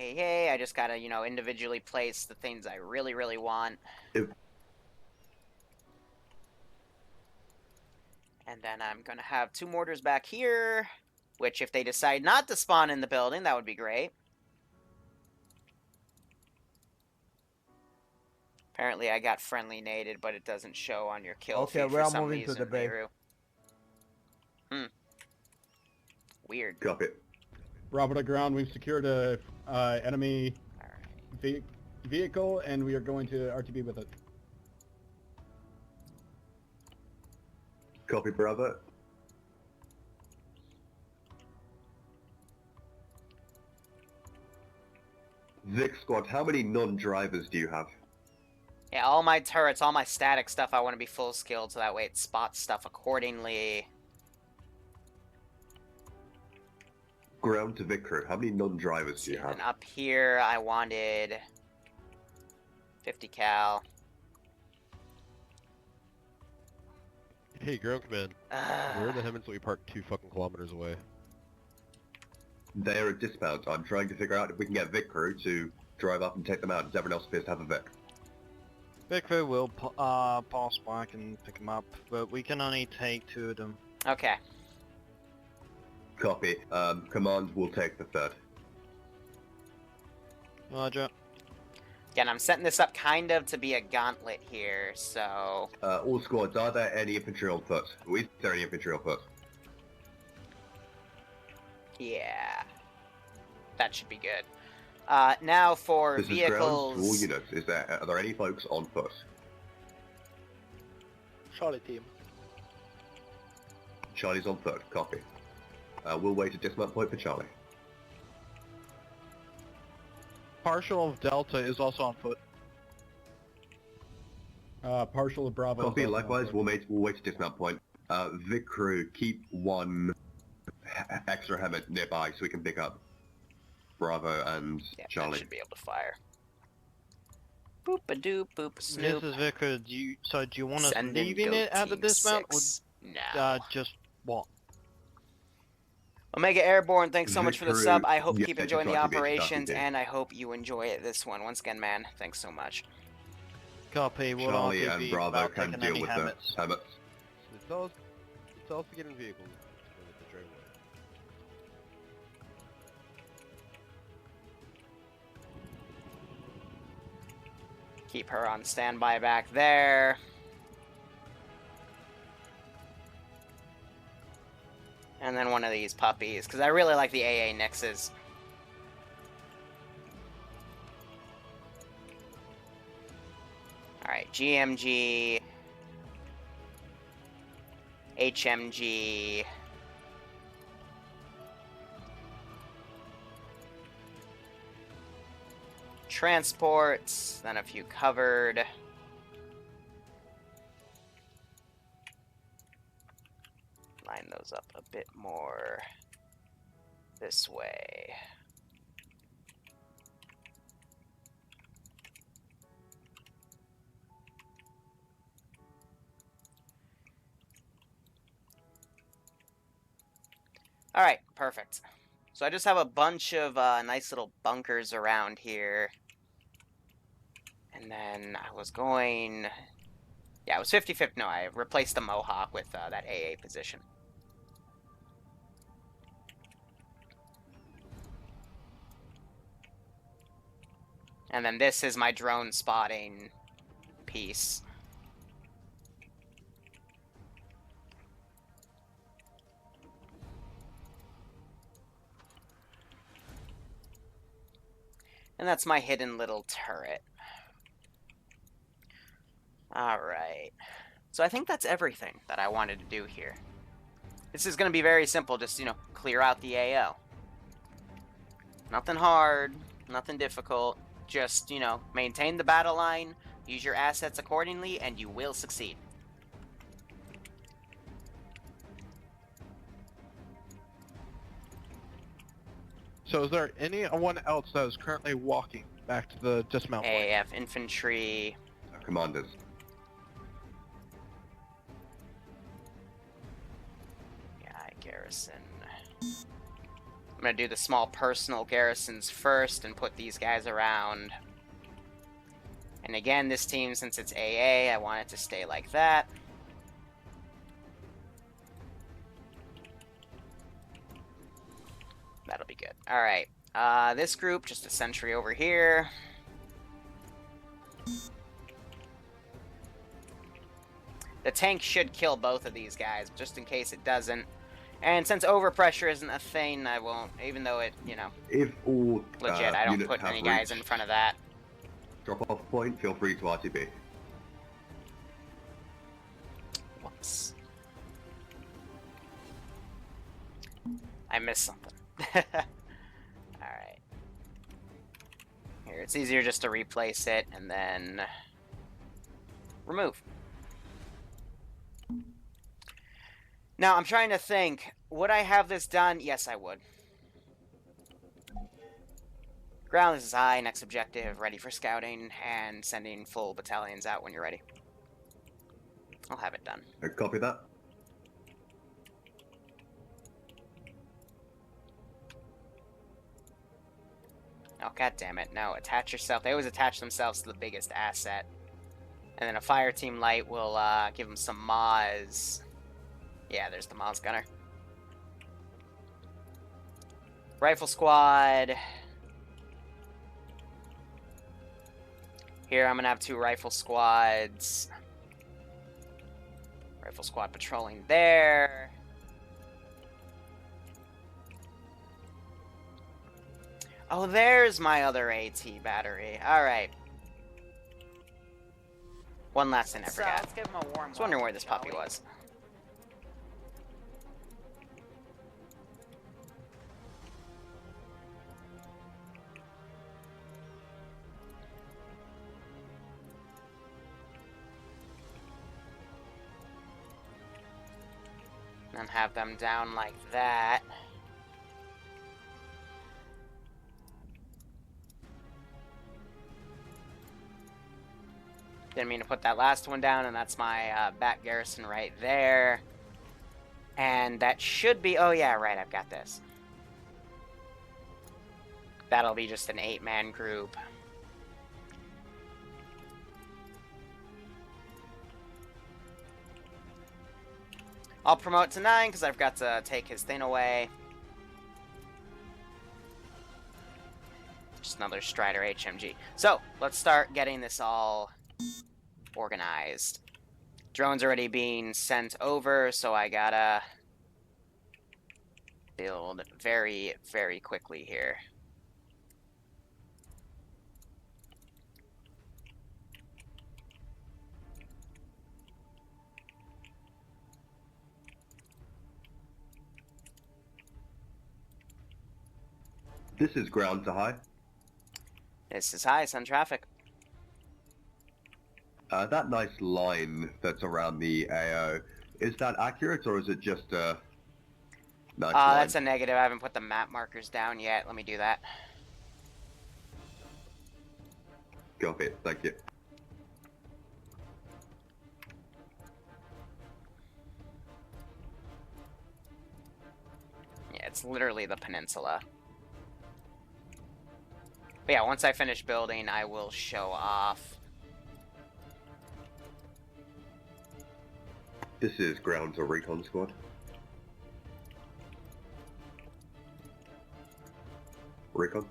Hey, I just gotta, individually place the things I really, really want. If And then I'm gonna have 2 mortars back here, which if they decide not to spawn in the building, that would be great. Apparently I got friendly naded, but it doesn't show on your kill Okay, feed we for are some moving to the reason, bay. Liru. Weird. copy. Bravo to ground, we've secured a enemy Alright. vehicle, and we are going to RTB with it. Copy, Bravo. Vic Squad, how many non-drivers do you have? Yeah, all my turrets, all my static stuff, I want to be full skilled so that way it spots stuff accordingly. Ground to Vic Crew, how many non-drivers do you have? And up here, I wanted 50 cal. Hey, ground command. Where are the Hemmings that we parked 2 fucking kilometers away? They are at Dismount. I'm trying to figure out if we can get Vic Crew to drive up and take them out, as everyone else appears to have a Vic. Vic will pass back and pick them up, but we can only take 2 of them. Okay. Copy. Command will take the third. Roger. Again, I'm setting this up kind of to be a gauntlet here, so... All squads, are there any infantry on foot? Is there any infantry on foot? Yeah. That should be good. Now for This vehicles... is ground to all units. Are there any folks on foot? Charlie team. Charlie's on foot. Copy. We'll wait at Dismount point for Charlie. Partial of Delta is also on foot. Partial of Bravo. Copy. Likewise, we'll wait at Dismount point. Vic Crew, keep 1 extra Hammett nearby so we can pick up Bravo and Charlie. That should be able to fire. Boop-a-doop, boop-a-snoop. This is Vicar. Do you want us Send in leaving it at the Goat Team dismount, 6. or No. just what? Omega Airborne, thanks so much for the Victory. sub. I hope you Yeah, keep just enjoying the like to be operations, started, and I hope you enjoy this one. Once again, man, thanks so much. Copy. We'll Charlie also and be Bravo about can taking deal any with Hammets. the Hammets. So tell us to get in vehicles with the driveway. Keep her on standby back there. And then one of these puppies, because I really like the AA Nixes. Alright, GMG, HMG, transports, then a few covered. Line those up a bit more this way. Alright, perfect. So I just have a bunch of nice little bunkers around here. And then I was going... Yeah, it was 50-50. No, I replaced the Mohawk with that AA position. And then this is my drone spotting piece. And that's my hidden little turret. Alright. So I think that's everything that I wanted to do here. This is going to be very simple. Just, clear out the AO. Nothing hard. Nothing difficult. Just, maintain the battle line. Use your assets accordingly, and you will succeed. So is there anyone else that is currently walking back to the dismount point? AAF infantry. Commanders. Yeah, garrison. I'm gonna do the small personal garrisons first and put these guys around. And again, this team, since it's AA, I want it to stay like that. That'll be good. Alright. This group, just a sentry over here. The tank should kill both of these guys, just in case it doesn't. And since overpressure isn't a thing, I won't, even though it, you know, If all legit, I don't units put have any guys in reached front of that. drop-off point, feel free to RTB. Whoops. I missed something. Alright. Here, it's easier just to replace it and then remove. Now, I'm trying to think, would I have this done? Yes, I would. Ground, this is high, next objective, ready for scouting, and sending full battalions out when you're ready. I'll have it done. Copy that. Oh, god damn it. No, attach yourself. They always attach themselves to the biggest asset. And then a fire team light will give them some Maz. Yeah, there's the Maz gunner. Rifle squad. Here, I'm going to have 2 rifle squads. Rifle squad patrolling there. Oh, there's my other AT battery. Alright. One last thing I forgot. Let's give him a warm I was wondering where welcome, this shall puppy we? was. And have them down like that. Didn't mean to put that last one down, and that's my back garrison right there. And that should be... Oh, yeah, right, I've got this. That'll be just an 8-man group. I'll promote to 9, because I've got to take his thing away. Just another Strider HMG. So, let's start getting this all organized. Drone's already being sent over, so I gotta build very, very quickly here. This is ground to high. This is high, sun traffic. That nice line that's around the AO, is that accurate or is it just a nice line? That's a negative. I haven't put the map markers down yet. Let me do that. Copy, thank you. Yeah, it's literally the peninsula. But yeah, once I finish building, I will show off. This is ground to recon squad. Recon.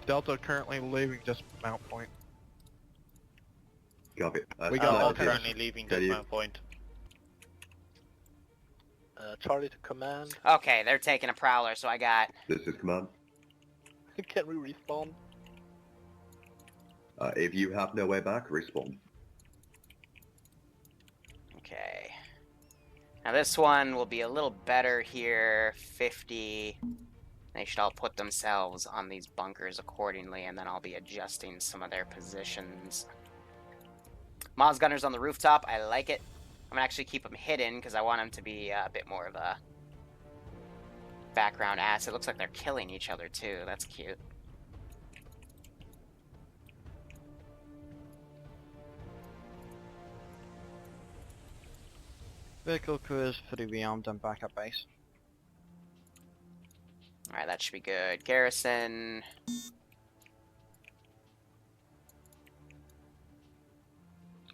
Delta currently leaving Dismount point. Copy. We got all all Currently leaving Steady. Dismount point. Charlie to command. Okay, they're taking a prowler, so I got... This is command. Can we respawn? If you have no way back, respawn. Okay. Now this one will be a little better here. 50. They should all put themselves on these bunkers accordingly, and then I'll be adjusting some of their positions. Moz gunners on the rooftop. I like it. I'm gonna actually keep them hidden because I want them to be a bit more of a background asset. It looks like they're killing each other too. That's cute. Vehicle crew is fully rearmed and back at base. Alright, that should be good. Garrison.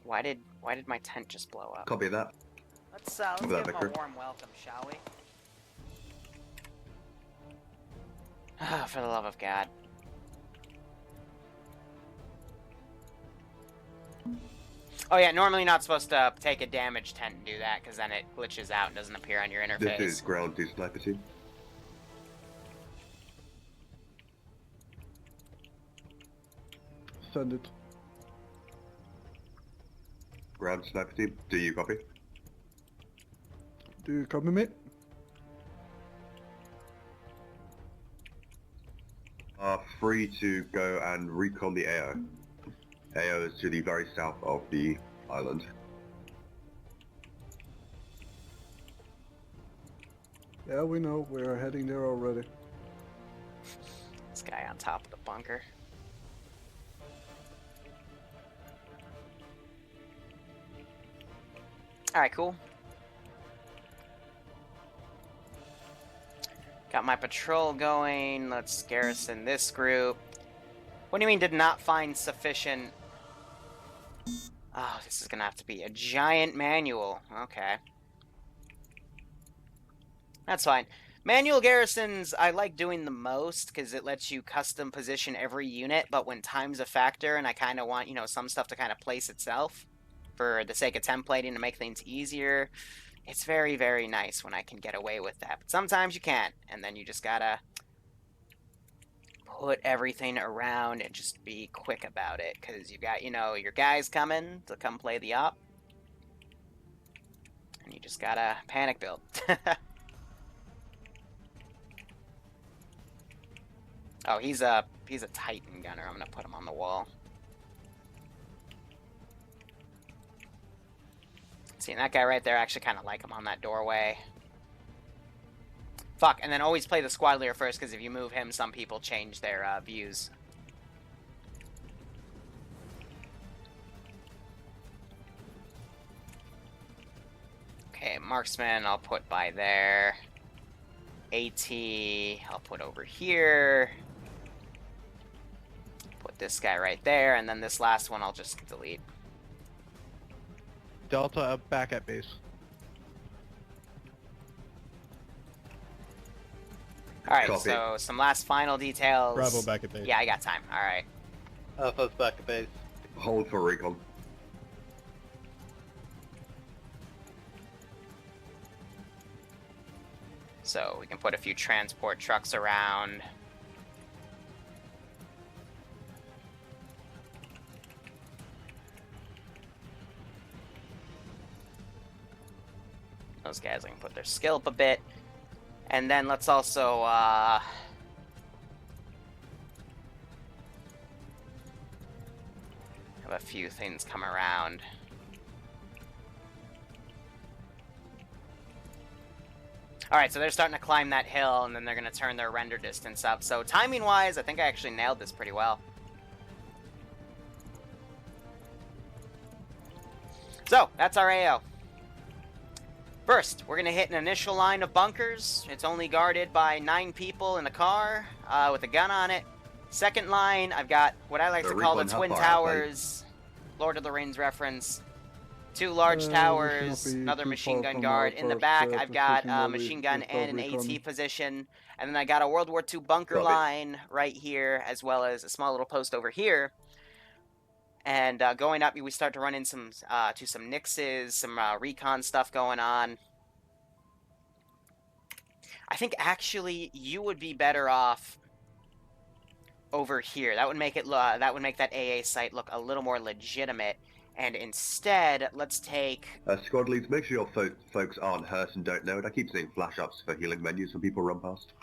Why did my tent just blow up? Copy that. Let's that, give him Victor. a warm welcome, shall we? Ah, for the love of God. Oh yeah, normally you're not supposed to take a damaged tent and do that, because then it glitches out and doesn't appear on your interface. This is ground to sniper team. Send it. Ground sniper team. Do you copy? Do you copy me? Free to go and recon the AO. AO is to the very south of the island. Yeah, we know. We're heading there already. This guy on top of the bunker. Alright, cool. Got my patrol going. Let's garrison this group. What do you mean did not find sufficient... Oh, this is gonna have to be a giant manual. Okay. That's fine. Manual garrisons I like doing the most because it lets you custom position every unit, but when time's a factor and I kind of want, you know, some stuff to kind of place itself for the sake of templating to make things easier, it's very, very nice when I can get away with that. But sometimes you can't, and then you just gotta put everything around and just be quick about it, because you got, you know, your guys coming to come play the op, and you just gotta panic build. Oh, he's a Titan gunner. I'm gonna put him on the wall. See, and that guy right there, I actually kind of like him on that doorway. Fuck, and then always play the squad leader first, because if you move him, some people change their views. Okay, marksman, I'll put by there. AT, I'll put over here. Put this guy right there, and then this last one I'll just delete. Delta back at base. Alright, Copy. so some last final details. Bravo back at base. Yeah, I got time. Alright. Alpha's back at base. Hold for recon. So we can put a few transport trucks around. Those guys, I can put their skill up a bit. And then let's also, have a few things come around. Alright, so they're starting to climb that hill, and then they're going to turn their render distance up. So timing-wise, I think I actually nailed this pretty well. So, that's our AO. First, we're going to hit an initial line of bunkers. It's only guarded by 9 people in a car with a gun on it. Second line, I've got what I like to call the Twin Towers, Lord of the Rings reference. 2 large towers, another machine gun guard. In the back, I've got a machine gun and an AT position. And then I got a World War II bunker line right here, as well as a small little post over here. And going up, we start to run in some Nixes, some recon stuff going on. I think actually you would be better off over here. That would make it that would make that AA site look a little more legitimate. And instead, let's take... Squad leads, make sure your folks aren't hurt and don't know it. I keep seeing flash-ups for healing menus when people run past.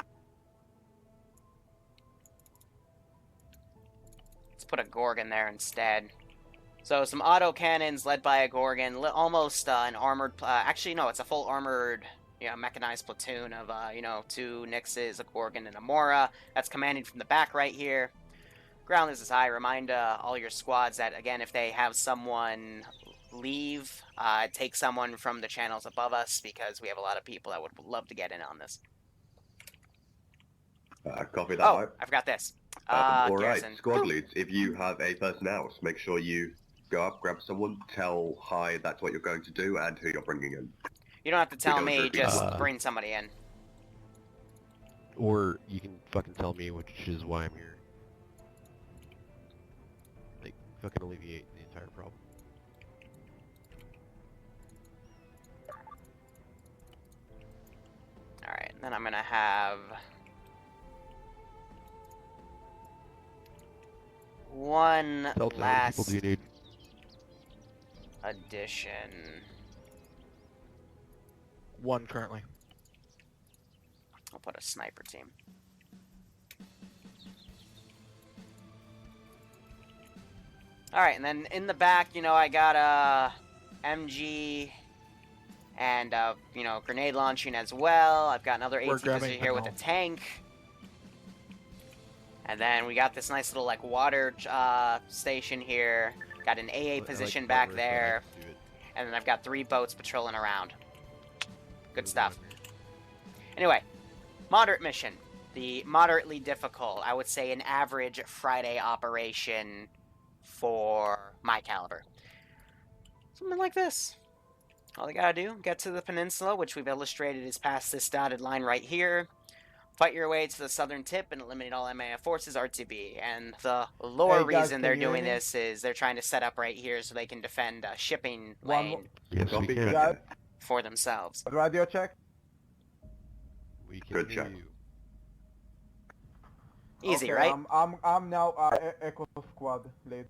Put a Gorgon there instead. So some auto cannons led by a Gorgon, almost an armored, actually no, it's a full armored, mechanized platoon of, 2 Nixes, a Gorgon, and a Mora. That's commanded from the back right here. Ground is high. Remind all your squads that, again, if they have someone leave, take someone from the channels above us, because we have a lot of people that would love to get in on this. Copy that. Oh, Mike. I forgot this. All right, Garrison. squad leads. If you have a person else, make sure you go up, grab someone, tell hi that's what you're going to do, and who you're bringing in. You don't have to tell Because me, repeat just that. bring somebody in. Or you can fucking tell me, which is why I'm here. Like, fucking alleviate the entire problem. Alright, then I'm gonna have... one Tell how many last people do you need? addition. 1 currently. I'll put a sniper team. Alright, and then in the back, you know, I got a MG and, you know, grenade launching as well. I've got another We're AT position grabbing here with a ammo. tank. And then we got this nice little, like, water station here. Got an AA position back there. And then I've got 3 boats patrolling around. Good stuff. Anyway, moderate mission. The moderately difficult, I would say an average Friday operation for my caliber. Something like this. All they gotta do, get to the peninsula, which we've illustrated is past this dotted line right here. Fight your way to the southern tip and eliminate all MAF forces RTB. And the lore Hey, guys, reason can they're you hear doing me? this is they're trying to set up right here so they can defend a shipping One lane Yes, we Copy. can. Yeah. for themselves. Radio check. We can Good hear job. you. Easy, Okay, right? I'm now Echo Squad lead.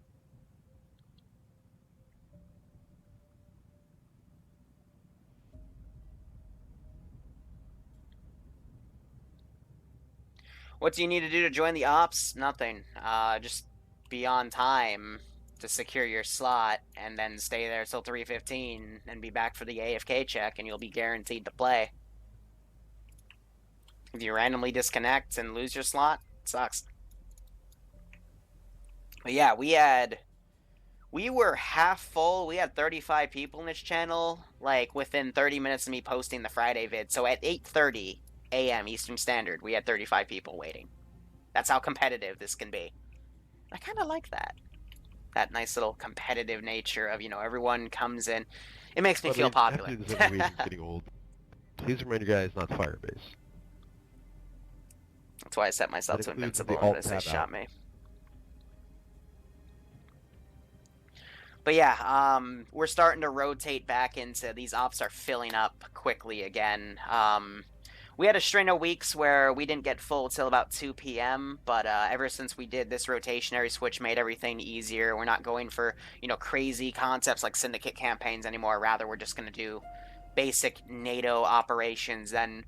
What do you need to do to join the ops? Nothing. Just be on time to secure your slot, and then stay there till 3:15, and be back for the AFK check, and you'll be guaranteed to play. If you randomly disconnect and lose your slot, it sucks. But yeah, we were half full. We had 35 people in this channel, like, within 30 minutes of me posting the Friday vid. So at 8:30 a.m. Eastern Standard, we had 35 people waiting. That's how competitive this can be. I kind of like that. That nice little competitive nature of, you know, everyone comes in. It makes me But feel after popular. this animation's getting old. Please remind you guys not to Firebase. That's why I set myself That to includes invincible the alt unless they tab shot out. me. But yeah, we're starting to rotate back into these ops are filling up quickly again. We had a string of weeks where we didn't get full till about 2 p.m., but ever since we did this rotationary switch made everything easier. We're not going for, you know, crazy concepts like syndicate campaigns anymore. Rather, we're just going to do basic NATO operations. Then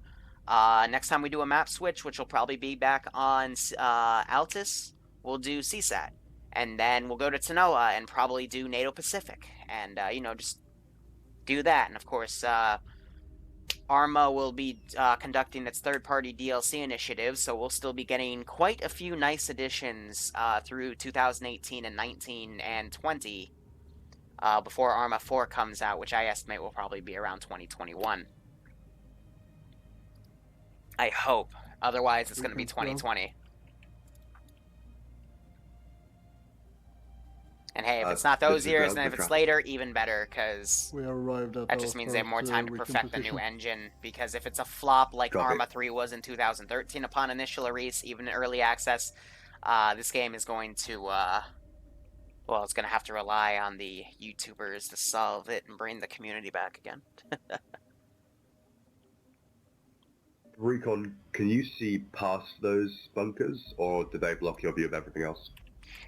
next time we do a map switch, which will probably be back on Altus, we'll do CSAT. And then we'll go to Tanoa and probably do NATO Pacific. And, you know, just do that. And, of course, Arma will be conducting its third-party DLC initiative, so we'll still be getting quite a few nice additions through 2018 and 19 and 20 before Arma 4 comes out, which I estimate will probably be around 2021. I hope. Otherwise, it's going to be 2020. And hey, if it's not those this is years, the and if it's traffic. later, even better, because We arrived at that just means they have more time to perfect the new engine. Because if it's a flop like Copy. Arma 3 was in 2013 upon initial release, even in early access, this game is going to, well, it's going to have to rely on the YouTubers to solve it and bring the community back again. Recon, can you see past those bunkers, or do they block your view of everything else?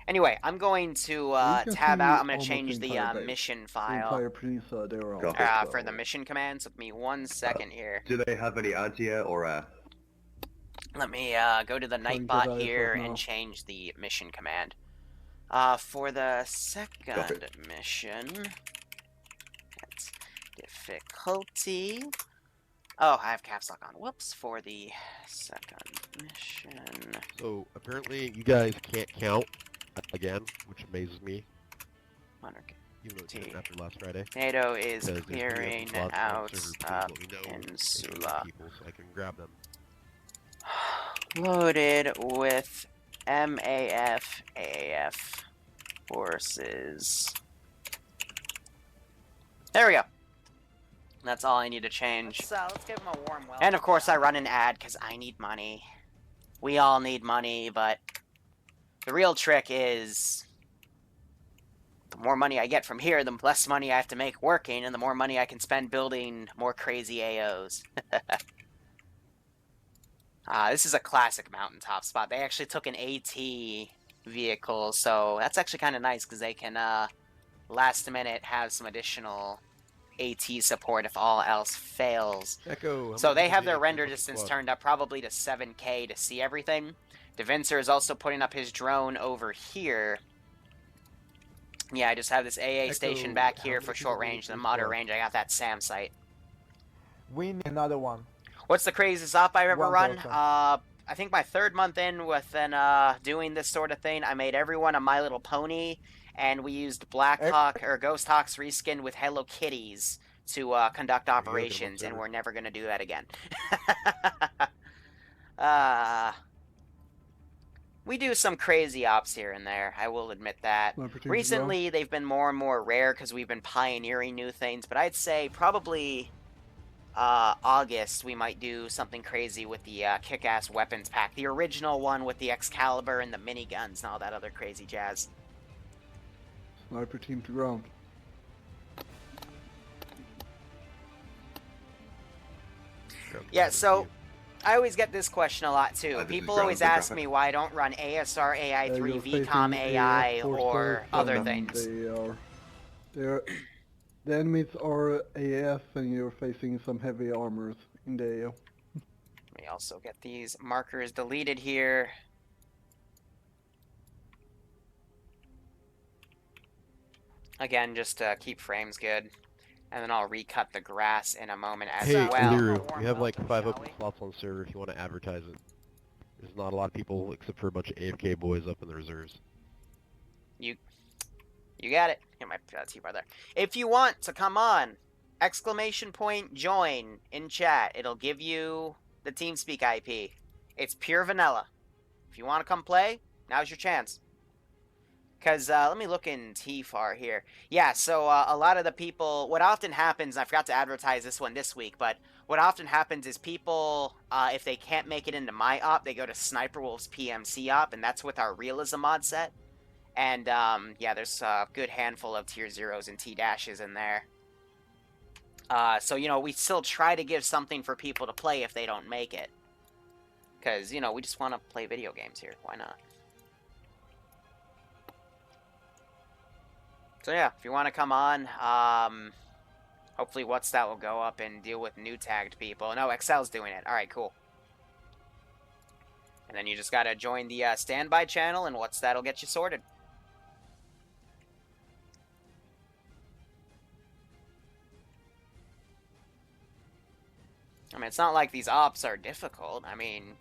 Anyway, I'm going to can tab see out. I'm going to almost change the the entire base. mission The file entire peninsula, they were on. Copy. for the mission commands. Give me 1 second here. Do they have any anti-air or air? Let me go to the Trying to Nightbot get here right now. and change the mission command. For the second mission, that's difficulty. Oh, I have caps lock on. Whoops. For the second mission. So apparently you guys can't count again, which amazes me. Monarch. Even though it came after last Friday. NATO is Because there's three clearing open slots on out the server. Please let me know if you Peninsula. need people so I can grab them. Loaded with MAF, AAF forces. There we go. That's all I need to change. Let's give him a warm welcome. And of course I run an ad because I need money. We all need money, but the real trick is the more money I get from here, the less money I have to make working, and the more money I can spend building more crazy AOs. This is a classic mountaintop spot. They actually took an AT vehicle, so that's actually kind of nice because they can, last minute, have some additional AT support if all else fails. Echo. So they have their render distance turned up probably to 7K to see everything. DeVincer is also putting up his drone over here. Yeah, I just have this AA station back here for short range, and the moderate range I got that SAM site. We need another one. What's the craziest op I've ever 1 run? person. I think my 3rd month in with doing this sort of thing, I made everyone a My Little Pony, and we used Blackhawk or Ghost Hawk's reskin with Hello Kitties to conduct operations, and we're never gonna do that again. We do some crazy ops here and there, I will admit that. Recently, they've been more and more rare because we've been pioneering new things, but I'd say probably August we might do something crazy with the kick-ass weapons pack. The original one with the Excalibur and the miniguns and all that other crazy jazz. Sniper team to ground. Yeah, so I always get this question a lot too. People always ask me why I don't run ASR AI3 VCOM AI or other things. The enemies are AF and you're facing some heavy armors in the AO. Let me also get these markers deleted here. Again, just to keep frames good. And then I'll recut the grass in a moment as Hey, well. Liru, we have like 5 open slots on the server if you want to advertise it. There's not a lot of people except for a bunch of AFK boys up in the reserves. You got it. Get my T-bar there. If you want to come on, !join in chat. It'll give you the TeamSpeak IP. It's pure vanilla. If you want to come play, now's your chance. Because, let me look in TFAR here. Yeah, so a lot of the people, what often happens, I forgot to advertise this one this week, but what often happens is people, if they can't make it into my op, they go to Sniper Wolf's PMC op, and that's with our realism mod set. And, yeah, there's a good handful of tier 0s and T-dashes in there. So, you know, we still try to give something for people to play if they don't make it. Because, you know, we just want to play video games here. Why not? So yeah, if you want to come on, hopefully What's That will go up and deal with new tagged people. No, Excel's doing it. Alright, cool. And then you just gotta join the standby channel, and What's That'll get you sorted. I mean, it's not like these ops are difficult. I mean,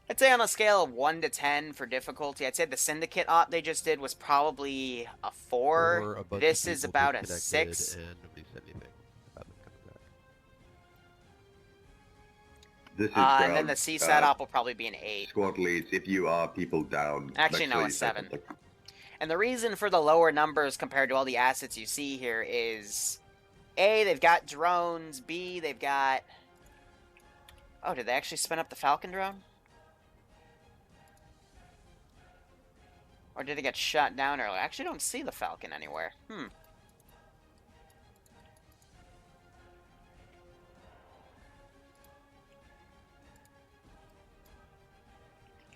I'd say on a scale of 1 to 10 for difficulty, I'd say the Syndicate op they just did was probably a 4. This is about a 6. And nobody said anything about them coming back. This is and then the CSAT op will probably be an 8. Squad leads, if you are people down... Actually, no, a 7. And the reason for the lower numbers compared to all the assets you see here is... A, they've got drones. B, they've got... Oh, did they actually spin up the Falcon drone? Or did it get shot down earlier? I actually don't see the Falcon anywhere.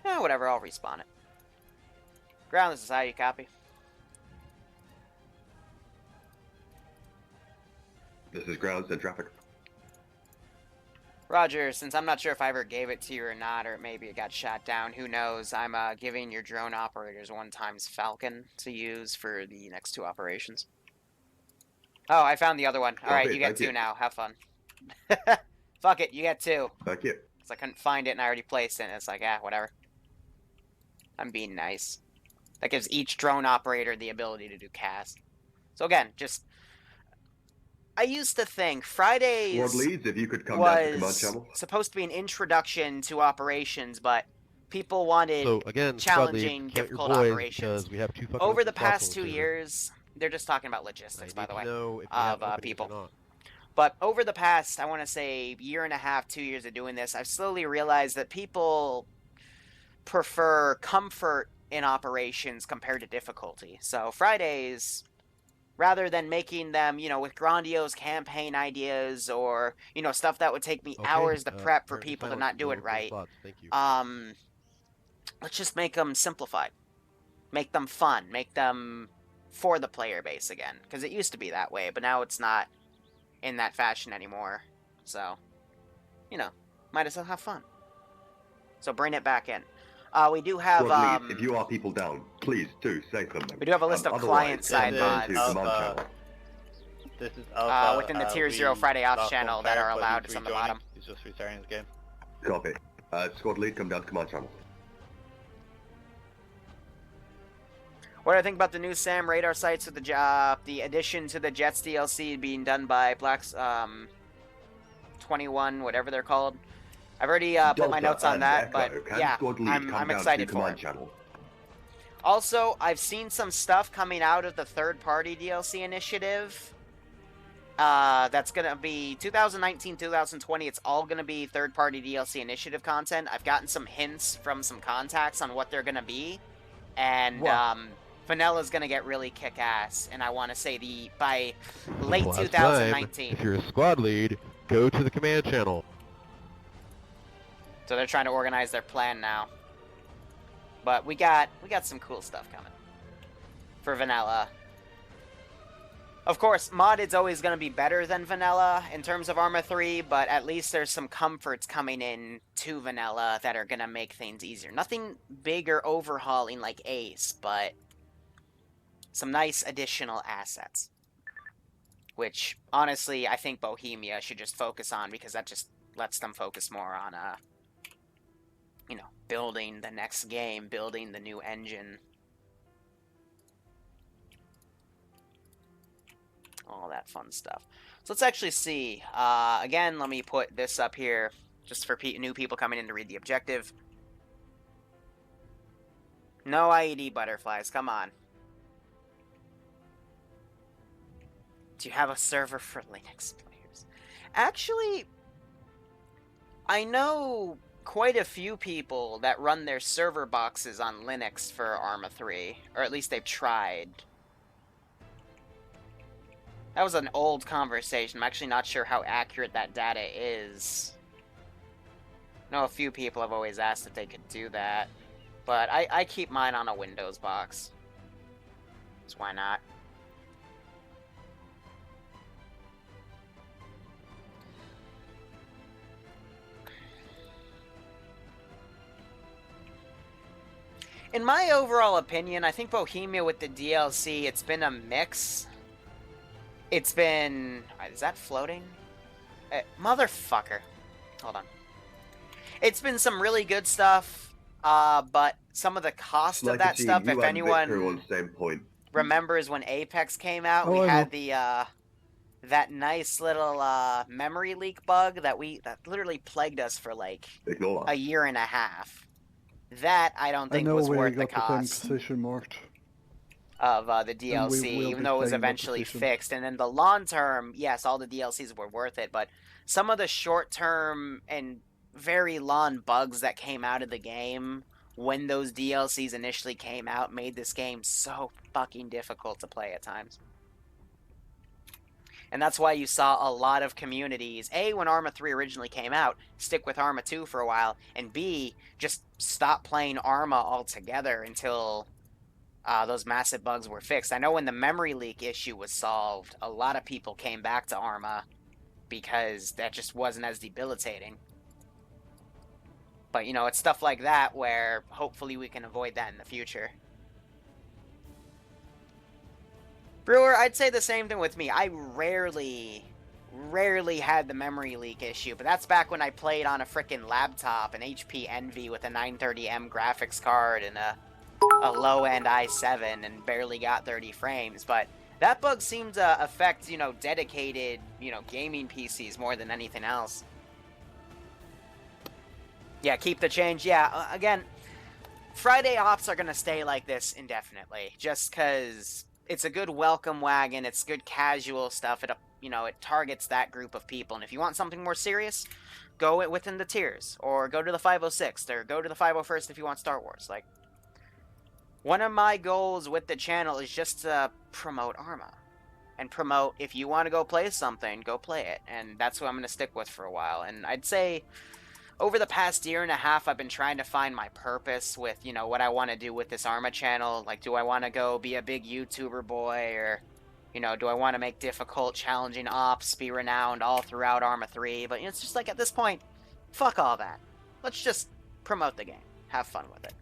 Whatever, I'll respawn it. Ground, this is how you copy. This is ground, send traffic. Roger, since I'm not sure if I ever gave it to you or not, or maybe it got shot down, who knows, I'm giving your drone operators 1x Falcon to use for the next 2 operations. Oh, I found the other one. Alright, you get 2 now. Have fun. Fuck it, you get 2. Fuck it. Because I couldn't find it and I already placed it, and it's like, whatever. I'm being nice. That gives each drone operator the ability to do cast. So again, just... I used to think Fridays Squad leads, if you could come down to command was channel. supposed to be an introduction to operations, but people wanted So again, squad challenging, lead, count your difficult boys operations. because we have 2 fucking Over open the slots past on the 2 server. years, they're just talking about I logistics, need by the to way, know if we of have openings people. or not. But over the past, I want to say, year and a half, 2 years of doing this, I've slowly realized that people prefer comfort in operations compared to difficulty. So Fridays, rather than making them, with grandiose campaign ideas or, stuff that would take me Okay, hours to prep for apparently people to silence, not do no it open right, slots. Thank you. let's just make them simplified. Make them fun. Make them for the player base again. Because it used to be that way, but now it's not in that fashion anymore. So, might as well have fun. So bring it back in. We do have, Squad lead, if you are people down, please do say something. we do have a list of Otherwise, client-side come down to mods. command channel. This is Alpha. within the Tier 0 Friday Ops channel that are allowed. It's on the bottom. He's just restarting his game. Copy. Squad lead, come down to command channel. What do I think about the new SAM radar sites with the addition to the Jets DLC being done by Black's 21, whatever they're called? I've already put my Delta notes on and that, Echo, but can yeah, squad lead I'm come down excited to for command it. channel. Also, I've seen some stuff coming out of the third-party DLC initiative. That's gonna be 2019, 2020. It's all gonna be third-party DLC initiative content. I've gotten some hints from some contacts on what they're gonna be, and Vanilla is gonna get really kick-ass. And I want to say by late Last 2019. time, if you're a squad lead, go to the command channel. So they're trying to organize their plan now. But we got some cool stuff coming for Vanilla. Of course, modded's always going to be better than Vanilla in terms of Arma 3, but at least there's some comforts coming in to Vanilla that are going to make things easier. Nothing big or overhauling like Ace, but some nice additional assets. Which, honestly, I think Bohemia should just focus on, because that just lets them focus more on, building the next game, building the new engine. All that fun stuff. So let's actually see. Again, let me put this up here, just for new people coming in to read the objective. No IED butterflies, come on. Do you have a server for Linux players? Actually, I know quite a few people that run their server boxes on Linux for Arma 3, or at least they've tried. That was an old conversation. I'm actually not sure how accurate that data is. I know a few people have always asked if they could do that, but I keep mine on a Windows box. So why not? In my overall opinion, I think Bohemia with the DLC, it's been a mix. It's been... Is that floating? Motherfucker. Hold on. It's been some really good stuff, but some of the cost of that stuff, if anyone remembers when Apex came out, we had the, that nice little, memory leak bug that literally plagued us for, like, a year and a half. That, I don't think was worth the cost position marked. Of the DLC, even though it was eventually fixed. And then the long term, yes, all the DLCs were worth it, but some of the short term and very long bugs that came out of the game when those DLCs initially came out made this game so fucking difficult to play at times. And that's why you saw a lot of communities, A, when Arma 3 originally came out, stick with Arma 2 for a while, and B, just stop playing Arma altogether until those massive bugs were fixed. I know when the memory leak issue was solved, a lot of people came back to Arma because that just wasn't as debilitating. But, it's stuff like that where hopefully we can avoid that in the future. Brewer, I'd say the same thing with me. I rarely had the memory leak issue, but that's back when I played on a frickin' laptop, an HP Envy with a 930M graphics card and a low-end i7 and barely got 30 frames, but That bug seemed to affect, you know, dedicated, you know, gaming PCs more than anything else. Yeah, keep the change. Yeah, again, Friday ops are going to stay like this indefinitely, just because it's a good welcome wagon, it's good casual stuff, it, you know, it targets that group of people, and if you want something more serious, go within the tiers, or go to the 506th, or go to the 501st if you want Star Wars. Like, one of my goals with the channel is just to promote Arma. And promote, if you want to go play something, go play it. And that's what I'm going to stick with for a while. And I'd say, over the past year and a half, I've been trying to find my purpose with, you know, what I want to do with this Arma channel. Like, do I want to go be a big YouTuber boy? Or, you know, do I want to make difficult, challenging ops be renowned all throughout Arma 3? But, you know, it's just like, at this point, fuck all that. Let's just promote the game. Have fun with it.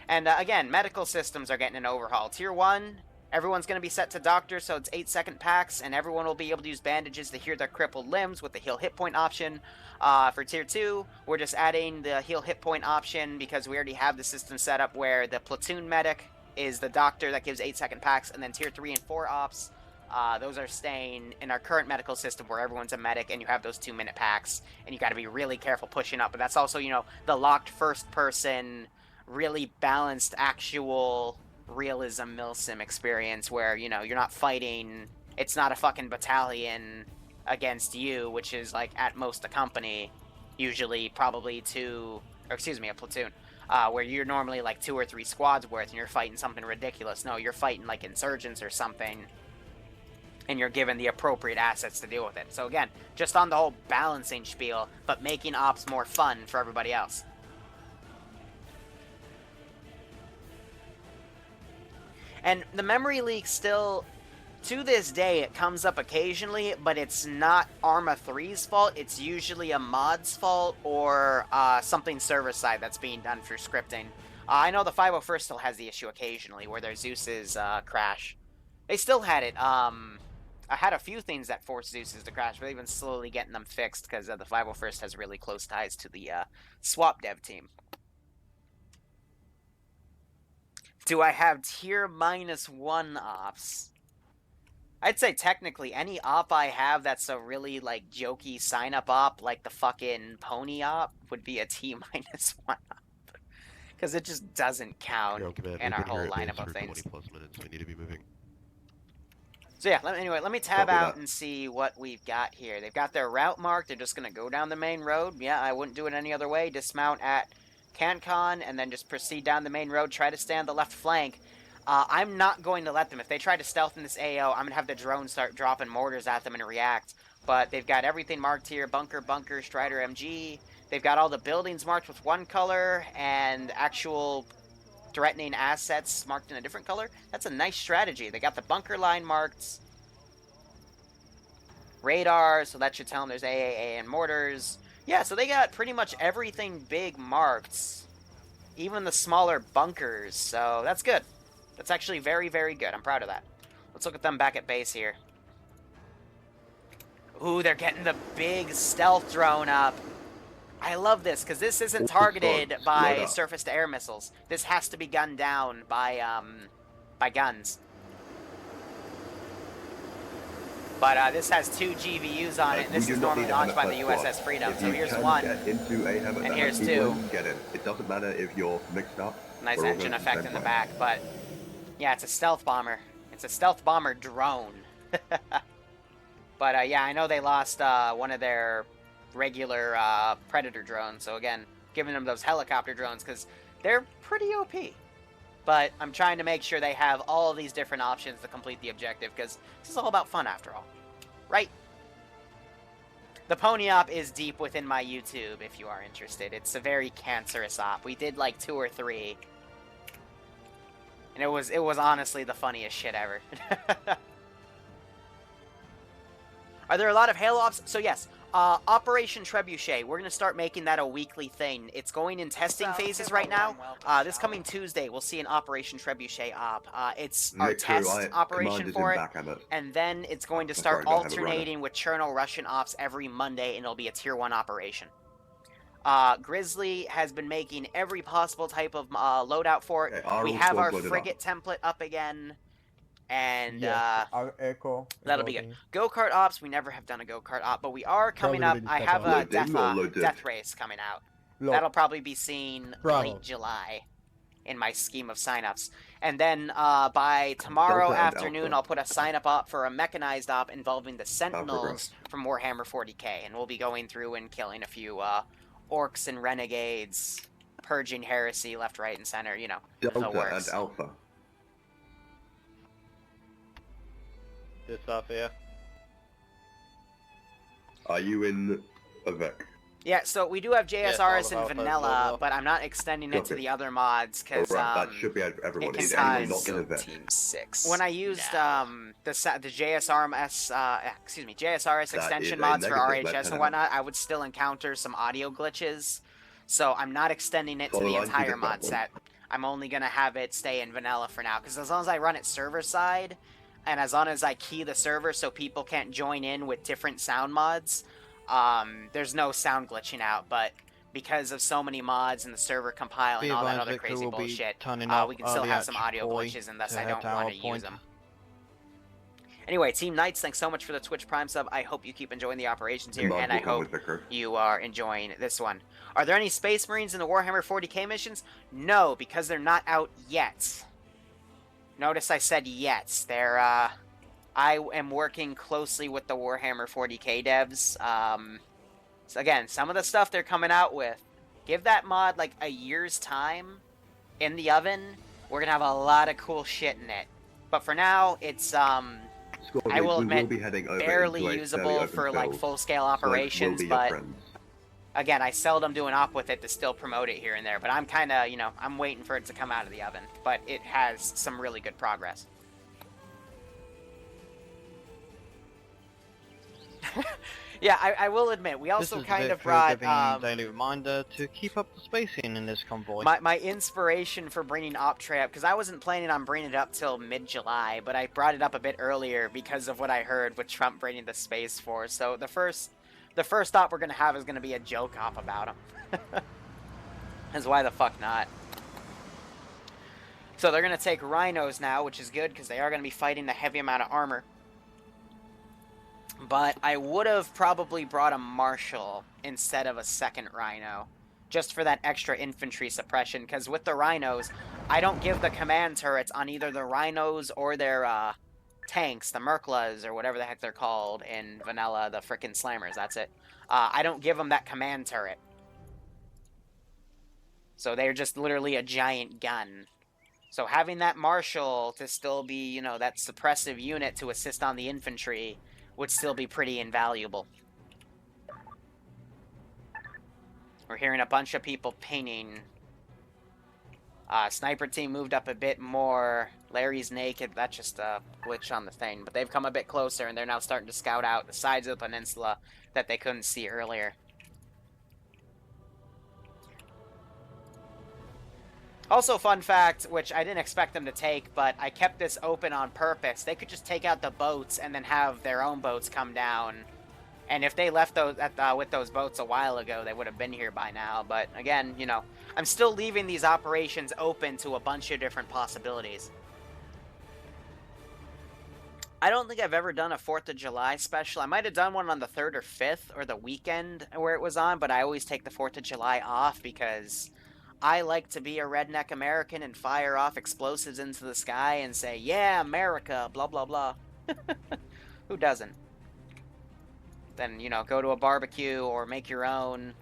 And, again, medical systems are getting an overhaul. Tier 1, everyone's going to be set to doctor, so it's 8-second packs, and everyone will be able to use bandages to heal their crippled limbs with the heal hit point option. For Tier 2, we're just adding the heal hit point option because we already have the system set up where the platoon medic is the doctor that gives 8-second packs, and then Tier 3 and 4 ops, those are staying in our current medical system where everyone's a medic and you have those 2-minute packs, and you got to be really careful pushing up. But that's also, you know, the locked first-person, really balanced, actual realism milsim experience where, you know, you're not fighting, it's not a fucking battalion against you, which is like at most a company, usually probably a platoon, where you're normally like 2 or 3 squads worth and you're fighting something ridiculous. No, you're fighting like insurgents or something, and you're given the appropriate assets to deal with it. So again, just on the whole balancing spiel, but making ops more fun for everybody else. And the memory leak still, to this day, it comes up occasionally, but it's not Arma 3's fault. It's usually a mod's fault or something server-side that's being done for scripting. I know the 501st still has the issue occasionally where their Zeus's crash. They still had it. I had a few things that forced Zeus's to crash, but they've been slowly getting them fixed because the 501st has really close ties to the swap dev team. Do I have tier -1 ops? I'd say technically any op I have that's a really, like, jokey sign-up op, like the fucking pony op, would be a T-1 op. Because it just doesn't count in our whole lineup of things. 20+ minutes, we need to be moving. So yeah, anyway, let me tab out and see what we've got here. They've got their route marked, they're just going to go down the main road. Yeah, I wouldn't do it any other way. Dismount at CanCon, and then just proceed down the main road, try to stay on the left flank. I'm not going to let them. If they try to stealth in this AO, I'm going to have the drone start dropping mortars at them and react. But they've got everything marked here. Bunker, Strider, MG. They've got all the buildings marked with one color, and actual threatening assets marked in a different color. That's a nice strategy. They got the bunker line marked. Radar, so that should tell them there's AAA and mortars. Yeah, so they got pretty much everything big marked, even the smaller bunkers, so that's good. That's actually very, very good. I'm proud of that. Let's look at them back at base here. Ooh, they're getting the big stealth drone up. I love this, because this isn't targeted by surface-to-air missiles. This has to be gunned down by guns. But this has 2 GVUs on it, and this is normally launched by the USS Freedom. So here's one, and here's 2. Get in. It doesn't matter if you're mixed up. Nice engine effect in the back, but yeah, it's a stealth bomber. It's a stealth bomber drone. But yeah, I know they lost one of their regular Predator drones, so again, giving them those helicopter drones, because they're pretty OP. But I'm trying to make sure they have all of these different options to complete the objective, because this is all about fun after all. Right? The pony op is deep within my YouTube, if you are interested. It's a very cancerous op. We did like 2 or 3. And it was honestly the funniest shit ever. Are there a lot of Halo ops? So yes, Operation Trebuchet, we're going to start making that a weekly thing. It's going in testing phases right now. This coming Tuesday, we'll see an Operation Trebuchet op. It's our test operation for it, and then it's going to start alternating with Cherno Russian ops every Monday, and it'll be a Tier 1 operation. Grizzly has been making every possible type of loadout for it. We have our frigate template up again. And Yes, Echo. that'll be good. loading. Go-kart ops, we never have done a go-kart op, but we are coming Probably up. gonna I step have up. a Loading or loaded? death race coming out. Load. That'll probably be seen Bravo. late July in my scheme of signups. And then by tomorrow Delta and afternoon, Alpha. I'll put a sign-up op for a mechanized op involving the Sentinels from Warhammer 40k, and we'll be going through and killing a few orcs and renegades, purging heresy left, right, and center, you know, the Delta works. and Alpha. This stuff here. Are you in Avec? Yeah, so we do have Yes, JSRS all in of vanilla, Alpha. but I'm not extending it to Okay. the other mods, because Alright, that should be everyone. it Is can anyone cause not in Avec? Team 6. when I used the JSRS That extension is a mods for negative, RHS and Lieutenant. whatnot, I would still encounter some audio glitches. So I'm not extending it to Follow the line, entire keep it mod that set. I'm only gonna have it stay in vanilla for now, because as long as I run it server side, and as long as I key the server so people can't join in with different sound mods, there's no sound glitching out. But because of so many mods and the server compile and Be all that advised, other Victor crazy will be bullshit, turning up we can still early have at some audio Convoy glitches, and thus to I head don't to our want to use point. them. Anyway, Team Knights, thanks so much for the Twitch Prime sub. I hope you keep enjoying the operations here, Mod and will I come hope with Vicar. you are enjoying this one. Are there any Space Marines in the Warhammer 40k missions? No, because they're not out yet. Notice I said yet. They're, I am working closely with the Warhammer 40k devs. So again, some of the stuff they're coming out with, give that mod like a year's time in the oven, we're gonna have a lot of cool shit in it. But for now, it's, Scorpions, I will we admit, be heading over barely into a usable fairly for open like field. full-scale Slopes will operations, be your but friends. again, I seldom do an op with it to still promote it here and there, but I'm kind of, you know, I'm waiting for it to come out of the oven, but it has some really good progress. Yeah, I will admit, we also this is kind of Victor brought, giving daily reminder to keep up the spacing in this convoy. my inspiration for bringing op tray up, because I wasn't planning on bringing it up till mid-July, but I brought it up a bit earlier because of what I heard with Trump bringing the Space Force. So the first op we're going to have is going to be a joke op about him. That's why the fuck not. So they're going to take rhinos now, which is good, because they are going to be fighting a heavy amount of armor. But I would have probably brought a Marshal instead of a second Rhino, just for that extra infantry suppression, because with the Rhinos, I don't give the command turrets on either the Rhinos or their tanks, the Merklas, or whatever the heck they're called in vanilla, the frickin' Slammers, that's it. I don't give them that command turret. So they're just literally a giant gun. So having that Marshal to still be, you know, that suppressive unit to assist on the infantry would still be pretty invaluable. We're hearing a bunch of people pinging. Sniper team moved up a bit more. Larry's naked. That's just a glitch on the thing. But they've come a bit closer, and they're now starting to scout out the sides of the peninsula that they couldn't see earlier. Also, fun fact, which I didn't expect them to take, but I kept this open on purpose. They could just take out the boats and then have their own boats come down. And if they left those with those boats a while ago, they would have been here by now. But again, you know, I'm still leaving these operations open to a bunch of different possibilities. I don't think I've ever done a 4th of July special. I might have done one on the 3rd or 5th or the weekend where it was on, but I always take the 4th of July off because I like to be a redneck American and fire off explosives into the sky and say, yeah, America, blah, blah, blah. Who doesn't? Then, you know, go to a barbecue or make your own.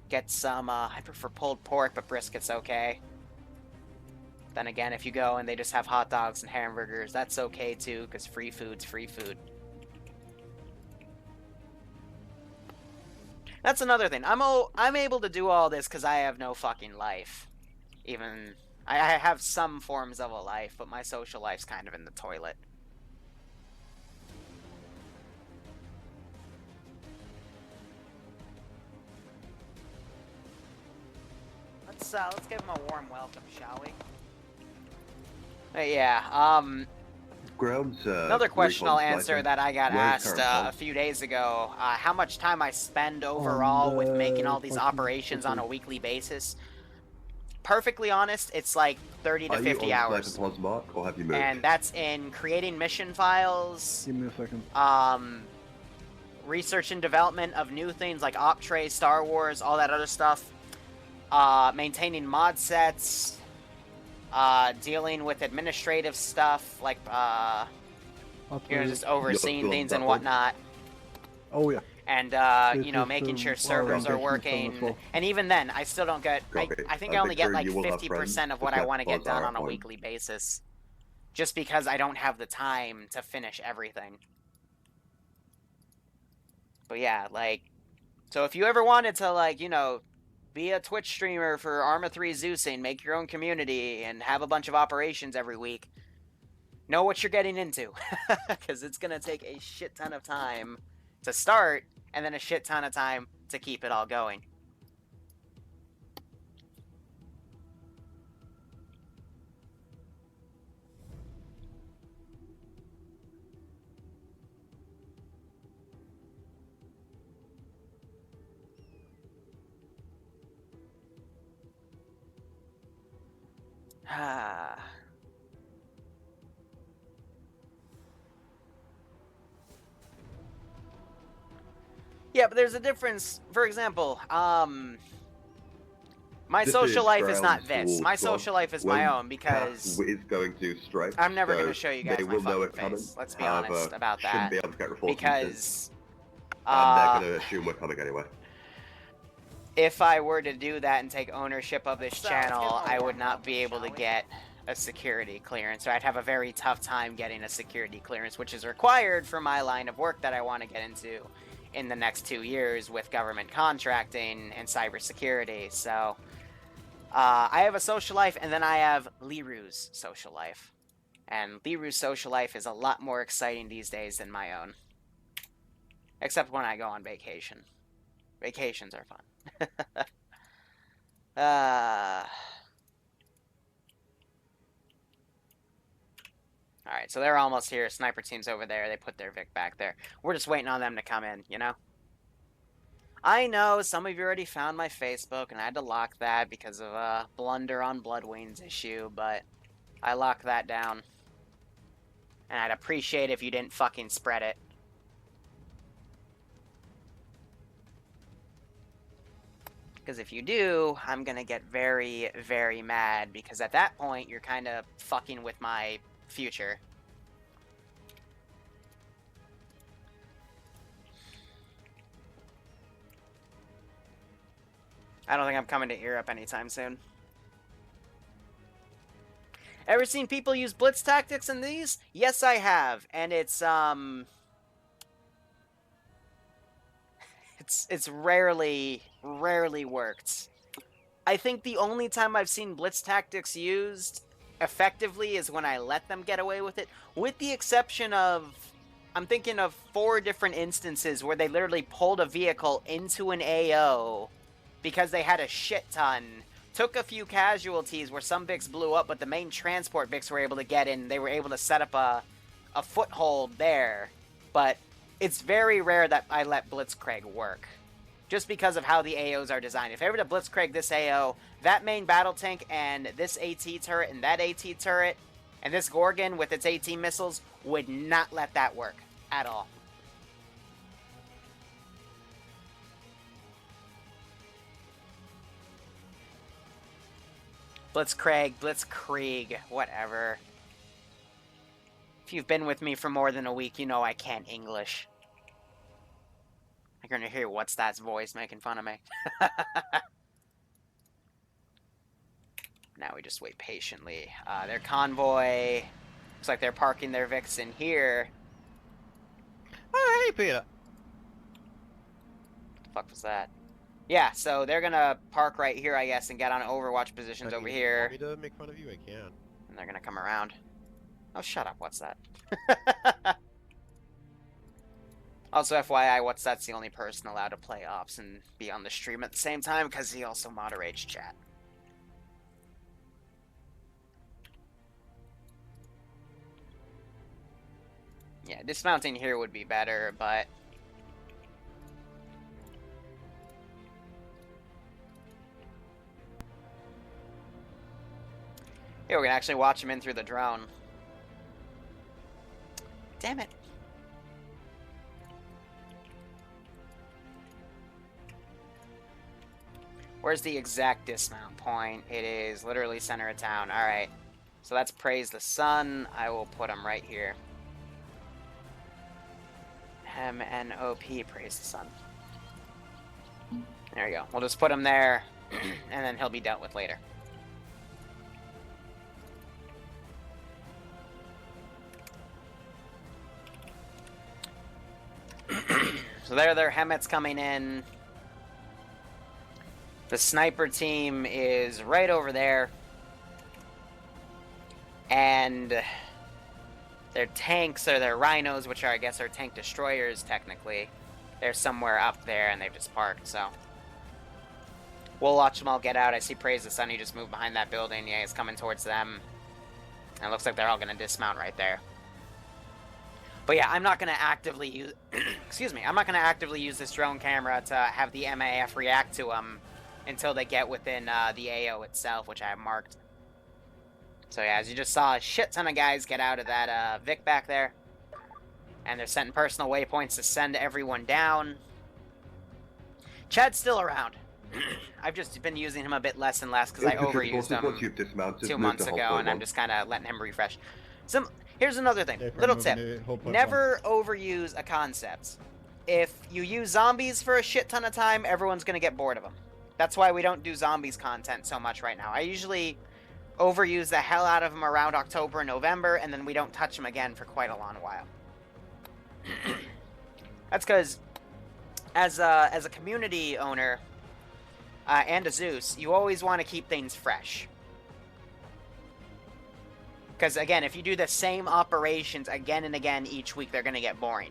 Get some, I prefer pulled pork, but brisket's okay. Then again, if you go and they just have hot dogs and hamburgers, that's okay too, because free food's free food. That's another thing. I'm able to do all this because I have no fucking life. Even, I have some forms of a life, but my social life's kind of in the toilet. Let's give him a warm welcome, shall we? Grounds, another question I'll recon answer slightly. that I got Where's asked current a funds? few days ago. How much time I spend overall with making all these fucking operations on a city. weekly basis? perfectly honest, it's like 30 to Are 50 you on hours. Sniper Pause, Mark, or have you moved? And that's in creating mission files, Give me a second. research and development of new things like Optray, Star Wars, all that other stuff, maintaining mod sets, dealing with administrative stuff like just overseeing things and whatnot. Oh yeah. And This you know, is, making sure our servers are engagement zone as working. well. And even then, I still don't get. I think I only get Victor, like you will have 50% of friends what I that want to get pause done our on a point. weekly basis, just because I don't have the time to finish everything. But yeah, like, so if you ever wanted to, like, you know, be a Twitch streamer for Arma 3 Zeusing, make your own community, and have a bunch of operations every week, know what you're getting into. Because it's going to take a shit ton of time to start, and then a shit ton of time to keep it all going. Yeah, but there's a difference. For example, my This social is life is not grounds this. towards My one. social life is my own because Is going to strike. I'm never so going to show you guys they my will know fucking it's coming. face. Let's be However, honest about shouldn't that. be able to get reinforcements Because and they're going to assume we're coming anyway. if I were to do that and take ownership of this channel, I would not be able to get a security clearance. So I'd have a very tough time getting a security clearance, which is required for my line of work that I want to get into in the next 2 years with government contracting and cybersecurity. So I have a social life, and then I have Liru's social life. And Liru's social life is a lot more exciting these days than my own. Except when I go on vacation. Vacations are fun. Alright, so they're almost here. Sniper team's over there. They put their Vic back there. We're just waiting on them to come in, you know? I know some of you already found my Facebook, and I had to lock that because of a blunder on Bloodwing's issue, but I locked that down. And I'd appreciate if you didn't fucking spread it. Because if you do, I'm gonna get very, very mad, because at that point, you're kind of fucking with my future. I don't think I'm coming to Europe anytime soon. Ever seen people use blitz tactics in these? Yes, I have, and it's rarely worked. I think the only time I've seen blitz tactics used effectively is when I let them get away with it, with the exception of, I'm thinking of 4 different instances where they literally pulled a vehicle into an AO because they had a shit ton, took a few casualties where some Vics blew up, but the main transport Vics were able to get in. They were able to set up a foothold there, but it's very rare that I let Blitzkrieg work, just because of how the AOs are designed. If I were to Blitzkrieg this AO, that main battle tank and this AT turret and that AT turret and this Gorgon with its AT missiles would not let that work at all. Blitzkrieg, whatever. If you've been with me for more than a week, you know I can't English. You're gonna hear What's That's voice making fun of me. Now we just wait patiently. Their convoy. Looks like they're parking their Vics in here. Oh, hey, Peter. What the fuck was that? Yeah, so they're gonna park right here, I guess, and get on Overwatch positions over here. Want me to make fun of you? I can. And they're gonna come around. Oh, shut up, What's That? Also, FYI, What's That's the only person allowed to play ops and be on the stream at the same time, because he also moderates chat. Yeah, dismounting here would be better, but... Here, we can actually watch him in through the drone. Damn it. Where's the exact dismount point? It is literally center of town. Alright. So that's Praise the Sun. I will put him right here. MNOP, Praise the Sun. There we go. We'll just put him there, and then he'll be dealt with later. So there are their Hemmets coming in. The sniper team is right over there. And their tanks, or their rhinos, which are, I guess, are tank destroyers, technically. They're somewhere up there, and they've just parked, so. We'll watch them all get out. I see Praise the Sun, he just moved behind that building. Yeah, he's coming towards them. And it looks like they're all going to dismount right there. But yeah, I'm not going to actively use... excuse me. I'm not going to actively use this drone camera to have the MAF react to them until they get within the AO itself, which I have marked. So yeah, as you just saw, a shit ton of guys get out of that Vic back there. And they're setting personal waypoints to send everyone down. Chad's still around. I've just been using him a bit less and less because I overused him 2 months ago, and I'm just kind of letting him refresh. Here's another thing. Little tip. Never overuse a concept. If you use zombies for a shit ton of time, everyone's going to get bored of them. That's why we don't do zombies content so much right now. I usually overuse the hell out of them around October and November, and then we don't touch them again for quite a long while. That's because, as a community owner and a Zeus, you always want to keep things fresh. Because, again, if you do the same operations again and again each week, they're going to get boring.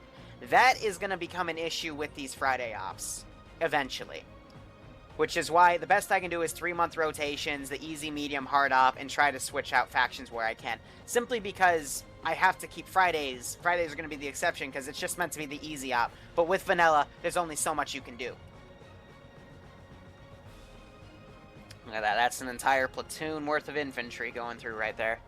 That is going to become an issue with these Friday ops, eventually. Which is why the best I can do is 3-month rotations, the easy, medium, hard op, and try to switch out factions where I can. Simply because I have to keep Fridays. Fridays are going to be the exception because it's just meant to be the easy op. But with vanilla, there's only so much you can do. Look at that. That's an entire platoon worth of infantry going through right there.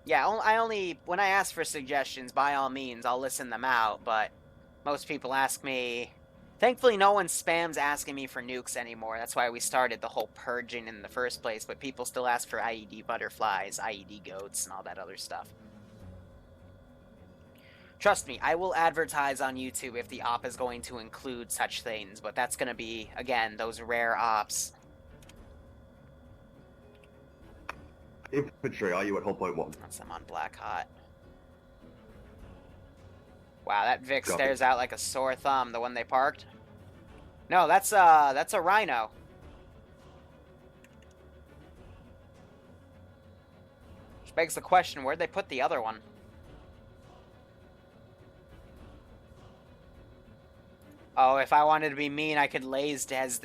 Yeah, when I ask for suggestions, by all means, I'll listen them out, but most people ask me... Thankfully, no one spams asking me for nukes anymore. That's why we started the whole purging in the first place, but people still ask for IED butterflies, IED goats, and all that other stuff. Trust me, I will advertise on YouTube if the op is going to include such things, but that's going to be, again, those rare ops. Infantry, are you at hull point 1? That's them on Black Hot. Wow, that Vic stares out like a sore thumb, the one they parked. No, that's a Rhino. Which begs the question, where'd they put the other one? Oh, if I wanted to be mean, I could laze Des.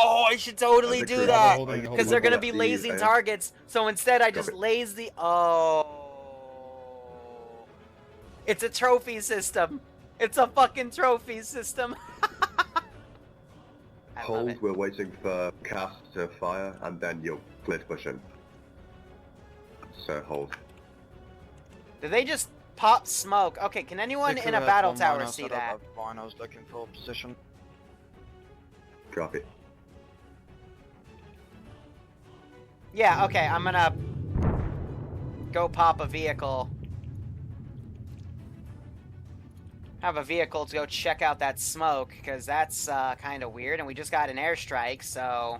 Oh, I should totally do that! Because they're going to be lasing targets, so instead I just laze the... Oh. It's a trophy system. It's a fucking trophy system. Hold, we're waiting for cast to fire, and then you'll clear to push in. So, hold. Did they just pop smoke? Okay, can anyone in a battle tower see that? Rhino's looking for position. Copy. Yeah, okay, I'm gonna go pop a vehicle. Have a vehicle to go check out that smoke, because that's kind of weird, and we just got an airstrike, so...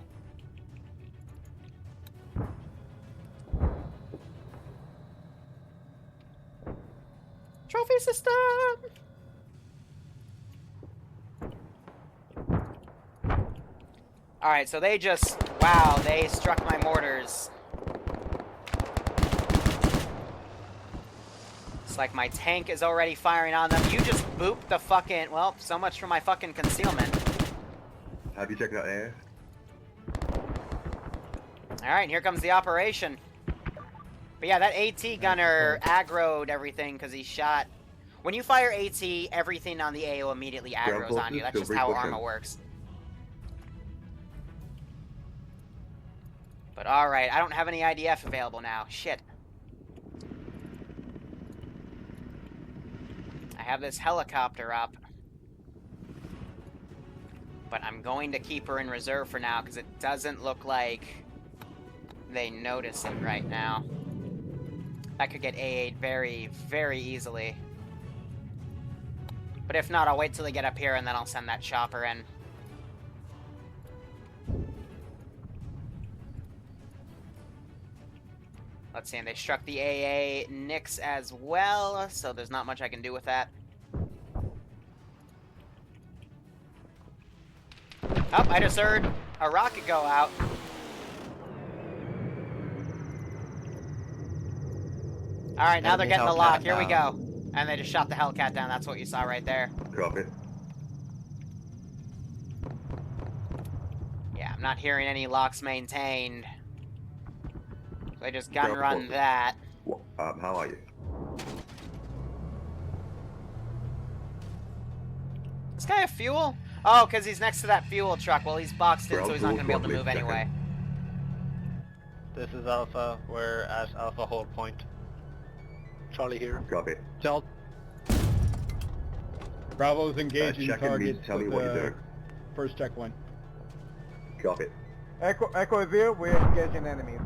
Trophy system! Alright, so they just... Wow, they struck my mortars. It's like my tank is already firing on them. You just booped the fucking... Well, so much for my fucking concealment. Have you checked out air? Alright, here comes the operation. But yeah, that AT gunner aggroed everything because he shot. When you fire AT, everything on the AO immediately aggroes on you. That's just how Arma works. But alright, I don't have any IDF available now. Shit. I have this helicopter up. But I'm going to keep her in reserve for now because it doesn't look like they notice it right now. That could get AA'd very, very easily. But if not, I'll wait till they get up here and then I'll send that chopper in. Let's see, and they struck the AA Nix as well, so there's not much I can do with that. Oh, I just heard a rocket go out. Alright, now they're getting the lock. Here we go. And they just shot the Hellcat down. That's what you saw right there. Copy. Yeah, I'm not hearing any locks maintained. So they just gun run that. How are you? This guy have fuel? Oh, because he's next to that fuel truck. Well, he's boxed in, so he's not going to be able to move anyway. This is Alpha. We're at Alpha hold point. Charlie here. Copy. Tell. Bravo's engaging targets tell me what you're doing. First checkpoint. Copy. Echo is here, we're engaging enemies.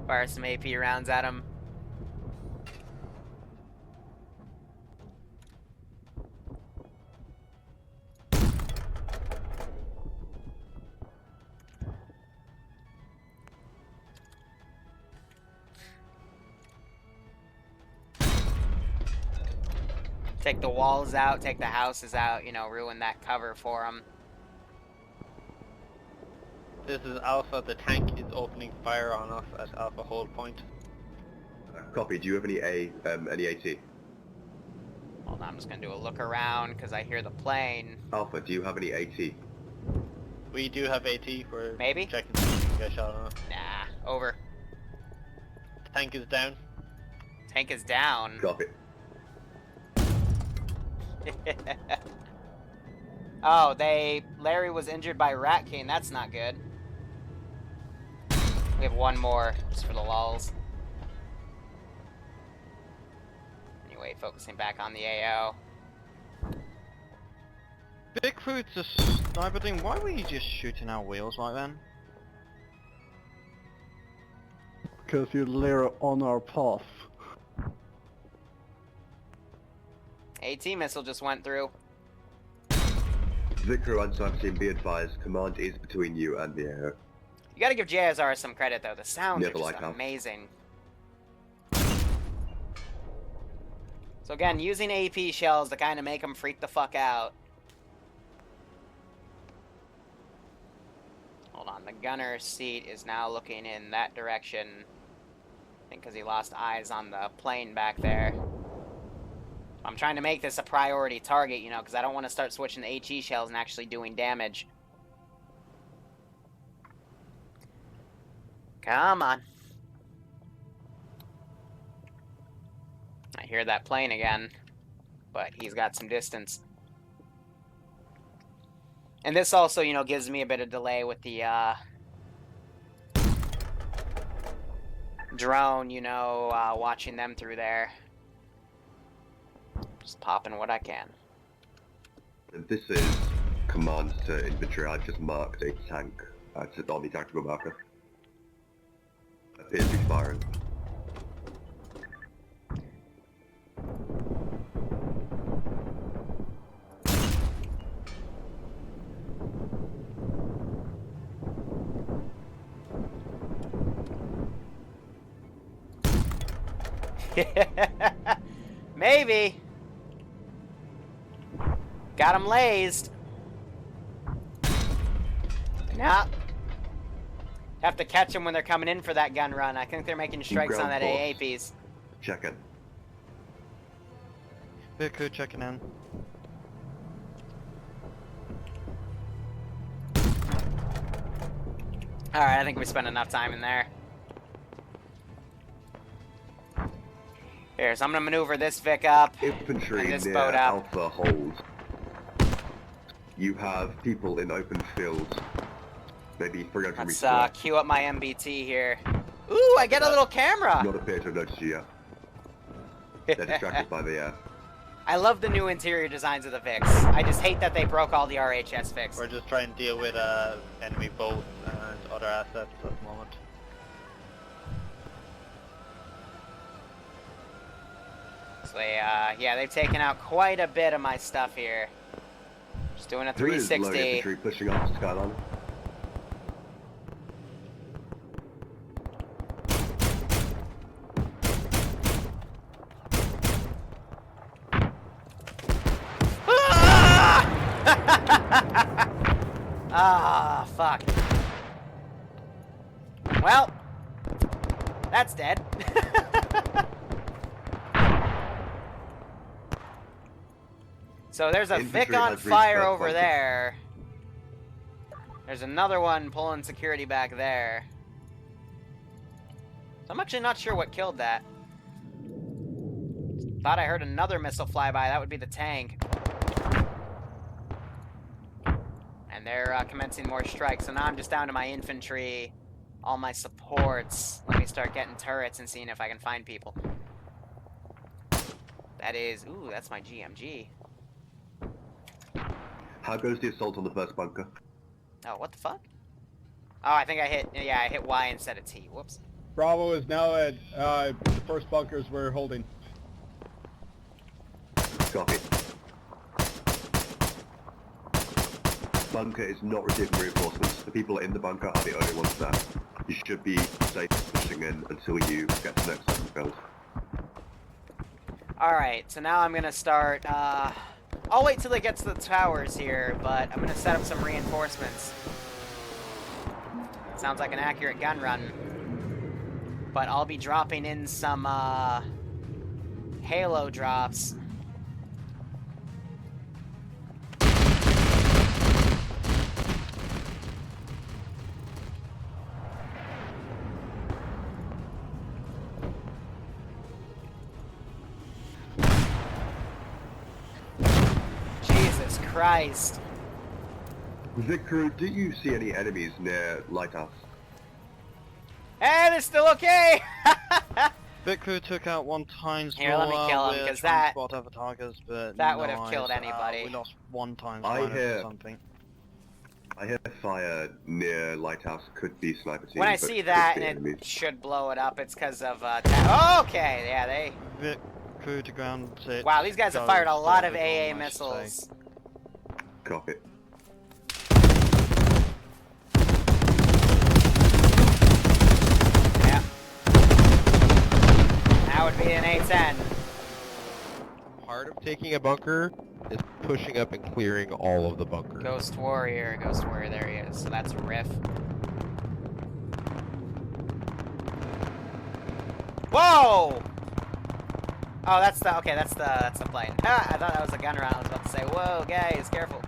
Fire some AP rounds at him. Take the walls out, take the houses out, you know, ruin that cover for them. This is Alpha. The tank is opening fire on us at Alpha hold point. Copy. Do you have any AT? Hold on, I'm just gonna do a look around because I hear the plane. Alpha, do you have any AT? We do have AT. We're Maybe? checking to see if we get shot on it. Nah, over. Tank is down. Tank is down. Copy. Oh, Larry was injured by Rat King. That's not good. We have one more, just for the lulz. Anyway, focusing back on the AO. Bigfoot's a sniper thing. Why were you just shooting our wheels like then? Because you layer on our path. AT missile just went through. Vicro and Cyber Team, be advised, command is between you and the AO. You gotta give JSR some credit though, the sounds Never are just like that. amazing. So again, using AP shells to kind of make them freak the fuck out. Hold on, the gunner's seat is now looking in that direction. I think because he lost eyes on the plane back there. I'm trying to make this a priority target, you know, because I don't want to start switching to HE shells and actually doing damage. Come on. I hear that plane again, but he's got some distance. And this also, you know, gives me a bit of delay with the drone, you know, watching them through there. Just popping what I can. This is command to infantry. I've just marked a tank. It's on the tactical marker. Appears to be firing. Maybe. Got him lazed. Nah. Have to catch them when they're coming in for that gun run. I think they're making strikes on that AA piece. Check in. Bigfoot checking in. Alright, I think we spent enough time in there. Here, so I'm gonna maneuver this Vic up. Infantry and this near boat up. Alpha holds. You have people in open fields. Maybe 300 meters Let's away. queue up my MBT here. Ooh, I get a little camera! Not appear to have noticed you yet. They're distracted by the air. I love the new interior designs of the Vics. I just hate that they broke all the RHS Vics. We're just trying to deal with enemy boats and other assets at the moment. So yeah, they've taken out quite a bit of my stuff here. Just doing a There is low 360. infantry pushing up to Skyline. Ah, fuck. Well, that's dead. So there's a Infantry Vic on has reached fire that over bunker. there. There's another one pulling security back there. So I'm actually not sure what killed that. Thought I heard another missile fly by. That would be the tank. And they're commencing more strikes. So now I'm just down to my infantry, all my supports. Let me start getting turrets and seeing if I can find people. That is... Ooh, that's my GMG. How goes the assault on the first bunker? Oh, what the fuck? Oh, I think I hit... Yeah, I hit Y instead of T. Whoops. Bravo is now at the first bunkers we're holding. Copy. Bunker is not receiving reinforcements. The people in the bunker are the only ones there. You should be safe pushing in until you get to the next field. Alright, so now I'm gonna start, I'll wait till they get to the towers here, but I'm gonna set up some reinforcements. Sounds like an accurate gun run. But I'll be dropping in some, Halo drops. Jesus Christ. Victor, do you see any enemies near Lighthouse? Hey, they're still okay! Vic took out one Times Here, let me kill him, with 'cause that- transport other targets, but that would have nice. killed anybody. We lost one Times I Miner hear- or something. I hear fire near Lighthouse. Could be sniper team. When I but see could that be and enemies. it should blow it up, it's because of, okay, yeah, they... Vic to ground 6. Wow, these guys have Go fired a lot of forward AA on, I should say. missiles. Copy. Yeah. That would be an A-10. Part of taking a bunker is pushing up and clearing all of the bunkers. Ghost Warrior, there he is. So that's a riff. Whoa! Oh, that's the, okay, that's the plane. Ah, I thought that was a gun round. I was about to say, whoa, guys, careful.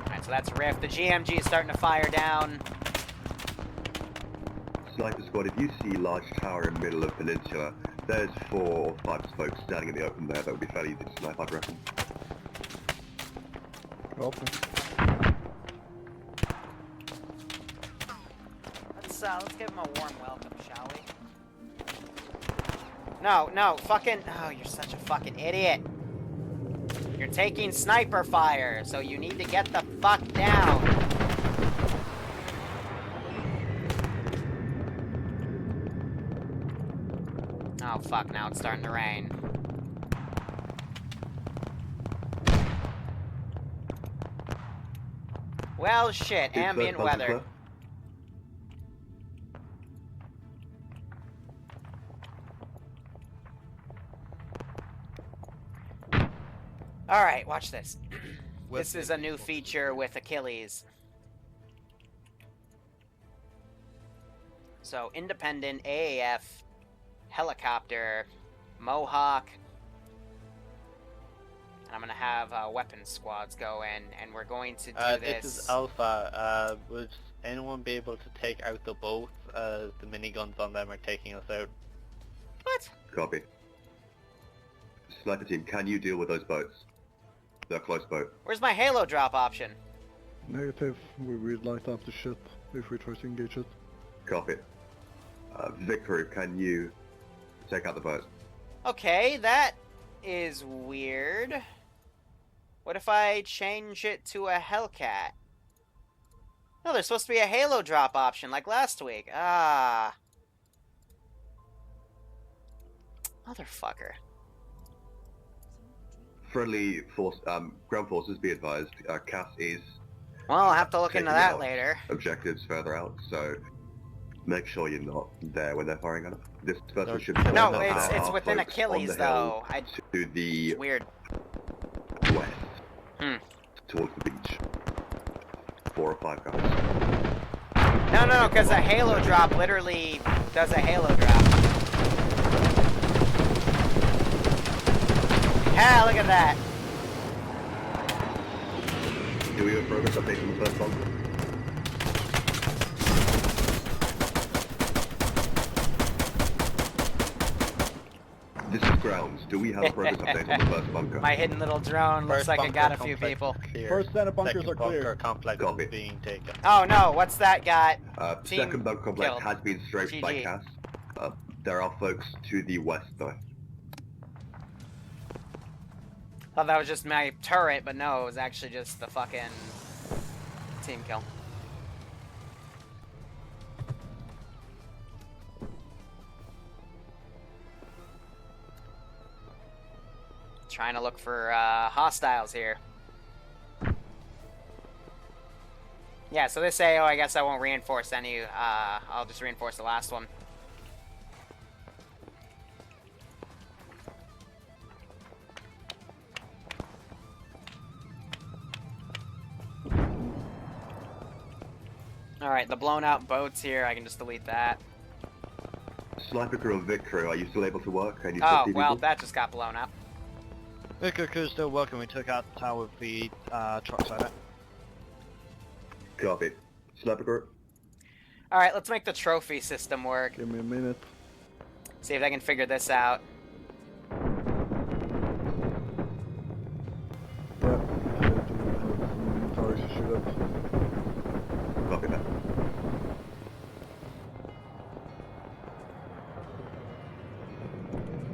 Alright, so that's riff. The GMG is starting to fire down. Sniper squad, if you see large tower in middle of peninsula, there's 4 or 5 folks standing in the open there. That would be fairly easy to snipe, I'd reckon. Open. Let's give him a warm welcome, shall we? No, fucking... Oh, you're such a fucking idiot. You're taking sniper fire, so you need to get the fuck down. Oh, fuck, now it's starting to rain. Well, shit, Who's ambient first bunker weather. Alright, watch this. This is a new feature with Achilles. So, independent, AAF, helicopter, Mohawk. And I'm gonna have weapons squads go in, and we're going to do This is Alpha. Would anyone be able to take out the boats? The miniguns on them are taking us out. What? Copy. Sniper team, can you deal with those boats? They're close boat. Where's my halo drop option? Negative. We will light up the ship if we try to engage it. Copy. Vicru, can you take out the boat? Okay, that is weird. What if I change it to a Hellcat? No, there's supposed to be a halo drop option like last week. Ah. Motherfucker. Friendly force, ground forces, be advised. CAS is Well, I'll have to look into taking that out later. objectives further out, so make sure you're not there when they're firing at us. This person should No, point out it's our within folks Achilles, on the hill though. to the It's weird. west, towards the beach. 4 or 5 guys. No, because a halo drop literally does a halo drop. Ah, look at that. Do we have a progress update on the first bunker? This is grounds. Do we have a progress update on the first bunker? My hidden little drone looks First like it bunker got a few complex people. clear. First set of bunkers Second are clear. bunker complex Copy. is being taken. Oh no, what's that got? Team Second bunker complex killed. has been strafed by GG. CAS. There are folks to the west, though. Thought that was just my turret, but no, it was actually just the fucking team kill. Trying to look for hostiles here. Yeah, so this AO, I guess I won't reinforce any. I'll just reinforce the last one. Alright, the blown out boats here, I can just delete that. Sniper crew and Vic crew, are you still able to work? Can you still Oh, see well, people? that just got blown up. Vicar crew's still working. We took out the tower with the trucks at it. Copy. Sniper crew? Alright, let's make the trophy system work. Give me a minute. See if I can figure this out. Yeah. Some towers to shoot at. Copy that.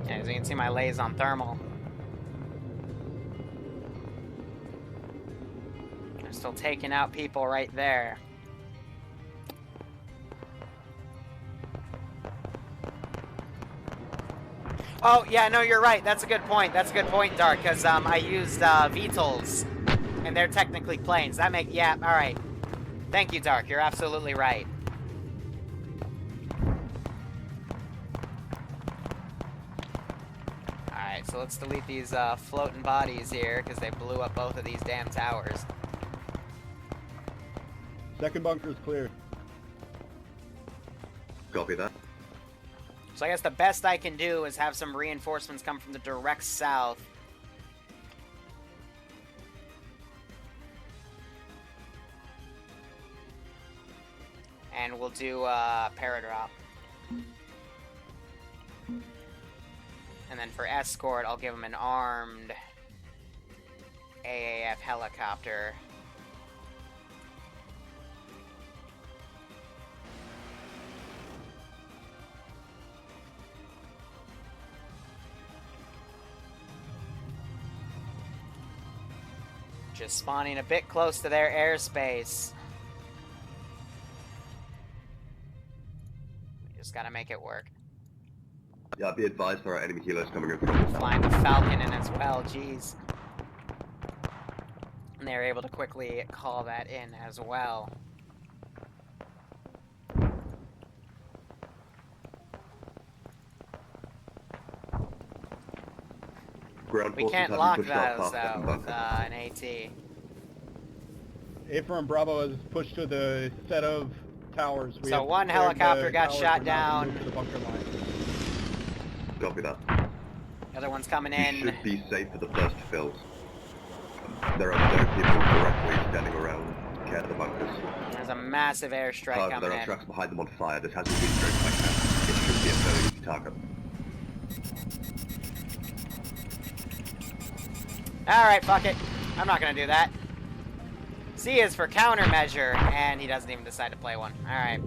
Yeah, as you can see, my lay's on thermal. I'm still taking out people right there. Oh, yeah, no, you're right. That's a good point. That's a good point, Dark, because I used VTOLs, and they're technically planes. That make... Yeah, all right. Thank you, Dark. You're absolutely right. Alright, so let's delete these floating bodies here, because they blew up both of these damn towers. Second bunker is clear. Copy that. So I guess the best I can do is have some reinforcements come from the direct south. And we'll do paradrop. And then for escort, I'll give them an armed AAF helicopter. Just spawning a bit close to their airspace. We just gotta make it work. Yeah, be advised there are enemy healers coming in from the south. Flying the Falcon in as well, jeez. And they were able to quickly call that in as well. Ground We forces can't have lock been pushed out those, past second though, with bunker. an AT. Affirm Bravo has pushed to the set of towers. We So have one cleared helicopter the got towers shot and now down. moved to the bunker line. Copy that. The other one's coming You in. should be safe for the first fills. There are no people directly standing around care of the bunkers. There's a massive airstrike However, coming there are in. trucks behind them on fire. This hasn't been straight like that. It should be a fairly easy target. Alright, fuck it. I'm not gonna do that. C is for countermeasure, and he doesn't even decide to play one. Alright.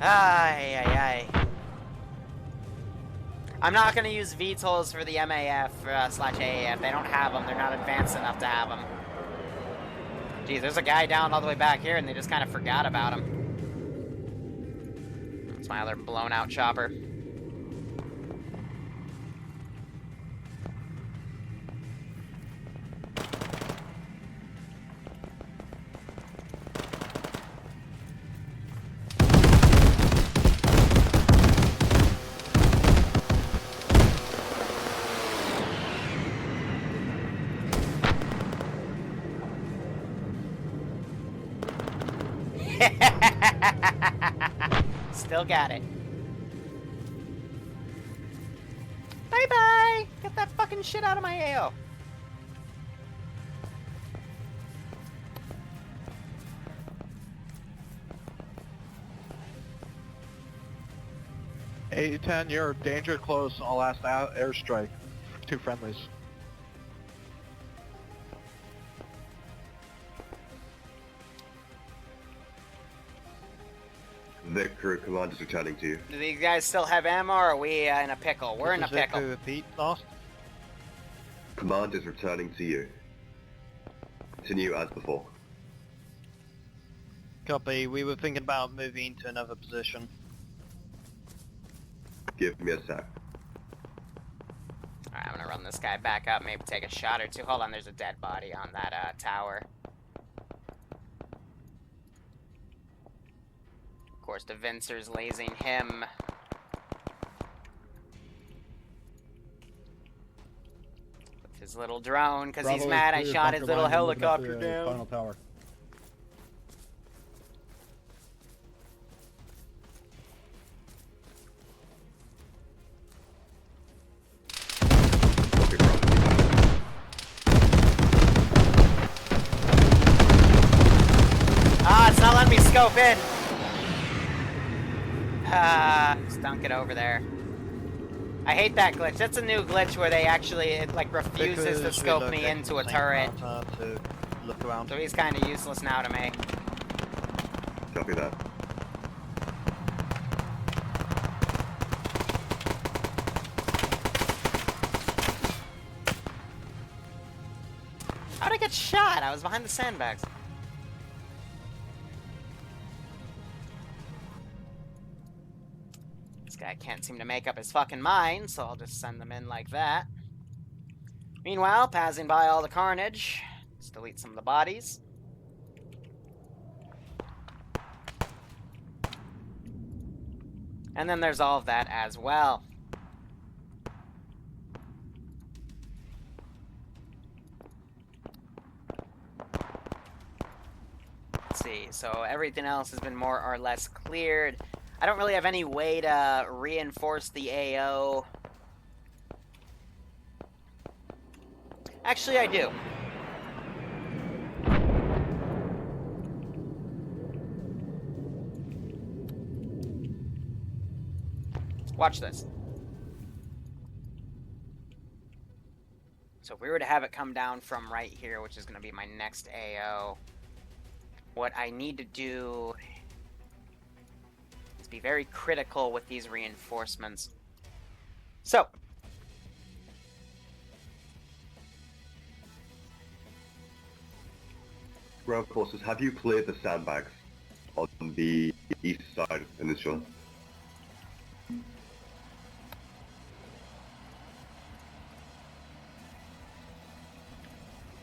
Ay, ay, ay. I'm not gonna use VTOLs for the MAF slash AAF. They don't have them. They're not advanced enough to have them. Geez, there's a guy down all the way back here, and they just kind of forgot about him. That's my other blown out chopper. Still got it. Bye-bye! Get that fucking shit out of my AO. A10, you're danger close. I'll last airstrike. 2 friendlies. The crew command is returning to you. Do these guys still have ammo, or are we in a pickle? We're in a pickle. Repeat, lost. Command is returning to you. Continue as before. Copy. We were thinking about moving to another position. Give me a sec. Alright, I'm gonna run this guy back up, maybe take a shot or two. Hold on, there's a dead body on that tower. Of course, the Vincer's lasing him. With his little drone, because he's Bravo mad is I clear, shot his bunker little line, and looking up helicopter the down. Final tower. Ah, it's not letting me scope in. Stunk it over there. I hate that glitch. That's a new glitch where they actually, it like refuses to scope me into a turret. To look around. So he's kind of useless now to me. Copy that. How'd I get shot? I was behind the sandbags. This guy can't seem to make up his fucking mind, so I'll just send them in like that. Meanwhile, passing by all the carnage. Let's delete some of the bodies. And then there's all of that as well. Let's see, so everything else has been more or less cleared. I don't really have any way to reinforce the AO. Actually, I do. Watch this. So if we were to have it come down from right here, which is going to be my next AO, what I need to do is be very critical with these reinforcements. So, Ground forces, have you cleared the sandbags on the east side of the peninsula?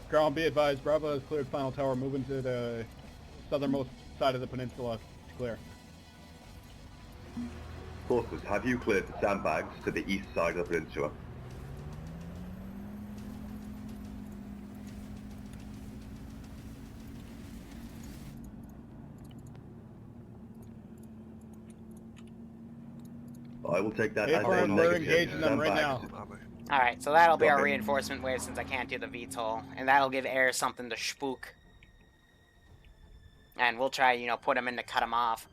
Ground, be advised, Bravo has cleared final tower, moving to the southernmost side of the peninsula to clear. Forces, have you cleared the sandbags to the east side of the peninsula? I will take that as a We're negative. engaging them right now. Sandbags Alright, so that'll be our Copy. reinforcement wave since I can't do the VTOL. And that'll give air something to spook. And we'll try, you know, put them in to cut them off.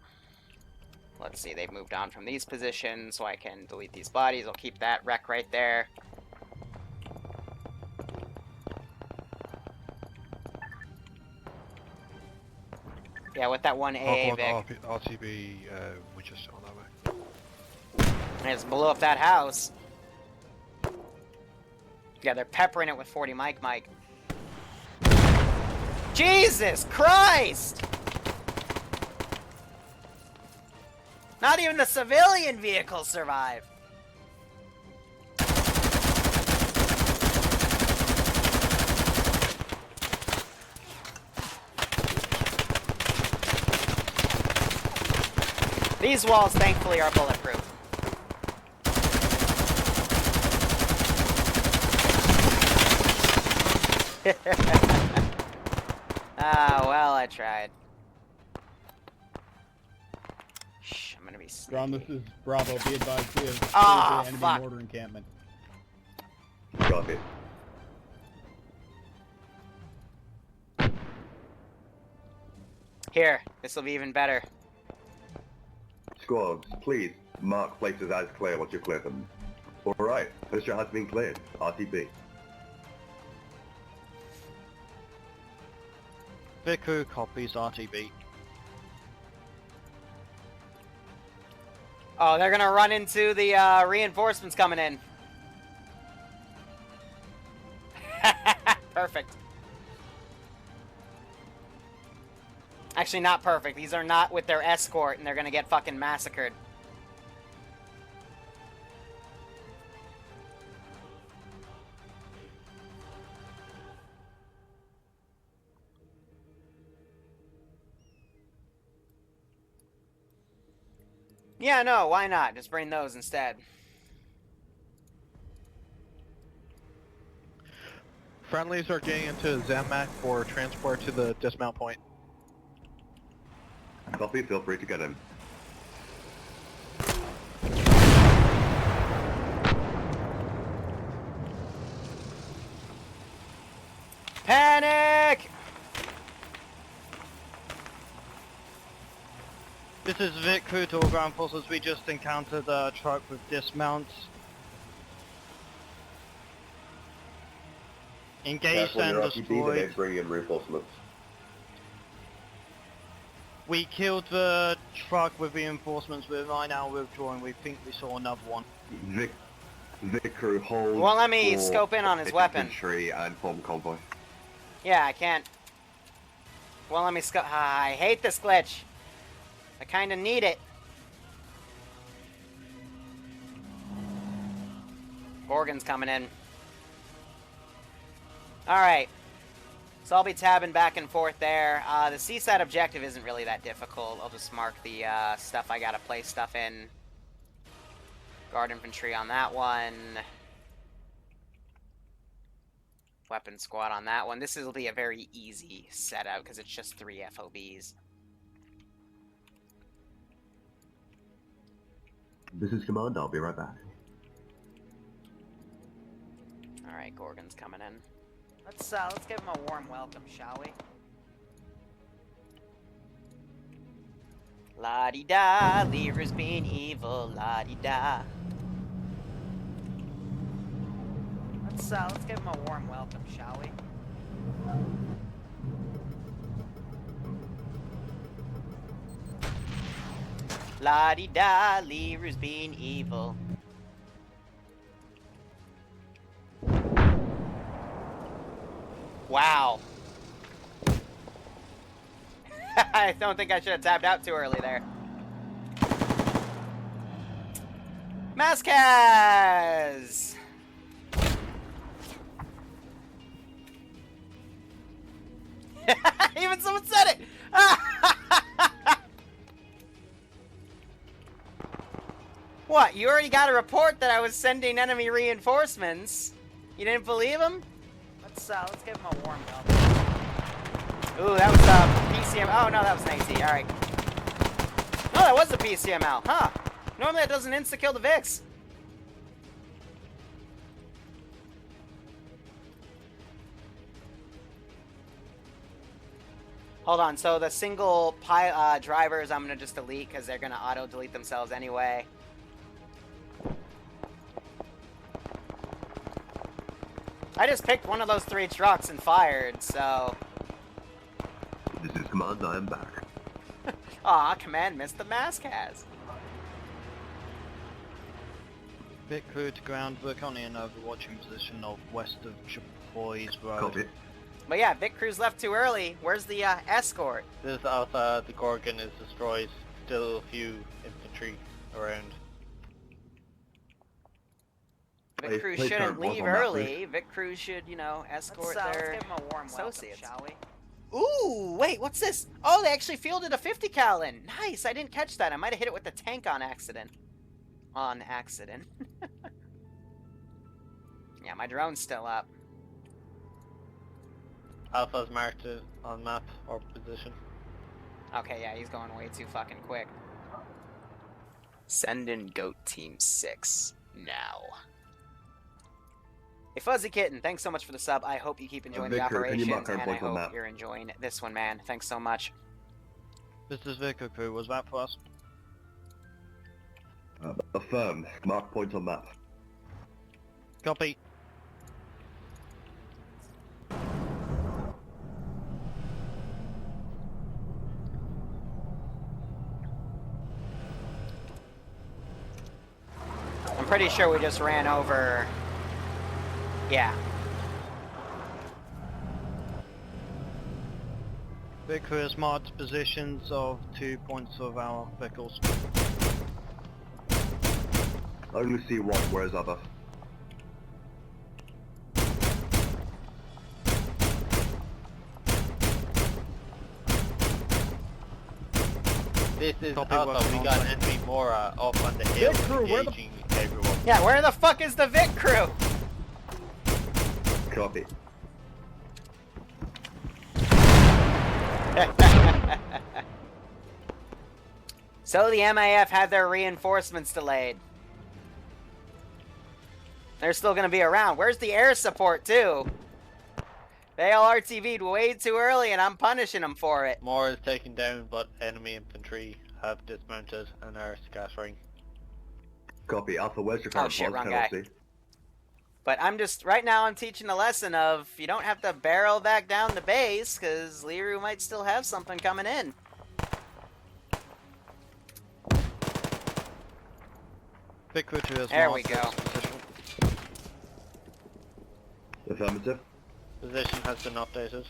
Let's see, they've moved on from these positions, so I can delete these bodies. I'll keep that wreck right there. Yeah, with that one AA Vic. RTB, we're just on our way. I just blew up that house. Yeah, they're peppering it with 40 Mike. Jesus Christ! Not even the civilian vehicles survive. These walls, thankfully, are bulletproof. Ah, well, I tried. Shh, I'm gonna be sneaky. Ground, this is Bravo. Be advised, we have Ah, enemy fuck. mortar encampment. Copy. Here, this will be even better. Squads, please mark places as clear once you clear them. Alright, posture has been cleared. RTB. Viku copies RTB. Oh, they're gonna run into the reinforcements coming in. Perfect. Actually, not perfect. These are not with their escort, and they're gonna get fucking massacred. Yeah, no, why not? Just bring those instead. Friendlies are getting into Zamak for transport to the dismount point. Copy, feel free to get in. Panic! This is Vic Crew to all ground forces. We just encountered a truck with dismounts. Engaged Careful, and your RTB, they may destroyed. bring in reinforcements. We killed the truck with reinforcements. We're right now withdrawing. We think we saw another one. Vic crew hold. Well, let me for scope in on his weapon. Infantry and form convoy. Yeah, I can't. Well, let me scope. Ah, I hate this glitch. I kinda need it. Gorgon's coming in. Alright. So I'll be tabbing back and forth there. The CSAT objective isn't really that difficult. I'll just mark the stuff I gotta place stuff in. Guard infantry on that one. Weapon squad on that one. This will be a very easy setup because it's just 3 FOBs. This is command, I'll be right back. Alright, Gorgon's coming in. Let's give him a warm welcome, shall we? La-di-da, Liru's being evil, la-di-da. Let's give him a warm welcome, shall we? La-di-da, Liru's being evil. Wow. I don't think I should have tapped out too early there. Mascaz! Even someone said it! What, you already got a report that I was sending enemy reinforcements? You didn't believe him? Let's give him a warm welcome. Ooh, that was PCM. Oh no, that was an AT. All right. No, that was a PCML. Huh? Normally that doesn't insta kill the Vix. Hold on, so the single drivers I'm gonna just delete because they're gonna auto-delete themselves anyway. I just picked one of those 3 trucks and fired, so... This is Command, I am back. Aw, Command missed the mask has. Vic crew to ground. We're currently in overwatching position of west of Chapoy's Road. Copy. But yeah, Vic Crew's left too early. Where's the escort? This is Alpha, the Gorgon is destroyed. Still a few infantry around. Vic Crew Please shouldn't don't walk leave on that, early. please. Vic Crew should, you know, escort Let's their give him a warm associates. welcome, shall we? Ooh, wait, what's this? Oh, they actually fielded a 50 cal in. Nice, I didn't catch that. I might have hit it with the tank on accident. On accident. Yeah, my drone's still up. Alpha's marked it on map or position. Okay, yeah, he's going way too fucking quick. Send in Goat Team 6 now. Hey, Fuzzy Kitten, thanks so much for the sub. I hope you keep enjoying the Victor, can you operations, mark our and I points on hope map? you're enjoying this one, man. Thanks so much. This is Vic crew. Was that for us? Affirm. Mark point on map. Copy. I'm pretty sure we just ran over... Yeah. Vic crew has marked positions of 2 points of our vehicles. I only see one, where's other? This is Copy, Alpha, working we on got site. an enemy Mora up on the hill Vic crew, where the- engaging everyone. Yeah, where the fuck is the Vic Crew? Copy. So the MAF had their reinforcements delayed. They're still gonna be around. Where's the air support, too? They all RTV'd way too early, and I'm punishing them for it. Mora is taken down, but enemy infantry have dismounted and are scattering. Copy. Alpha, where's your current shit, pause? wrong Cannot guy. see. But I'm just, right now I'm teaching a lesson of, you don't have to barrel back down the base, because Liru might still have something coming in. Vic crew has There marked we go. its position. Affirmative. Position has been updated.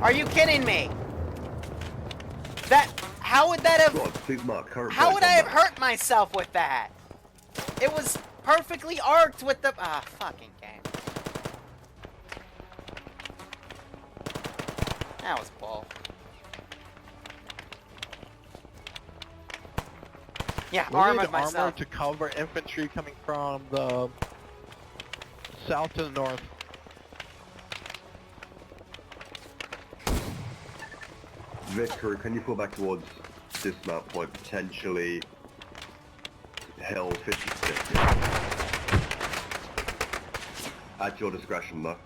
Are you kidding me? How would that have... Squad, please mark current How point would on I have map. hurt myself with that? It was perfectly arced with the... Ah, fucking game. That was bull. Yeah, We need armored armor myself. to cover infantry coming from the south to the north. Victor, can you pull back towards dismount point, potentially hill 56? At your discretion, though.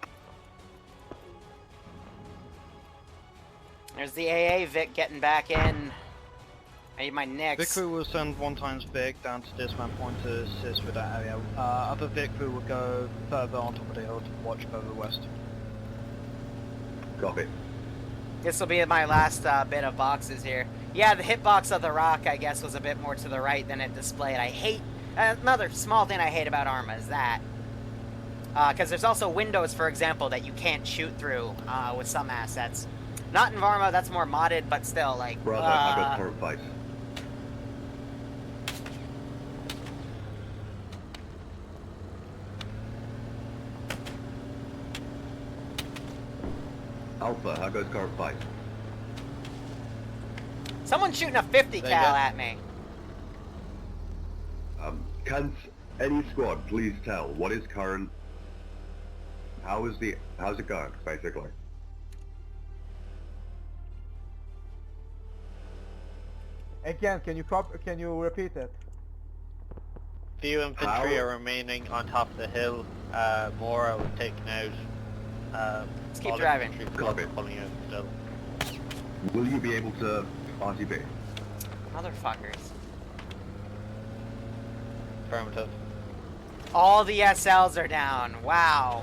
There's the AA Vic getting back in. I need my Vic nicks. crew will send 1x Vic down to dismount point to assist with that area. Other Vic crew will go further on top of the hill to watch further west. Copy. This will be my last bit of boxes here. Yeah, the hitbox of the rock, I guess, was a bit more to the right than it displayed. I hate... another small thing I hate about Arma is that. Because there's also windows, for example, that you can't shoot through with some assets. Not in Varma, that's more modded, but still, like... Bravo, I got current fight. Alpha, how goes current fight? Someone's shooting a 50 They cal got- at me. Can any squad please tell what is current? How's it going, basically? Again, can you repeat it? Few infantry are remaining on top of the hill. More was taken out. Let's keep all driving. infantry Copy. pulling out still. Will you be able to RTB? Motherfuckers. Affirmative. All the SLs are down. Wow.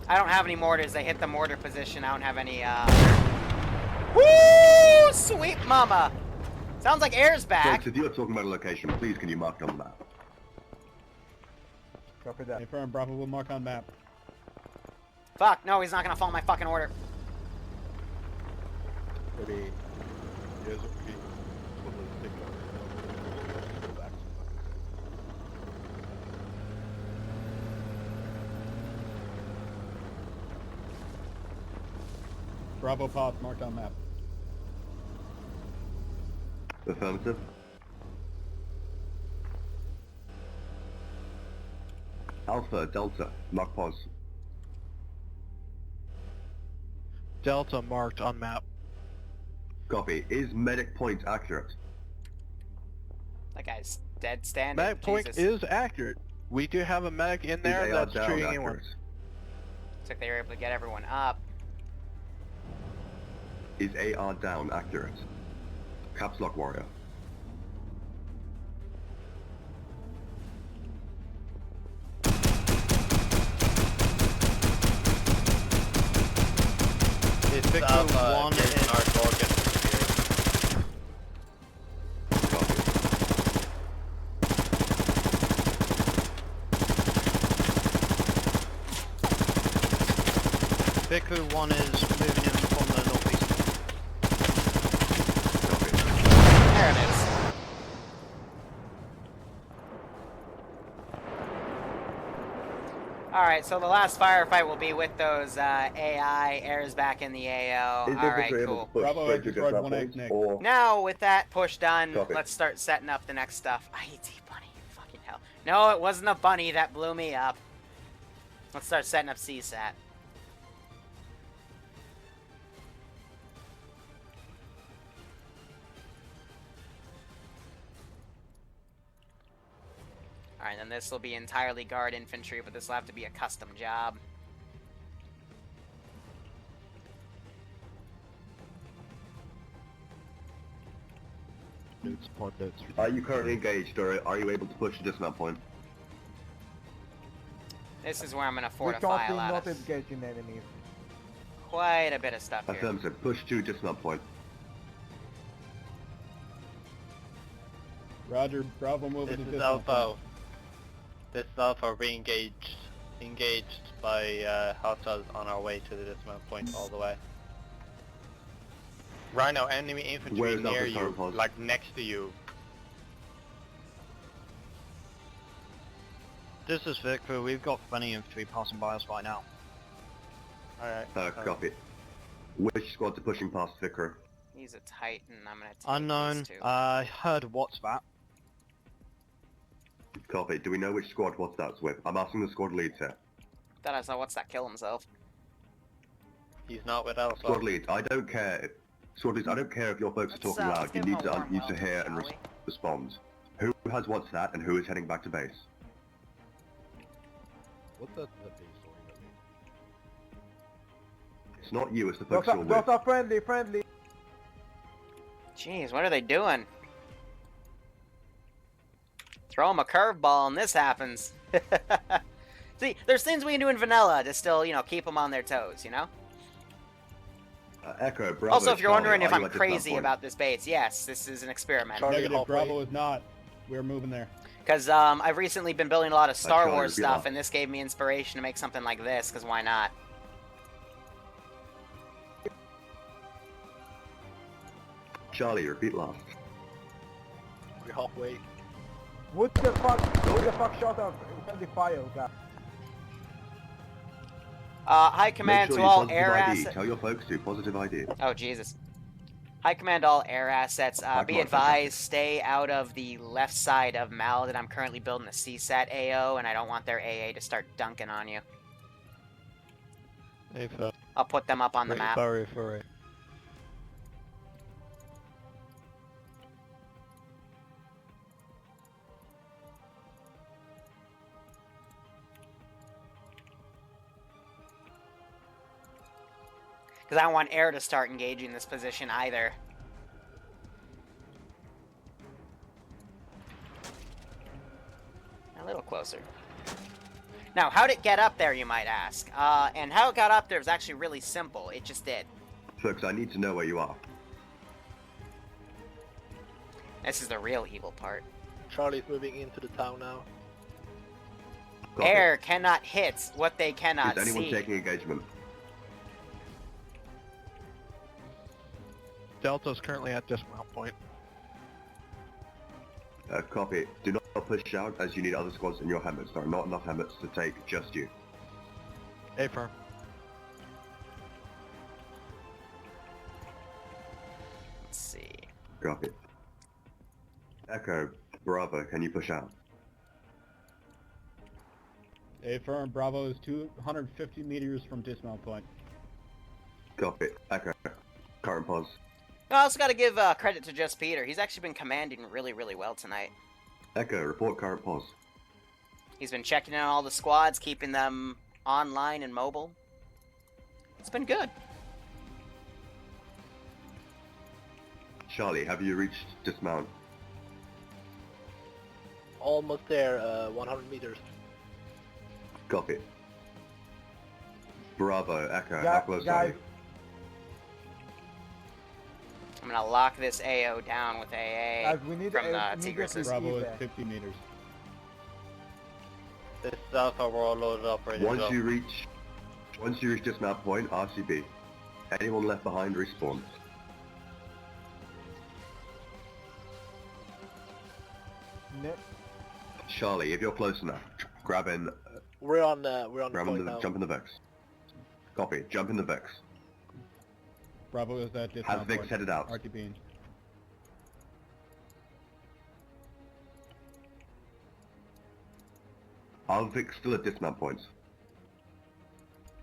I don't have any mortars. They hit the mortar position. I don't have any, Woo! Sweet mama! Sounds like air's back. Folks, if you are talking about a location, please can you mark it on the map? Copy that. Affirm, Bravo will mark on map. Fuck, no, he's not gonna follow my fucking order. I mean, you guys would be totally thinking of go back to Bravo pops marked on map. Affirmative. Alpha, Delta, mark pause. Delta marked on map. Copy. Is medic point accurate? That guy's dead standing. Medic point Jesus. is accurate. We do have a medic in there Is AR that's down treating accurate? anyone. Looks like they were able to get everyone up. Is AR down accurate? Caps lock warrior. It's Victor 1 getting in... our target here. Copy. Victor 1 is moving in from the northeast. Copy. There it is. Alright, so the last firefight will be with those AI. Air's back in the AO. Alright, cool. Bravo has destroyed 1X Nick. Now, with that push done, Copy. let's start setting up the next stuff. IT bunny, fucking hell. No, it wasn't a bunny that blew me up. Let's start setting up CSAT. Alright, then this will be entirely guard infantry, but this will have to be a custom job. notes upon notes. Are you currently engaged, or are you able to push the dismount point? This is where I'm gonna We're fortify a currently lot not of engaging enemies. quite a bit of stuff here. Affirmative. Push to dismount point. Roger, Bravo moving This to is dismount. Alpha. This is Alpha re-engaged. Engaged by hostiles on our way to the dismount point all the way. Rhino, enemy infantry Where is near Alpha you, Tower Post? like next to you. This is Victor, we've got plenty of infantry passing by us right now. Alright. Copy. Which squads are pushing past Vicar? He's a Titan. I'm gonna take Unknown, these two. I heard what's that. Copy. Do we know which squad what's that's with? I'm asking the squad leads here. Thought I saw what's that kill himself. He's not with Alpha. Squad leads, I don't care. Squad leads, I don't care if your folks are talking loud. You need to hear and respond. Who has what's that, and who is heading back to base? What's that base story that mean? It's not you, it's the folks you're with. Those are friendly, friendly. Jeez, what are they doing? Throw him a curveball and this happens. See, there's things we can do in vanilla to still, you know, keep them on their toes, you know? Echo, Bravo, Also, if you're Charlie, wondering if are you I'm at this crazy point? about this base, yes, this is an experiment. Charlie, Negative, halfway. Bravo is not. We're moving there. Because I've recently been building a lot of Star Charlie, Wars repeat stuff, off. and this gave me inspiration to make something like this, because why not? Charlie, repeat last. We're halfway. What the fuck shot of friendly fire, guys? High command Make to sure you all positive air ID. assets. Tell your folks to positive ID. Oh, Jesus. High command all air assets. Be command, advised, stay out of the left side of Mal that I'm currently building a CSAT AO, and I don't want their AA to start dunking on you. I'll put them up on the map. Because I don't want air to start engaging this position either. A little closer. Now, how'd it get up there, you might ask? And how it got up there is actually really simple. It just did. Folks, I need to know where you are. This is the real evil part. Charlie's moving into the town now. Copy. Air cannot hit what they cannot Is anyone see. taking engagement? Delta's currently at dismount point. Copy. Do not push out as you need other squads in your helmets. There are not enough helmets to take just you. Affirm. Let's see. Copy. Echo, Bravo, can you push out? Affirm, Bravo is 250 meters from dismount point. Copy. Echo, current pause. I also got to give credit to Just Peter. He's actually been commanding really, really well tonight. Echo, report current pause. He's been checking in on all the squads, keeping them online and mobile. It's been good. Charlie, have you reached dismount? Almost there, 100 meters. Copy. Bravo, Echo, how Guys, close are guys, you? I'm going to lock this AO down with AA guys, we need from the immediately Tigris's. Bravo is evac. 50 meters. This is Alpha, we're all loaded up ready to Once go. you reach dismount point, RCB. Anyone left behind, respawn. Ne- Charlie, if you're close enough, grab in, We're on the grab point in the, now. jump in the Vex. Copy, jump in the Vex. Bravo is at Have dismount Vix point. headed out. RTB. Are Vix still at dismount points?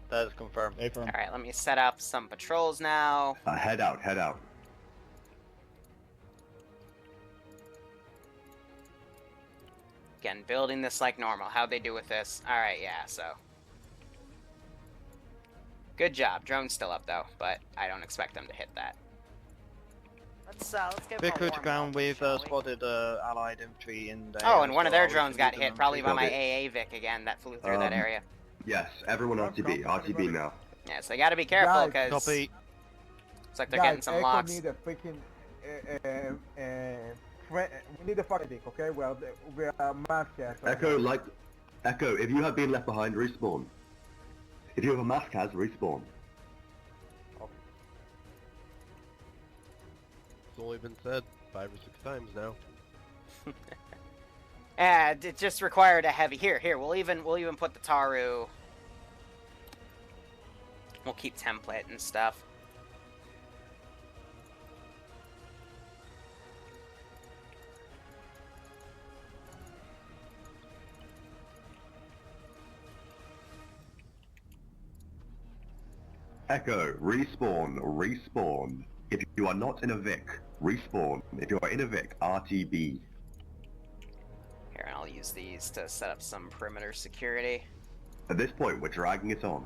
That is confirmed. Affirm. Alright, let me set up some patrols now. Head out, head out. Again, building this like normal. How'd they do with this? Alright, yeah, so. Good job. Drone's still up, though, but I don't expect them to hit that. Let's get Big more crew to warm ground. up, We've shall we? spotted Allied infantry in there. Oh, and one of their so drones we got can hit, lead probably by them. my Copy. AA Vic again, that flew through that area. Yes, everyone RTB, RTB now. Yeah, so they gotta be careful, Guys, because Copy. it's like they're getting guys, some Echo locks. need a freaking we need a fucking dick, okay? Well, we're mass gas. right Echo, now. Echo, if you have been left behind, respawn. If you have a mask has, respawn. It's only been said 5 or 6 times now. And it just required a heavy. Here, we'll even put the Taru. We'll keep template and stuff. Echo, respawn. If you are not in a Vic, respawn. If you are in a Vic, RTB. Here, and I'll use these to set up some perimeter security. At this point, we're dragging it on.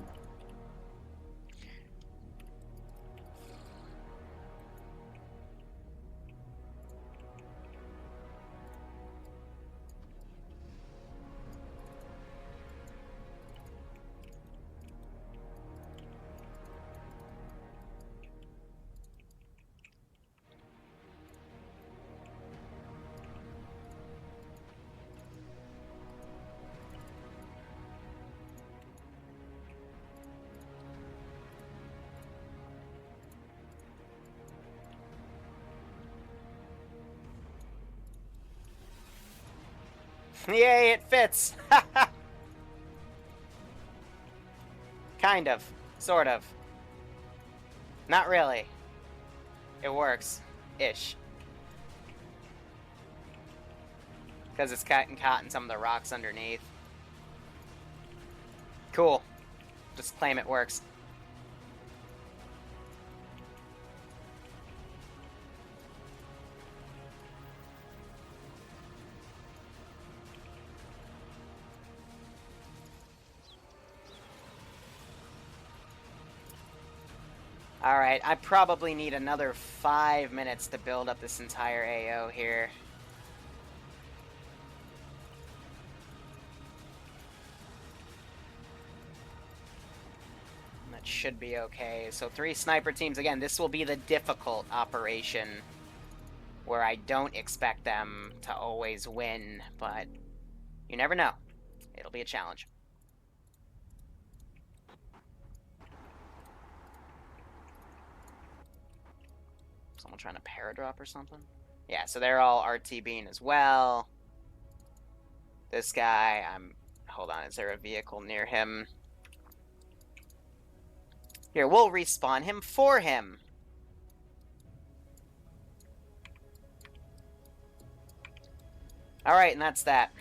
Yay, it fits! Kind of. Sort of. Not really. It works. Ish. Because it's getting caught in some of the rocks underneath. Cool. Just claim it works. Alright, I probably need another 5 minutes to build up this entire AO here. That should be okay. So 3 sniper teams. Again, this will be the difficult operation where I don't expect them to always win, but you never know. It'll be a challenge. Someone trying to paradrop or something? Yeah, so they're all RTBing as well. This guy, hold on, is there a vehicle near him? Here, we'll respawn him for him. Alright, and that's that.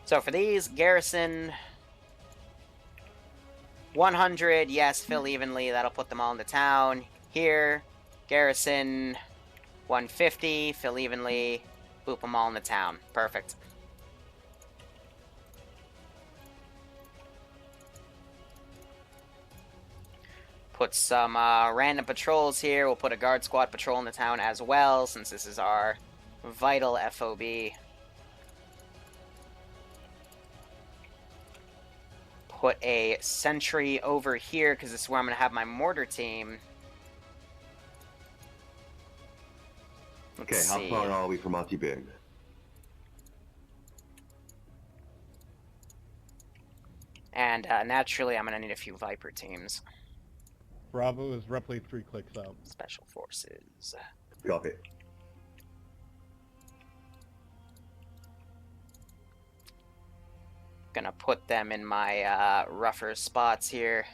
So for these, garrison 100, yes, fill evenly, that'll put them all into town. Here, garrison 150, fill evenly, boop them all into town. Perfect. Put some random patrols here. We'll put a guard squad patrol in the town as well, since this is our vital FOB. Put a sentry over here, because this is where I'm going to have my mortar team. Okay, how far are we from RTB? And naturally, I'm going to need a few Viper teams. Bravo is roughly 3 clicks out. Special Forces. Copy. Gonna put them in my rougher spots here.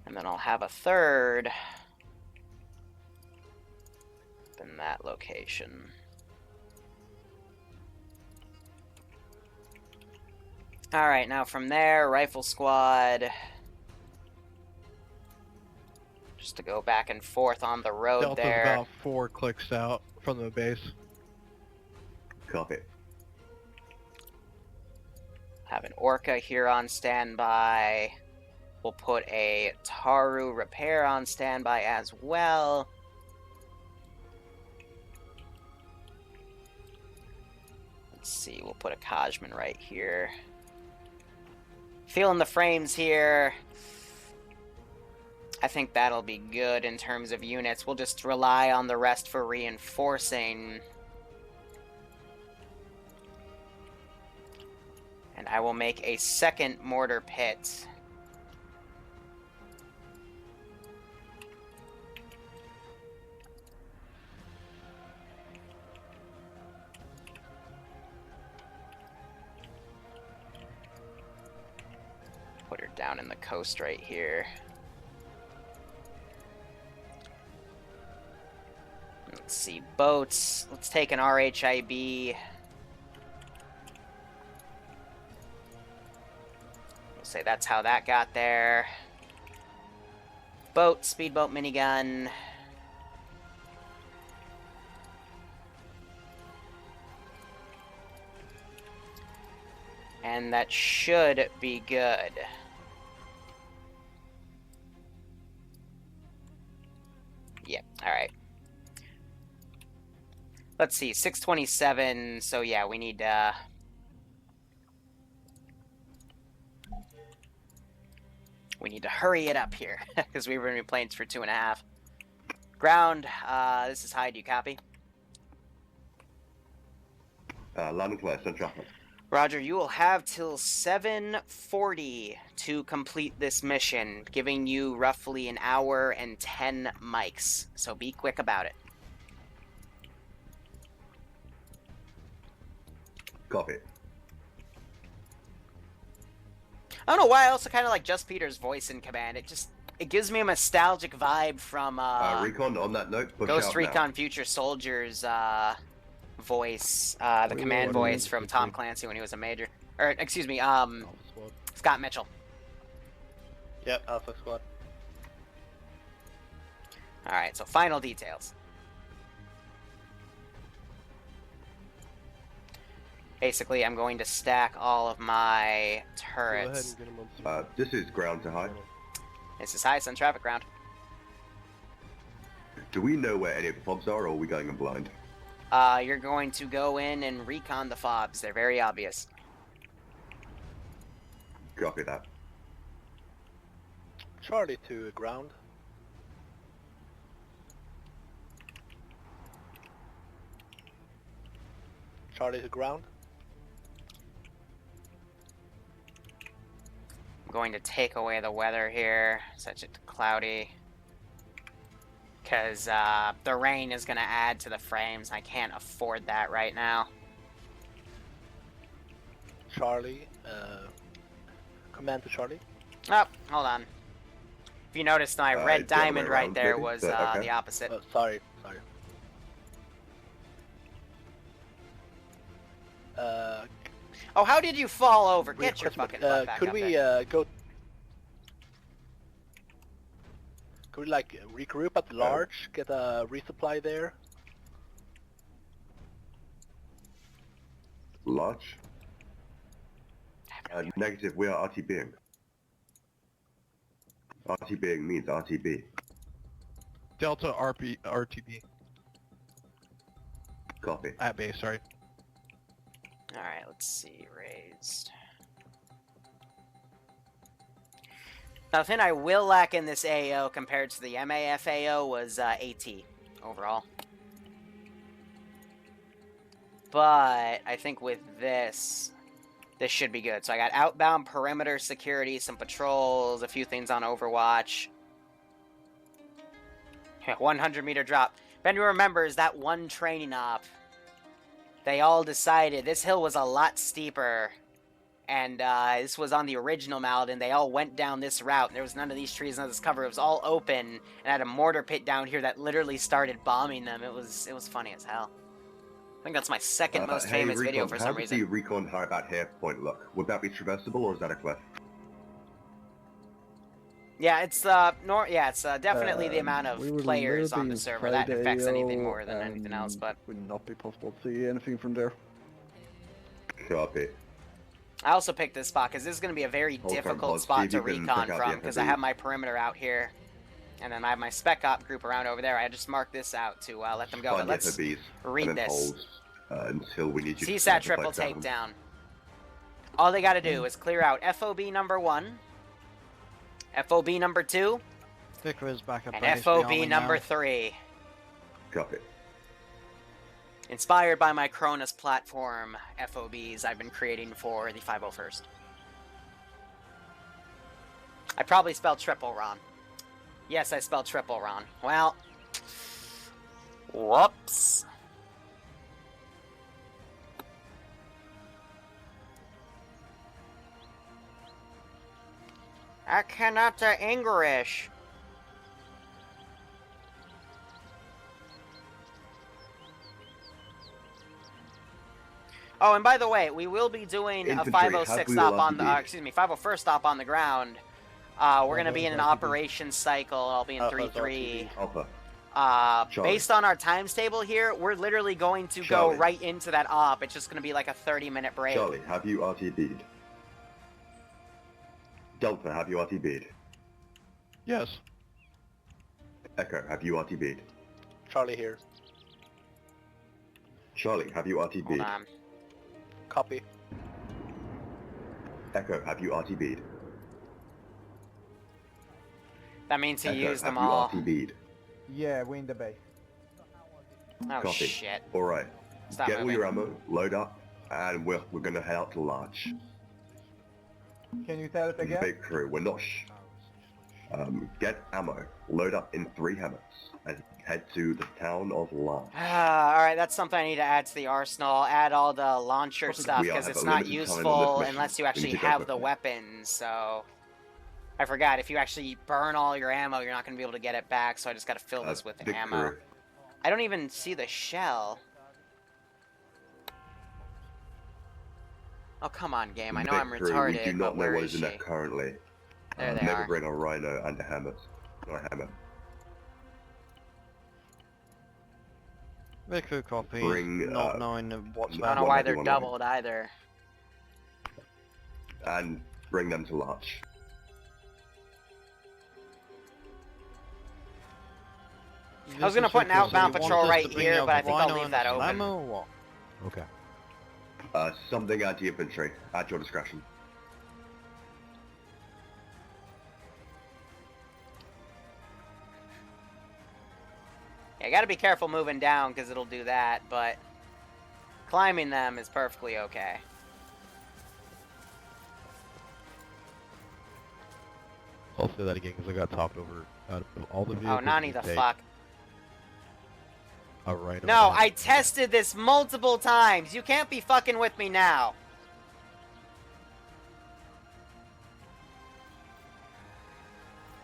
And then I'll have a third in that location. Alright, now from there, Rifle Squad. Just to go back and forth on the road Delta's there. about 4 clicks out from the base. Copy. Have an Orca here on standby. We'll put a Taru repair on standby as well. Let's see, we'll put a Kajman right here. Feeling the frames here. I think that'll be good in terms of units. We'll just rely on the rest for reinforcing. And I will make a second mortar pit. Put her down in the coast right here. Let's see, boats. Let's take an RHIB. We'll say that's how that got there. Boat, speedboat, minigun. And that should be good. Yep, alright. Let's see, 627, so yeah, we need to hurry it up here, because we were going to be playing for 2.5. Ground, this is high, do you copy? Loud and clear, send traffic. Roger, you will have till 7:40 to complete this mission, giving you roughly an hour and 10 mics, so be quick about it. Copy. I don't know why I also kind of like Just Peter's voice in command. It gives me a nostalgic vibe from Recon, on that note, push Ghost out Recon now. Future Soldier's voice, the command voice from Tom Clancy when he was a major. Or, excuse me, Scott Mitchell. Yep, Alpha Squad. Alright, so final details. Basically, I'm going to stack all of my Go ahead turrets. and get him on survey. This is ground to high. This is high, sun traffic ground. Do we know where any of the fobs are, or are we going in blind? You're going to go in and recon the fobs. They're very obvious. Copy that. Charlie to ground. Charlie to ground. I'm going to take away the weather here, set it to cloudy. Because the rain is going to add to the frames. I can't afford that right now. Charlie. Command to Charlie. Oh, hold on. If you noticed, my red the other diamond way right around, there maybe? was Okay. the opposite. Sorry. Oh, how did you fall over? Real Get your quick, fucking butt back could up we there. go? Could we like regroup at the large, get a resupply there? Large? Negative, we are RTBing. RTBing means RTB. Delta RTB Copy. at base. Sorry. Alright, let's see. Raised. Now, the thing I will lack in this AO compared to the MAF AO was AT overall. But I think with this should be good. So I got outbound perimeter security, some patrols, a few things on Overwatch. 100-meter drop. If anyone remembers that one training op, they all decided this hill was a lot steeper. And this was on the original Malden. They all went down this route. There was none of these trees, none of this cover. It was all open, and I had a mortar pit down here that literally started bombing them. It was funny as hell. I think that's my second most famous video for some reason. How does the recon high about here point look? Would that be traversable, or is that a cliff? Yeah, it's definitely the amount of we will players never on be the server inside that affects AO, anything more than anything else. But would not be possible to see anything from there. Copy. I also picked this spot because this is going to be a very difficult spot to recon from because I have my perimeter out here, and then I have my spec op group around over there. I just marked this out to let them go. But let's read this. Until we need you to CSAT triple takedown. All they got to do is clear out FOB number 1, FOB number 2, Vicar is back up. and FOB number 3. Copy. Inspired by my Cronus platform FOBs I've been creating for the 501st. I probably spelled triple wrong. Yes, I spelled triple wrong. Well, whoops. I cannot English. Oh, and by the way, we will be doing Infantry, a 506 stop on the, LCPL. 501st stop on the ground. We're gonna be in an operations cycle. I'll be in Alpha's 3-3. Alpha. Based on our times table here, we're literally going to Charlie. go right into that op. It's just gonna be like a 30-minute break. Charlie, have you RTB'd? Delta, have you RTB'd? Yes. Echo, have you RTB'd? Charlie here. Charlie, have you Hold RTB'd? on. Copy. Echo, have you RTB'd? That means he Echo, used them have you all. RTB'd? Yeah, we in the base. Oh Copy. shit. Alright. Stop Get all moving. your ammo, load up, and we're gonna head out to large. Can you tell it again? Big crew, we're not get ammo, load up in 3 hammocks, and head to the town of Large. Alright, that's something I need to add to the arsenal. Add all the launcher stuff, We because have it's a not limited time on this useful mission. unless you We need actually to go have the quickly. weapons, so... I forgot, if you actually burn all your ammo, you're not going to be able to get it back, so I just got to fill this with Big ammo. crew. I don't even see the shell. Oh, come on, game. I know Big I'm crew, retarded, we do but not know where what is is she? in there currently. There they never are. bring a rhino and a hammer. Not a hammer. Vic Crew copy. Bring, Not knowing what's I no- don't know about. why they're everyone doubled either. and bring them to Larch. I was gonna put an outbound patrol right here, but I think I'll Rhino leave and that a open. Slammer or what? Okay. Something anti-infantry, at your discretion. Yeah, I gotta be careful moving down because it'll do that, but climbing them is perfectly okay. I'll say that again because I got topped over out of all the vehicles. Oh, Nani you the take, fuck. a Rhino No, and- I tested this multiple times. You can't be fucking with me now.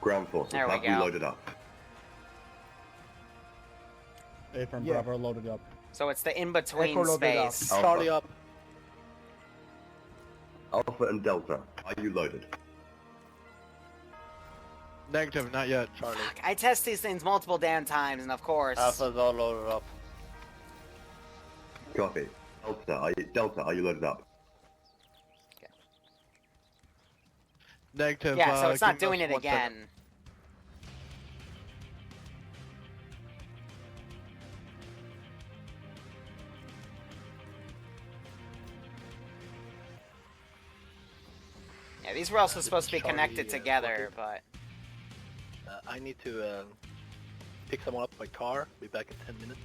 Ground forces, There we have we go. loaded up? A from Yeah. Bravo loaded up. So it's the in-between Echo loaded up. space. Charlie up. Alpha and Delta, are you loaded? Negative, not yet, Charlie. Fuck, I test these things multiple damn times, and of course... Alpha's all loaded up. Copy. Delta, are you loaded up? Negative. Yeah, so it's not give doing us it 1 second. again. Yeah, these were also supposed to be connected together, but... I need to pick someone up by car. Be back in 10 minutes.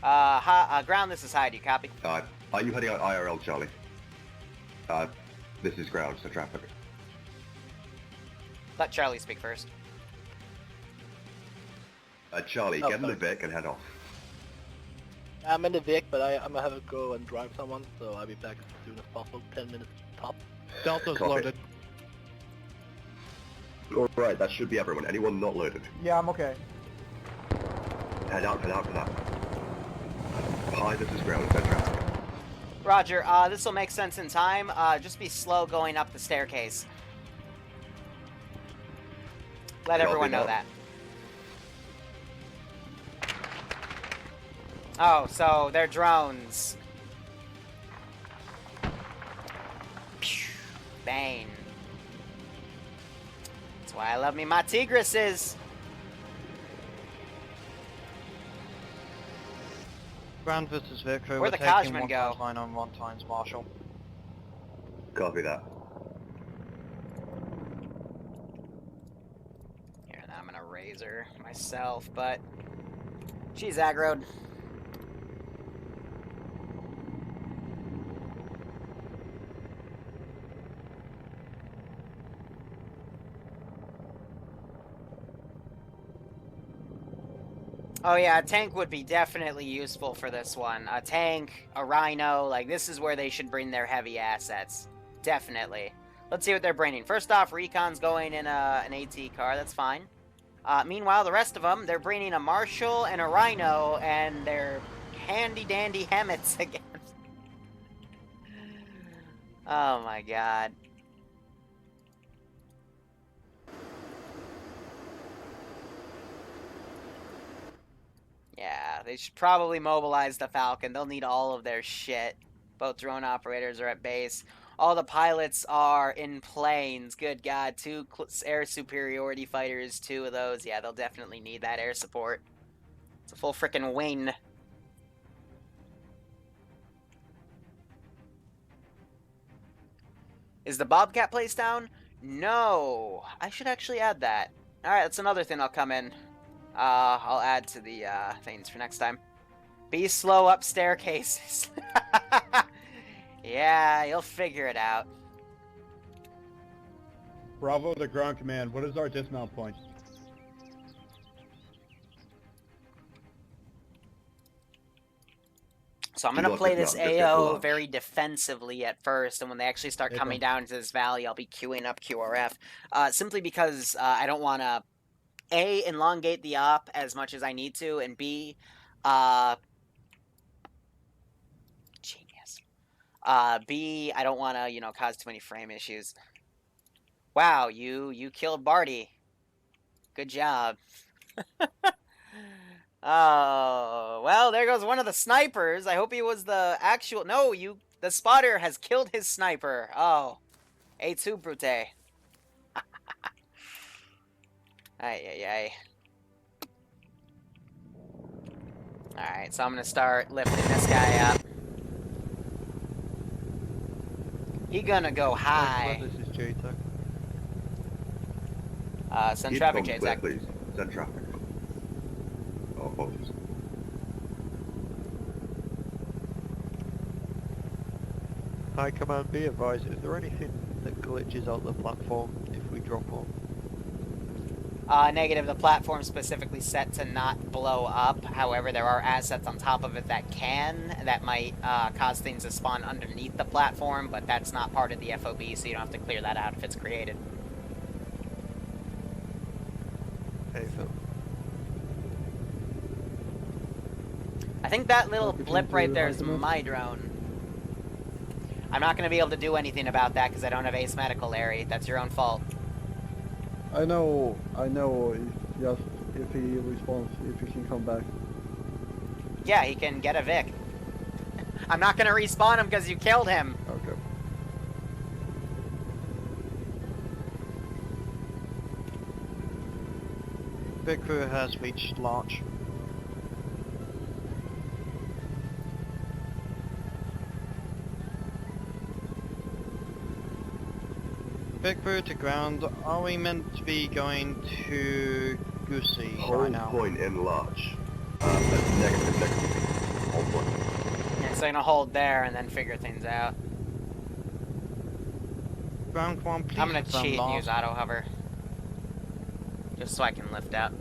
Alright. Ground, this is high. Do you copy? Are you heading out IRL, Charlie? This is ground, so traffic. Let Charlie speak first. Charlie, Oh, get in the sorry. Vic and head off. I'm in the Vic, but I'm gonna have to go and drive someone, so I'll be back as soon as possible. 10 minutes top. Delta's Copy. loaded. Alright, that should be everyone. Anyone not loaded? Yeah, I'm okay. Head out for that. Hi, this is ground, no traffic. Roger, this will make sense in time. Just be slow going up the staircase. Let Copy everyone know that. that. Oh, so they're drones. Phew, Bane. That's why I love me my Tigrises. Ground versus Vic Crew. Where'd We're the taking Cashman 1 go? times line on 1 times Marshall. Copy that. Here, now I'm gonna raise her myself, but she's aggroed. Oh yeah, a tank would be definitely useful for this one. A tank, a rhino, like this is where they should bring their heavy assets. Definitely. Let's see what they're bringing. First off, Recon's going in an AT car, that's fine. Meanwhile, the rest of them, they're bringing a Marshal and a Rhino, and they're handy-dandy Hemmets again. Oh my god. Yeah, they should probably mobilize the Falcon. They'll need all of their shit. Both drone operators are at base. All the pilots are in planes. Good God, 2 air superiority fighters, 2 of those. Yeah, they'll definitely need that air support. It's a full frickin' wing. Is the Bobcat place down? No. I should actually add that. Alright, that's another thing I'll come in. I'll add to the things for next time. Be slow up staircases. Yeah, you'll figure it out. Bravo to ground command. What is our dismount point? So I'm gonna Look, play it's this not just at AO launch. very defensively at first, and when they actually start coming down to this valley, I'll be queuing up QRF. Simply because I don't want to A, elongate the op as much as I need to, and B, genius. B, I don't want to, cause too many frame issues. Wow, you killed Barty. Good job. Oh, well, there goes one of the snipers. I hope he was the actual... No, the spotter has killed his sniper. Oh, et tu, brute. Ay, ay, ay. Alright, so I'm gonna start lifting this guy up. He gonna go high. This is JTAC. Send Keep traffic, comms JTAC. clear, please. Send traffic. Oh, apologies. Hi, Command, be advised, is there anything that glitches out the platform if we drop on? Negative, the platform's specifically set to not blow up. However, there are assets on top of it that might cause things to spawn underneath the platform, but that's not part of the FOB, so you don't have to clear that out if it's created. Hey, Phil. I think that little Copy, blip right there is Artemis. my drone. I'm not going to be able to do anything about that because I don't have Ace Medical, Larry. That's your own fault. I know, it's just if he responds, if he can come back. Yeah, he can get a Vic. I'm not going to respawn him because you killed him. Okay. Vic crew has reached launch. Vic crew to ground. Are we meant to be going to Goosey right Hold now? point in large. That's negative. Hold point. Yeah, so I'm going to hold there and then figure things out. Ground one, please. I'm going to confirm cheat and last. use auto hover. Just so I can lift up.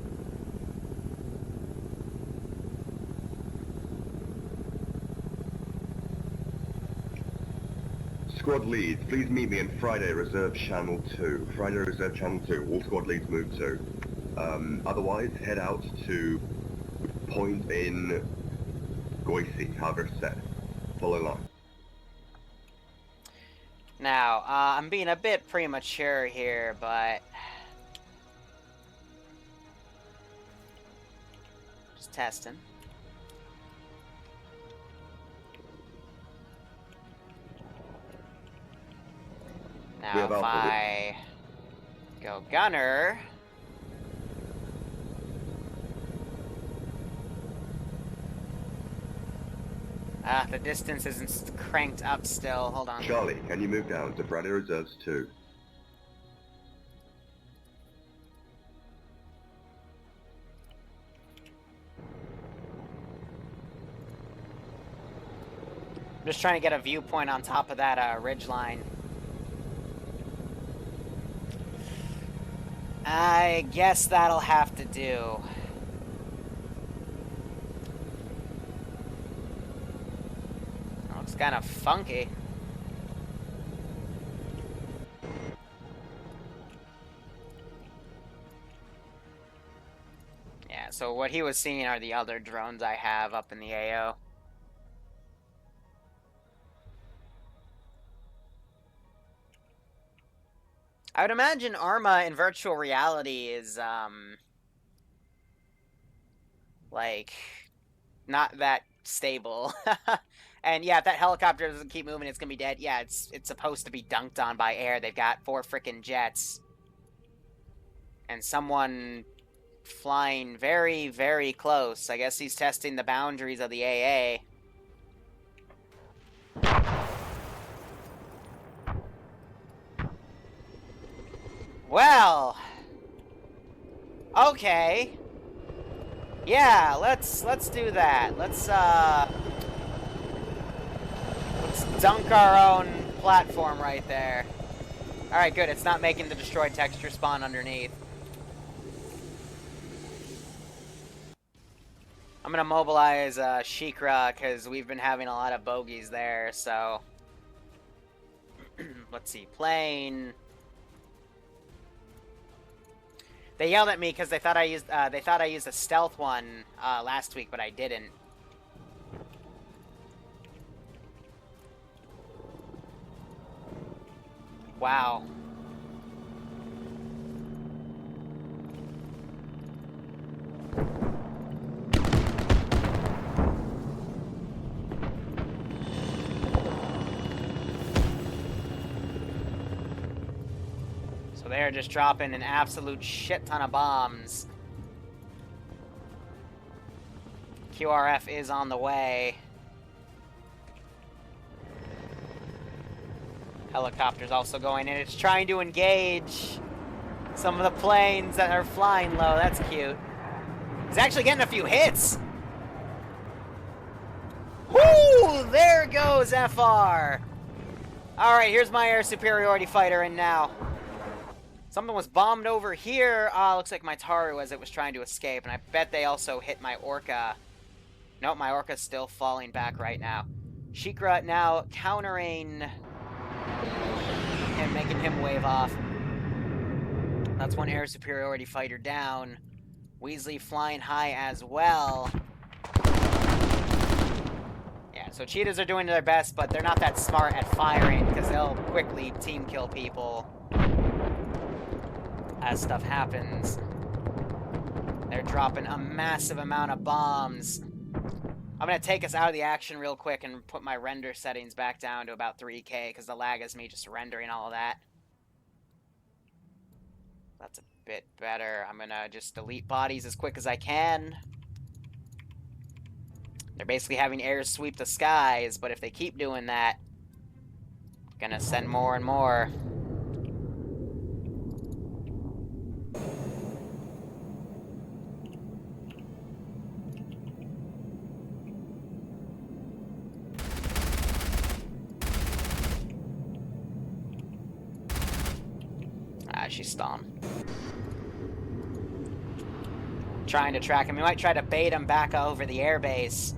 Squad leads, please meet me in Friday Reserve Channel 2. Friday Reserve Channel 2. All squad leads move to. Otherwise, head out to point in Goisi, however it's said. Follow line. Now, I'm being a bit premature here, but... just testing. Now, if I go gunner... the distance isn't cranked up still. Hold on. Charlie, can you move down to Friday Reserves 2? I'm just trying to get a viewpoint on top of that ridge line. I guess that'll have to do. Looks kind of funky. Yeah, so what he was seeing are the other drones I have up in the AO. I would imagine Arma in virtual reality is, like, not that stable. And yeah, if that helicopter doesn't keep moving, it's gonna be dead. Yeah, it's supposed to be dunked on by air. They've got 4 frickin' jets. And someone flying very, very close. I guess he's testing the boundaries of the AA. Well, okay. Yeah, let's do that. Let's dunk our own platform right there. All right, good. It's not making the destroyed texture spawn underneath. I'm gonna mobilize Shikra because we've been having a lot of bogeys there. So let's see, plane. They yelled at me because they thought I used a stealth one last week, but I didn't. Wow. So they're just dropping an absolute shit ton of bombs. QRF is on the way. Helicopter's also going in. It's trying to engage some of the planes that are flying low. That's cute. He's actually getting a few hits. Whoo! There goes FR. Alright, here's my air superiority fighter in now. Something was bombed over here. Looks like my Taru as it was trying to escape. And I bet they also hit my Orca. Nope, my Orca's still falling back right now. Shikra now countering him, making him wave off. That's one air superiority fighter down. Weasley flying high as well. Yeah, so cheetahs are doing their best, but they're not that smart at firing because they'll quickly team kill people as stuff happens. They're dropping a massive amount of bombs. I'm going to take us out of the action real quick and put my render settings back down to about 3K because the lag is me just rendering all of that. That's a bit better. I'm going to just delete bodies as quick as I can. They're basically having air sweep the skies, but if they keep doing that, I'm going to send more and more. She's stunned. Trying to track him. We might try to bait him back over the airbase.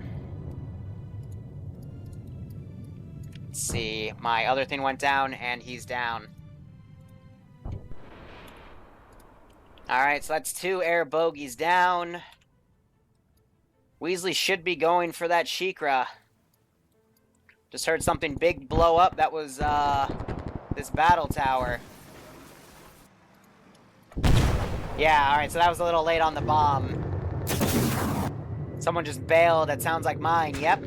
Let's see. My other thing went down, and he's down. Alright, so that's 2 air bogeys down. Weasley should be going for that Shikra. Just heard something big blow up. That was, this battle tower. Yeah, alright, so that was a little late on the bomb. Someone just bailed. That sounds like mine, yep.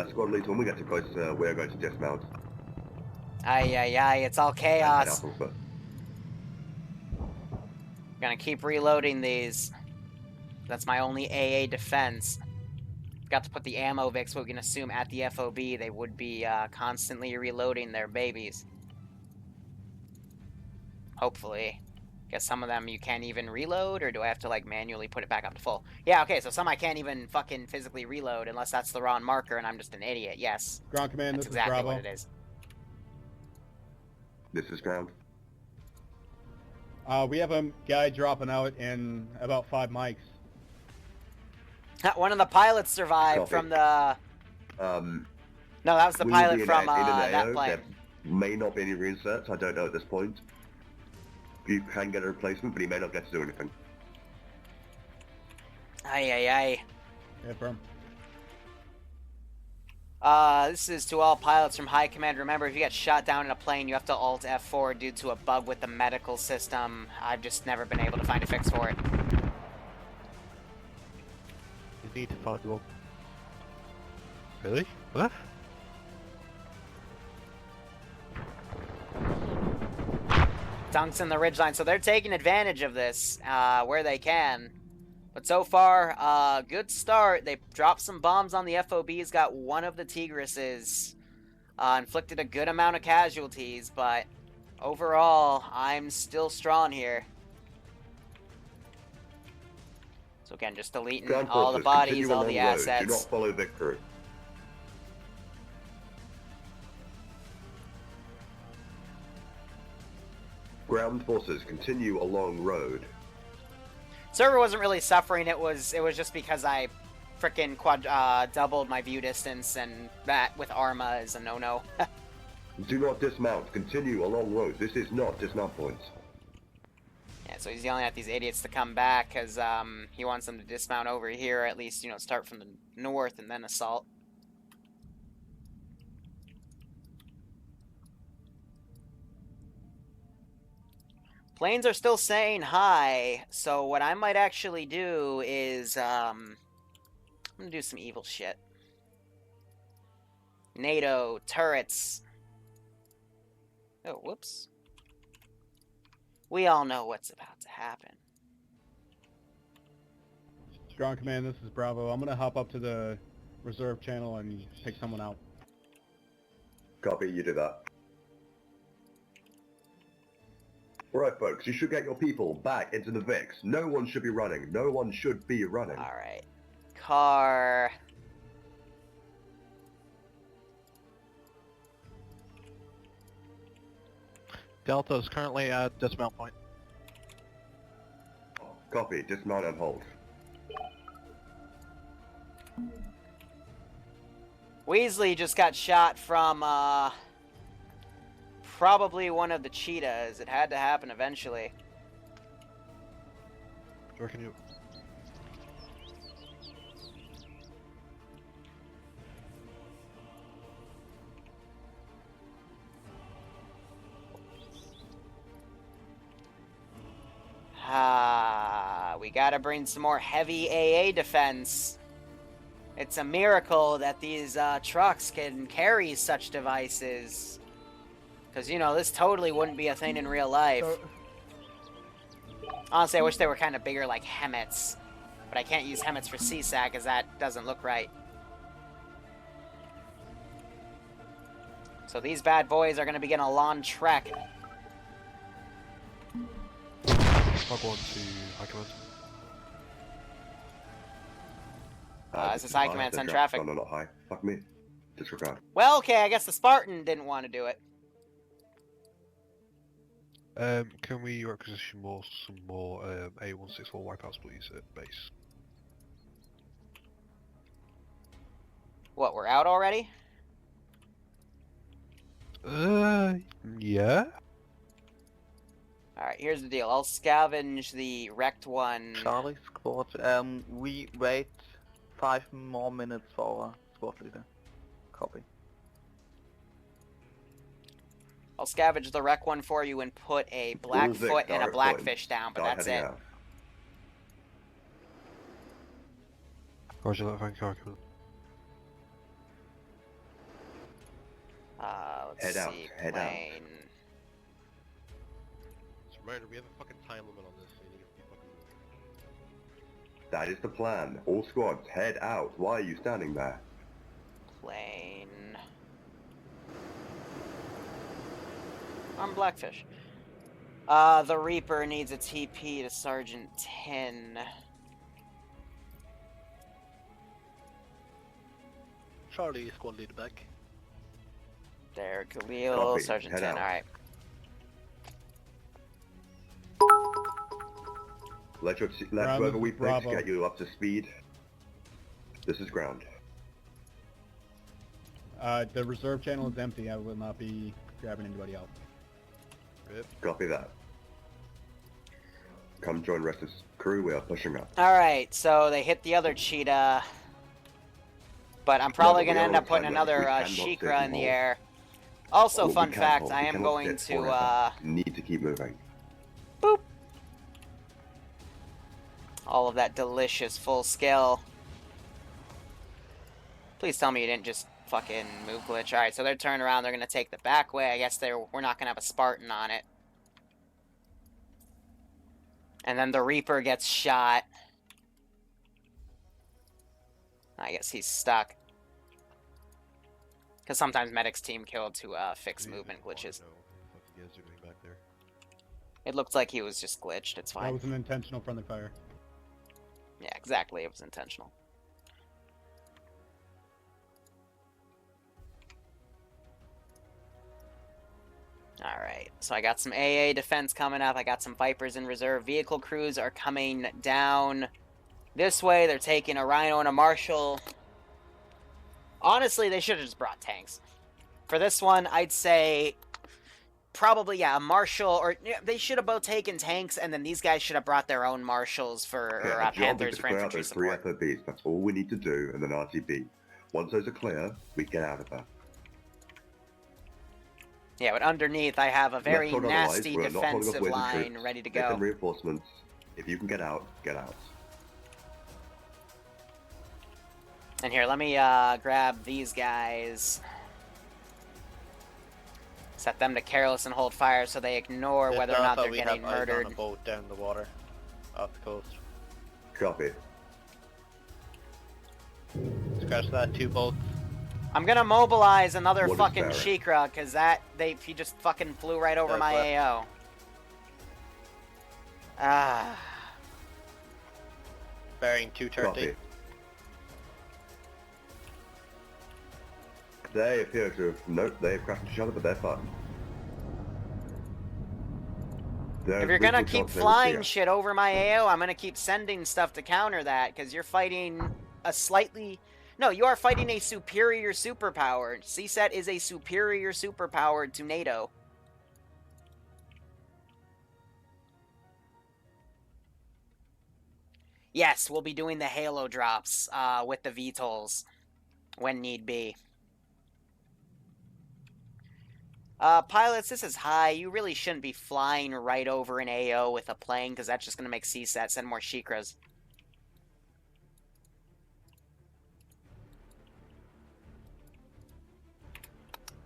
Squad leads, when we get too close, we're going to dismount. Aye, it's all chaos. Gonna keep reloading these. That's my only AA defense. Got to put the ammo Vic, so we can assume at the FOB they would be constantly reloading their babies. Hopefully. Guess some of them you can't even reload, or do I have to, like, manually put it back up to full? Yeah, okay, so some I can't even fucking physically reload unless that's the wrong marker and I'm just an idiot, yes. Ground command, That's this exactly is Bravo. what it is. This is ground. We have a guy dropping out in about 5 mics. One of the pilots survived Copy. from the... No, that was the Will pilot be from in an that AO. plane. There may not be any reinserts, I don't know at this point. You can get a replacement, but he may not get to do anything. Aye. Yeah, firm. This is to all pilots from High Command. Remember, if you get shot down in a plane, you have to Alt F4 due to a bug with the medical system. I've just never been able to find a fix for it. You need to find one. Really? What? Dunks in the ridgeline, so they're taking advantage of this where they can. But so far, good start. They dropped some bombs on the FOBs, got one of the Tigrises, inflicted a good amount of casualties, but overall, I'm still strong here. So again, just deleting Ground all the forces, bodies, continue all along the road. assets. Do not follow Victory. Ground forces, continue along road. Server wasn't really suffering. It was just because I frickin' doubled my view distance, and that with Arma is a no-no. Do not dismount. Continue along road. This is not dismount points. Yeah, so he's yelling at these idiots to come back because he wants them to dismount over here, or at least, you know, start from the north and then assault. Planes are still saying hi, so what I might actually do is, I'm gonna do some evil shit. NATO, turrets. Oh, whoops. We all know what's about to happen. Strong Command, this is Bravo. I'm gonna hop up to the reserve channel and take someone out. Copy, you do that. Alright folks, you should get your people back into the VIX. No one should be running. No one should be running. Alright. Car. Delta is currently at dismount point. Copy, dismount and hold. Weasley just got shot from, probably one of the cheetahs. It had to happen eventually. Where can you... We gotta bring some more heavy AA defense. It's a miracle that these trucks can carry such devices. Because, you know, this totally wouldn't be a thing in real life. Honestly, I wish they were kind of bigger like Hemmets. But I can't use Hemmets for CSAT because that doesn't look right. So these bad boys are going to begin a long trek. I'll go on to High Command. This is High Command, send traffic. No, not high. Fuck me. Disregard. Well, okay, I guess the Spartan didn't want to do it. Can we requisition some more A164 wipeouts, please, at base? What, we're out already? Yeah? Alright, here's the deal. I'll scavenge the wrecked one. Charlie squad, we wait 5 more minutes for our squad leader. Copy. I'll scavenge the wreck one for you and put a Blackfoot and a Blackfish down, but that's it. Roger that, thank you, High Command. Let's see, head out. Just a reminder, we have a fucking time limit on this, so you need to be fucking... That is the plan. All squads, head out. Why are you standing there? Plane. I'm Blackfish. The Reaper needs a TP to Sergeant 10. Charlie, squad leader back. There, Khalil, Copy. Sergeant Head 10, out. alright. Let whoever we pick get you up to speed. This is ground. The reserve channel is empty. I will not be grabbing anybody out. Rip. Copy that. Come join rest of crew. We are pushing up. Alright, so they hit the other cheetah. But I'm probably going to end up putting another Shikra in the air. Also, fun fact, I am going to, need to keep moving. boop. All of that delicious full scale. Please tell me you didn't just fucking move glitch. Alright, so they're turning around, they're going to take the back way. I guess we're not going to have a Spartan on it. And then the Reaper gets shot. I guess he's stuck. Because sometimes medics team killed to fix movement glitches. What the fuck you guys are doing back there? It looked like he was just glitched, it's That fine. was an intentional friendly fire. Yeah, exactly, it was intentional. Alright, so I got some AA defense coming up, I got some Vipers in reserve. Vehicle crews are coming down this way, they're taking a Rhino and a Marshal. Honestly, they should have just brought tanks. For this one, I'd say probably, yeah, a Marshal, or they should have both taken tanks, and then these guys should have brought their own Marshals for Panthers for infantry support. 3 FOBs. That's all we need to do, and then RTB. Once those are clear, we get out of there. Yeah, but underneath, I have a very Left or nasty otherwise, we're not holding up defensive waiting line troops. ready to Get them go. reinforcements. If you can get out, get out. And here, let me grab these guys. Set them to careless and hold fire so they ignore This whether or not Alpha, they're we getting have eyes murdered. on a boat down the water, off the coast. Copy. Scratch that, 2 boats. I'm gonna mobilize another What is fucking Barry? Shikra, cause he just fucking flew right over my Southwest. AO. Ah. Bearing 230. Copy. They appear to have... Nope, they have crashed each other, but they're fine. If you're gonna keep flying shit over my AO, I'm gonna keep sending stuff to counter that, because you're fighting a slightly... No, you are fighting a superior superpower. CSAT is a superior superpower to NATO. Yes, we'll be doing the Halo drops with the VTOLs when need be. Pilots, this is high. You really shouldn't be flying right over an AO with a plane, because that's just going to make CSAT send more Shikras.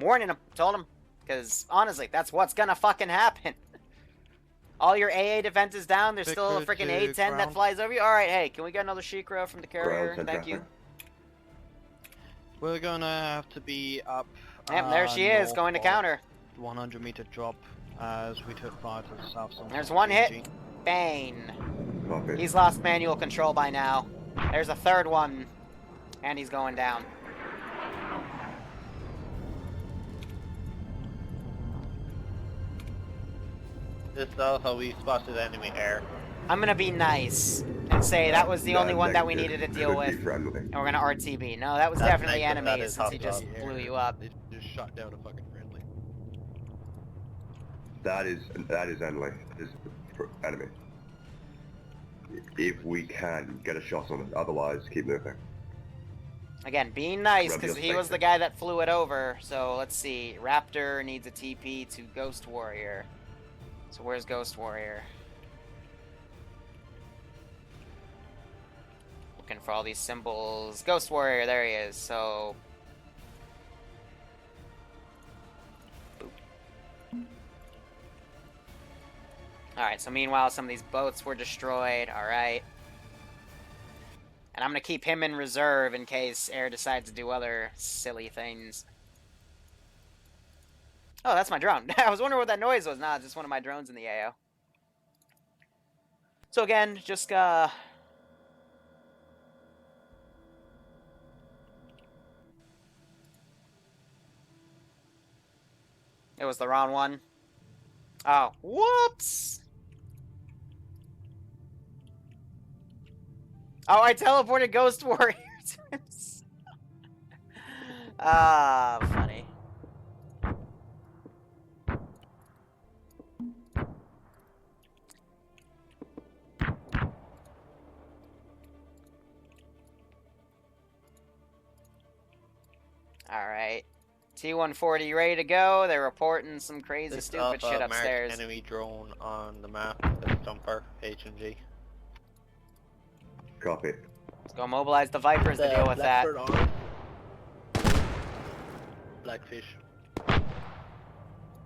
Warning him. Told him. Because, honestly, that's what's going to fucking happen. All your AA defense is down. There's still a freaking A-10 that flies over you. Alright, hey, can we get another Shikra from the carrier? Thank you. We're gonna have to be up. Yep, there she is, going to counter. 100 meter drop as we took fire to the south. There's one hit. Bane. He's lost manual control by now. There's a third one. And he's going down. This is also we spotted enemy air. I'm gonna be nice and say that was the only one that we needed to deal with. Friendly. And we're gonna RTB. No, that was That's definitely nice, but that enemy is since he hot just dog. blew you up. They just shot down a fucking friendly. That is enemy. Is enemy. If we can get a shot on it, otherwise keep moving. Again, being nice, Rub because your he was the face. guy that flew it over. So let's see. Raptor needs a TP to Ghost Warrior. So where's Ghost Warrior? Looking for all these symbols. Ghost Warrior, there he is. So... Alright, so meanwhile, some of these boats were destroyed. Alright. And I'm gonna keep him in reserve in case Air decides to do other silly things. Oh, that's my drone. I was wondering what that noise was. Nah, it's just one of my drones in the AO. So again, just, It was the wrong one. Oh, whoops! Oh, I teleported Ghost Warrior to him. Ah, funny. Alright. T-140 ready to go. They're reporting some crazy This stupid Alpha shit marked upstairs. enemy drone on the map. The Stumper, H&G. Copy. Let's go mobilize the Vipers to deal with that. Blackfish.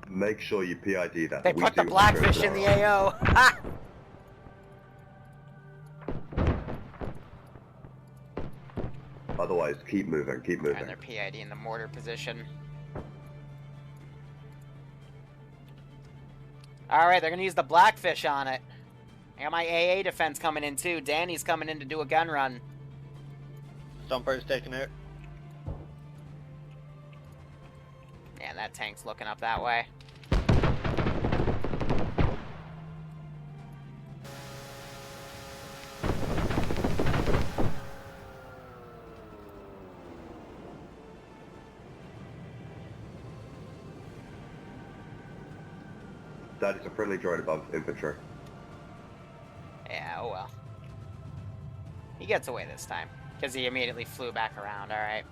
Make sure you PID that. They We put the do Blackfish in the AO. Ha! Otherwise, keep moving, keep moving. And they're PID in the mortar position. Alright, they're gonna use the Blackfish on it. I got my AA defense coming in too. Danny's coming in to do a gun run. Stumper's taking it. Yeah, that tank's looking up that way. That is a friendly droid above infantry. Yeah, oh well. He gets away this time. Because he immediately flew back around, alright.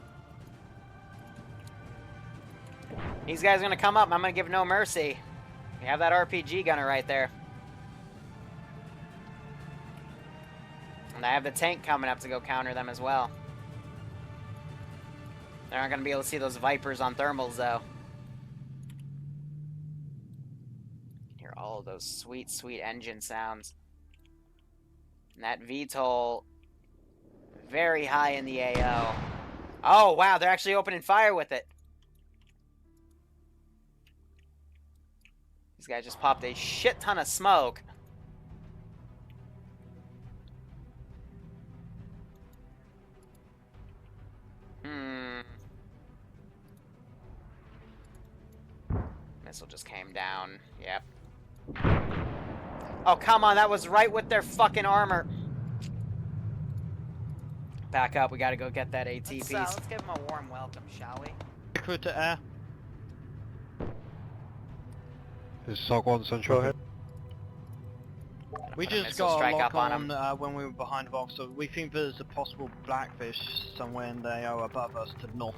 These guys are gonna come up, I'm gonna give no mercy. We have that RPG gunner right there. And I have the tank coming up to go counter them as well. They're not gonna be able to see those Vipers on thermals, though. all of those sweet, sweet engine sounds. And that VTOL, very high in the AO. Oh, wow, they're actually opening fire with it. These guys just popped a shit ton of smoke. Missile just came down. Yep. Oh, come on. That was right with their fucking armor. Back up. We gotta go get that AT piece. Let's give them a warm welcome, shall we? Crew to air. Is SOG 1 Central? Go ahead. We just got a lock on when we were behind the box, so we think there's a possible blackfish somewhere in the AO above us to the north.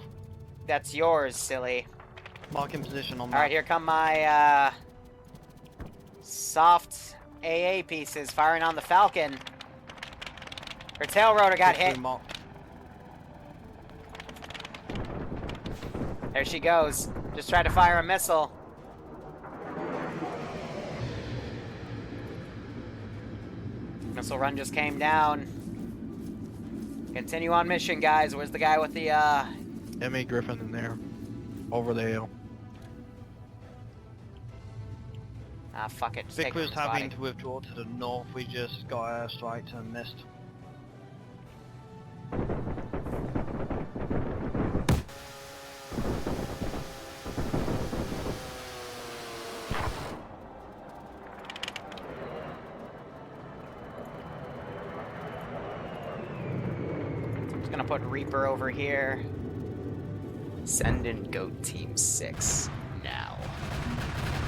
That's yours, silly. Marking position on that. Alright, here come my soft AA pieces firing on the Falcon. Her tail rotor got hit. There she goes. Just tried to fire a missile. Missile run just came down. Continue on mission, guys. Where's the guy with the MA Griffin in there. Over the hill. Ah, fuck it. Vic was having to withdraw to the north. We just got airstriked and missed. Just gonna put Reaper over here. Send in Goat Team 6 now.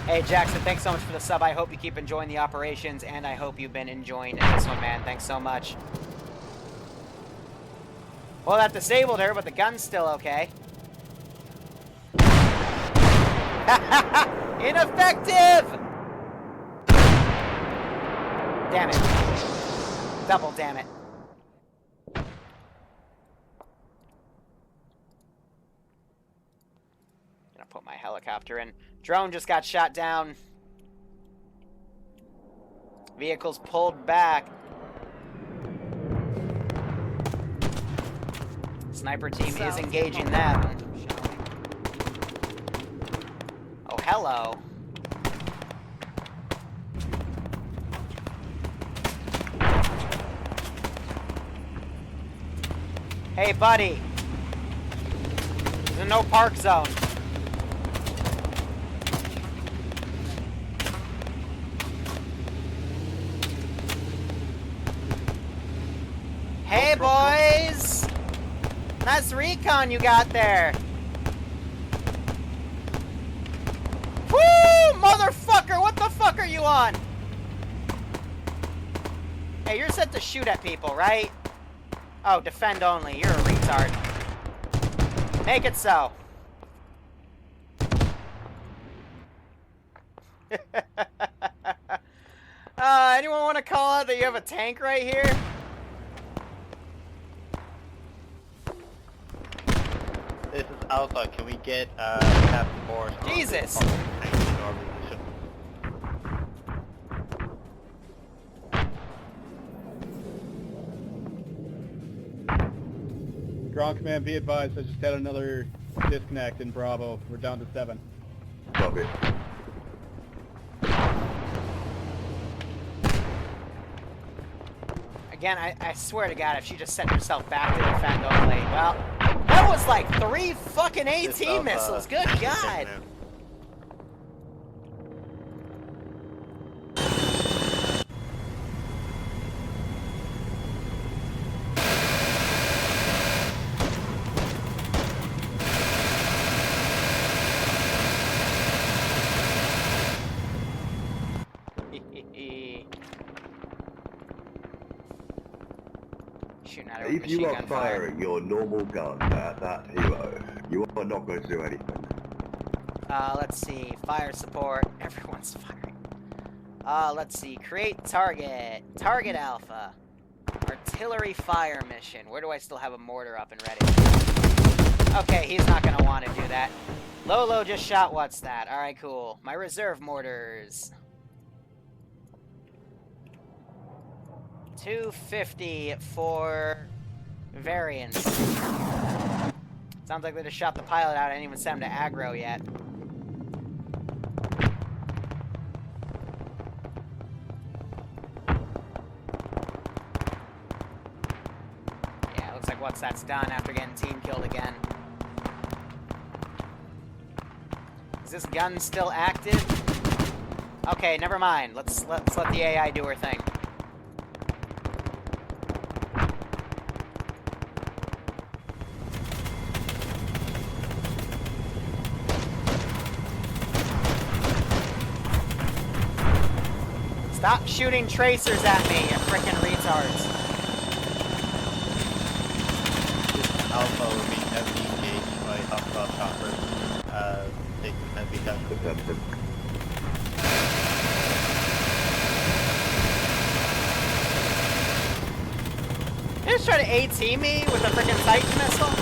Hey Jackson, thanks so much for the sub. I hope you keep enjoying the operations, and I hope you've been enjoying this one, man. Thanks so much. Well, that disabled her, but the gun's still okay. Ineffective! Damn it. Double damn it. Gonna put my helicopter in. Drone just got shot down. Vehicles pulled back. Sniper team is engaging them. Oh, hello. Hey, buddy. There's a no park zone. Hey, boys! Nice recon you got there. Woo! Motherfucker! What the fuck are you on? Hey, you're set to shoot at people, right? Oh, defend only. You're a retard. Make it so. Anyone want to call out that you have a tank right here? This is Alpha. Can we get task force? Jesus! Ground command, be advised. I just had another disconnect in Bravo. We're down to 7. Copy. Again, I swear to God, if she just set herself back to defend only, well, that was like 3 fucking AT missiles. Good God. If you are firing your normal gun at that hero, you are not going to do anything. Let's see. Fire support. Everyone's firing. Let's see. Create target. Target Alpha. Artillery fire mission. Where do I still have a mortar up and ready? Okay, he's not going to want to do that. Lolo just shot what's that? Alright, cool. My reserve mortars. 250 for variance. Sounds like they just shot the pilot out. I didn't even send him to aggro yet. Yeah, looks like once that's done after getting team killed again. Is this gun still active? Okay, never mind. Let's let the AI do her thing. Stop shooting tracers at me, you frickin' retards. Alpha will be heavily engaged by hostile choppers. Taking heavy damage. They just try to AT me with a frickin' Titan missile?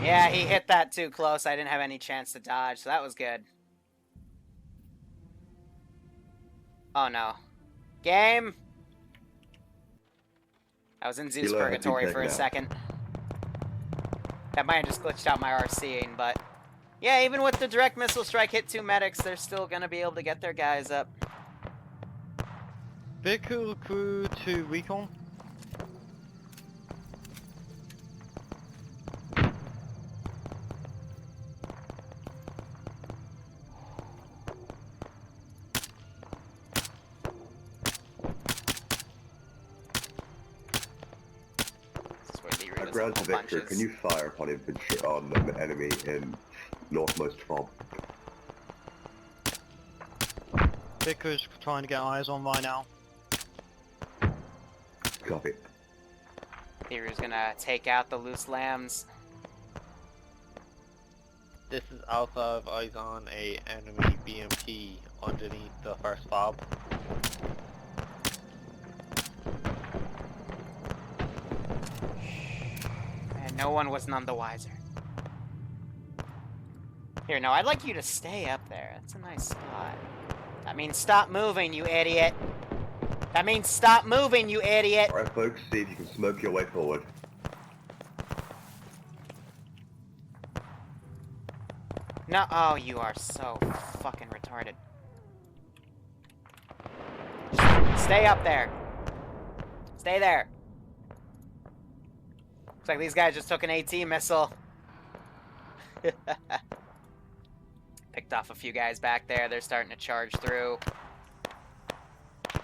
Yeah, he hit that too close. I didn't have any chance to dodge, so that was good. Oh no. Game! I was in Zeus Purgatory for a second. That might have just glitched out my RCing, but... Yeah, even with the direct missile strike hit 2 medics, they're still gonna be able to get their guys up. Vehicle crew to recon. Ground to Victor, can you fire upon infantry on the enemy in northmost fob? Vickers trying to get eyes on right now. Copy. Liru's gonna take out the loose lambs. This is Alpha of eyes on a enemy BMP underneath the first fob. No one was none the wiser. Here, no, I'd like you to stay up there. That's a nice spot. That means stop moving, you idiot. That means stop moving, you idiot. Alright, folks, see if you can smoke your way forward. No, oh, you are so fucking retarded. Stay up there. Stay there. Looks like these guys just took an AT missile. Picked off a few guys back there. They're starting to charge through. I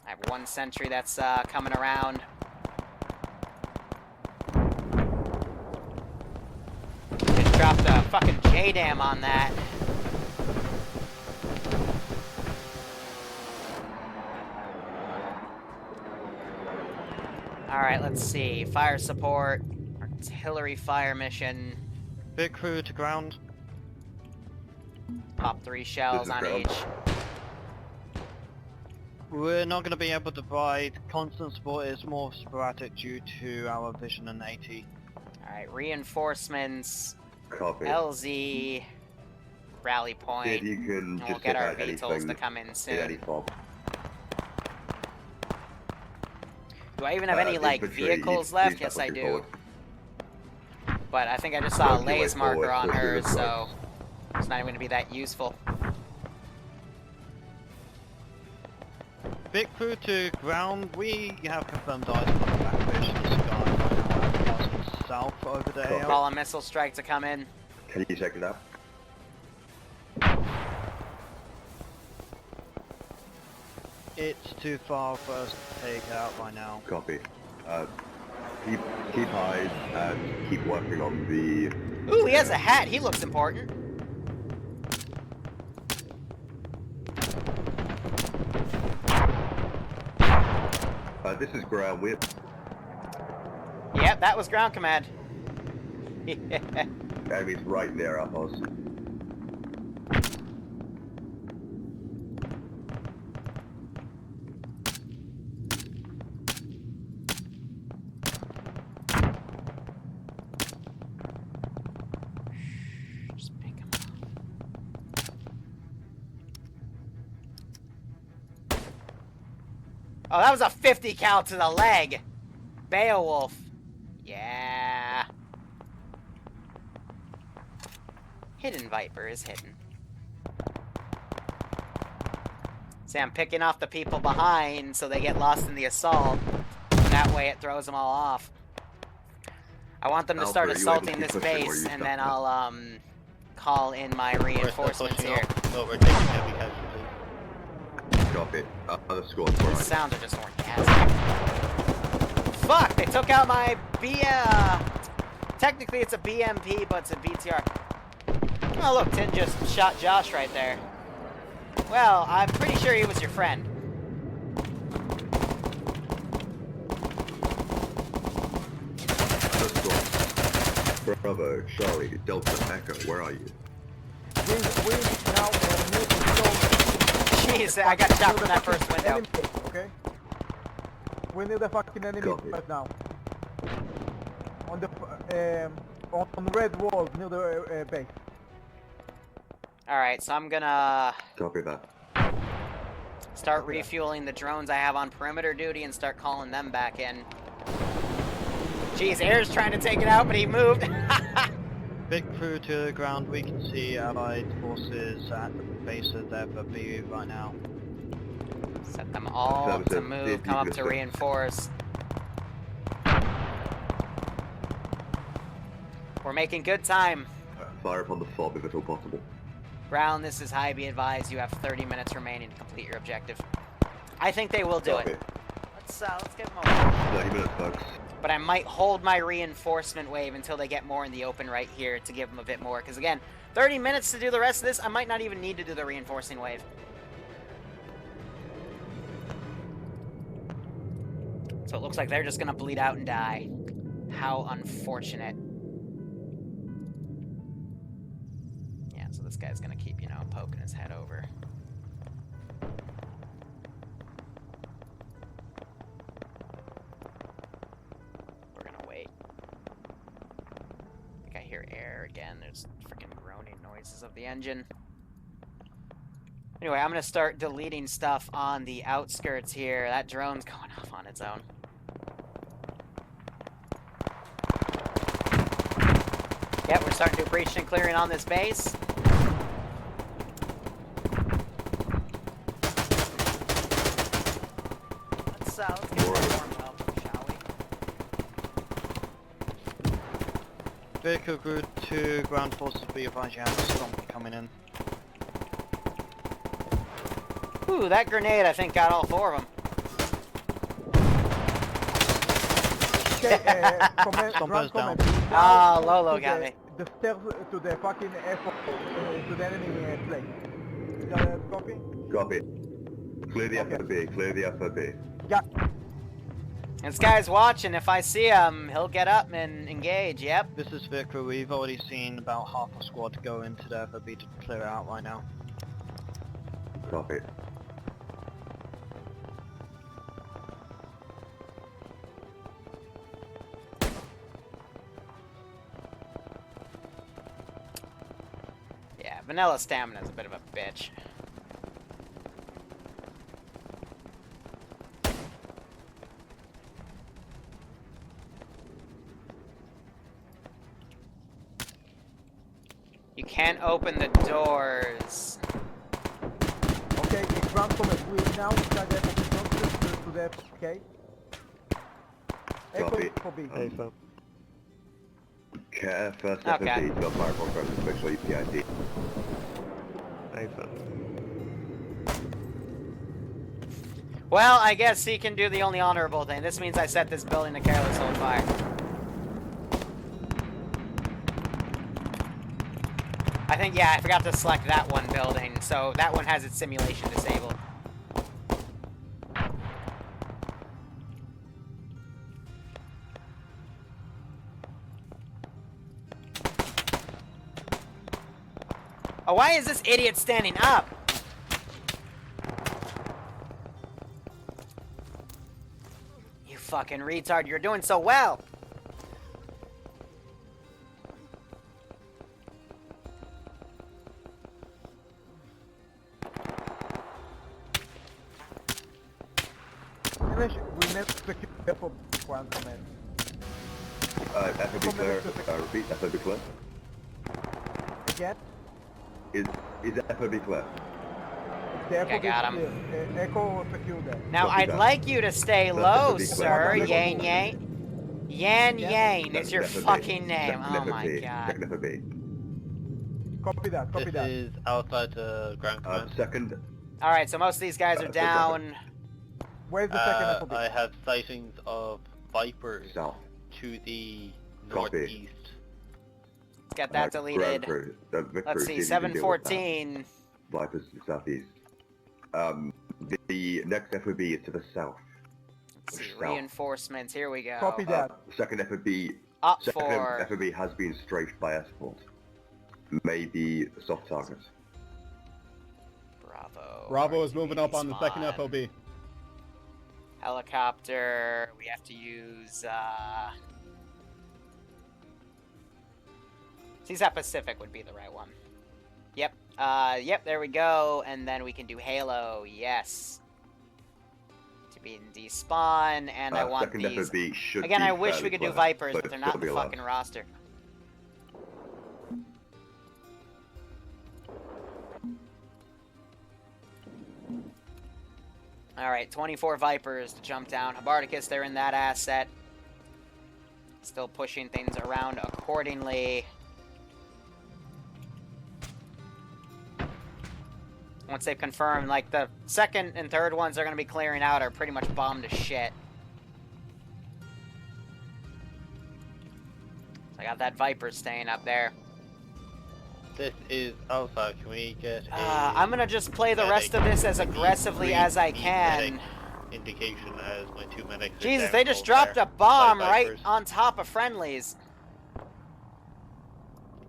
have one sentry that's coming around. Just dropped a fucking JDAM on that. Alright, let's see. Fire support, artillery fire mission. Big crew to ground. Pop 3 shells on ground. each. We're not going to be able to provide constant support. It's more sporadic due to our vision and AT. Alright, reinforcements, Copy. LZ, rally point. See if you can And just we'll get our anything VTOLs to come in in soon. any fob. Do I even have any, like, infantry, vehicles please left? step Yes, I looking do. forward. But I think I just saw a Work your way laze marker forward, on push through hers, the so it's not even going to be that useful. Big crew to ground. We have confirmed eyes on the backfish in the sky right now, passing south over the AO. Call a missile strike to come in. Can you check it out? It's too far for us to take out right now. Copy. Keep eyes and keep working on the... Ooh, he has a hat. He looks important. this is ground. We're... Yep, that was ground command. Enemy's right near us. Oh, that was a 50 cal to the leg. Beowulf. Yeah. Hidden Viper is hidden. See, I'm picking off the people behind so they get lost in the assault. That way it throws them all off. I want them to start assaulting this base, and then I'll, call in my reinforcements here. No, we're taking heavy casualties. Copy. Other squads, These right. sounds are just orgasmic. Fuck! They took out my technically it's a BMP, but it's a BTR. Oh look, Tin just shot Josh right there. Well, I'm pretty sure he was your friend. Other squads. Bravo, Charlie, Delta, Echo, where are you? We now need to go. Jeez, I got shot from that first window. Enemy base, okay? We need the fucking enemy Copy. right now. On the on red walls near the base. Alright, so I'm gonna Copy that. start refueling the drones I have on perimeter duty and start calling them back in. Jeez, Air's trying to take it out, but he moved. Big crew to the ground. We can see Allied forces at the base of their B right now. Set them all to move, come up to reinforce. We're making good time. Fire upon the fob if at all possible. Brown, this is high. Be advised, you have 30 minutes remaining to complete your objective. I think they will do it. Let's give them a wave. 30 minutes, folks. But I might hold my reinforcement wave until they get more in the open right here to give them a bit more. Because again, 30 minutes to do the rest of this, I might not even need to do the reinforcing wave. So it looks like they're just going to bleed out and die. How unfortunate. Yeah, so this guy's going to keep, you know, poking his head over. We're going to wait. I think I hear air again. There's freaking groaning noises of the engine. Anyway, I'm going to start deleting stuff on the outskirts here. That drone's going off on its own. Yep, we're starting to do breach and clearing on this base. Let's get more warmed up, shall we? Vehicle crew to ground forces. Be advised, you have a stomp coming in. Ooh, that grenade I think got all four of them. Okay, ground comment. Ah, Lolo got me. The stairs to the fucking airport, to the enemy place. Is that a copy? Copy. Clear the FOB, clear the FOB. Yeah. This guy's watching. If I see him, he'll get up and engage. Yep. This is Vicar. We've already seen about half a squad go into the FOB to clear it out right now. Copy. Yeah, vanilla stamina's a bit of a bitch. You can't open the doors. Okay, ground comment. We now inside the position to the okay. Copy. Echo for B. Care first Okay. FOB, got fire upon first, make sure you PID. Well, I guess he can do the only honorable thing. This means I set this building to careless hold fire. I think, yeah, I forgot to select that one building, so that one has its simulation disabled. Oh, why is this idiot standing up? You fucking retard, you're doing so well. FOB 1 command. FOB clear. Repeat, FOB clear. Again? Is FOB clear? The Okay, FOB got is him. clear. Echo secure there. Now, Copy I'd that. like you to stay That's low, FOB clear. sir. That's Yan FOB. Yang. Yan Yeah. Yang is your FOB. fucking name. Second Oh my FOB. god. Second FOB. Copy that, copy This that. is outside the ground command. Second. Alright, so most of these guys are Good down. Where's the second FOB? I have sightings of Vipers South. to the Copy. northeast. Let's get that deleted. Let's see, 714. Vipers to the southeast. The next FOB is to the south. Let's see, South. reinforcements. Here we go. Copy that. Second FOB. Up Second for. FOB has been strafed by escort. Maybe soft target. Bravo. Bravo is moving up on the second spawn. FOB. Helicopter. We have to use. CSAT Pacific would be the right one. Yep. Yep, there we go. And then we can do Halo. Yes. To be in despawn. And I want second these. FOB should Again, be I wish fairly we could do clear, Vipers, but it's they're not still in the be allowed. fucking roster. Alright, 24 Vipers to jump down. Habarticus, they're in that asset. Still pushing things around accordingly. Once they've confirmed, like, the second and third ones they're going to be clearing out are pretty much bombed to shit. So I got that Viper staying up there. This is Alpha. Can we get a I'm going to just play the rest of this as aggressively as I can. indication as my 2 medics are Jesus, down they just both dropped there a bomb by right Vipers. on top of friendlies.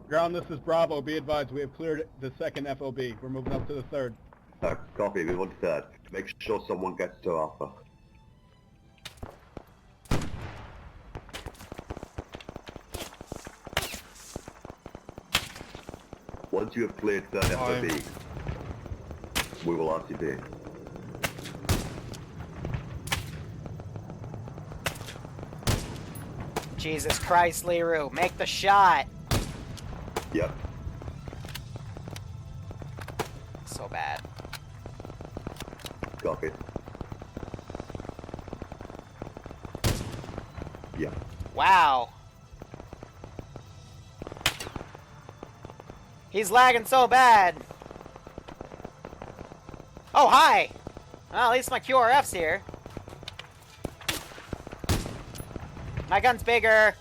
Ground, this is Bravo. Be advised, we have cleared the second FOB. We're moving up to the third. Copy, move on to third. Make sure someone gets to Alpha. Once you have cleared third FOB, we will RTB. Jesus Christ, Liru, make the shot. Yep. So bad. Copy. Yeah. Wow. He's lagging so bad. Oh, hi. Well, at least my QRF's here. My gun's bigger.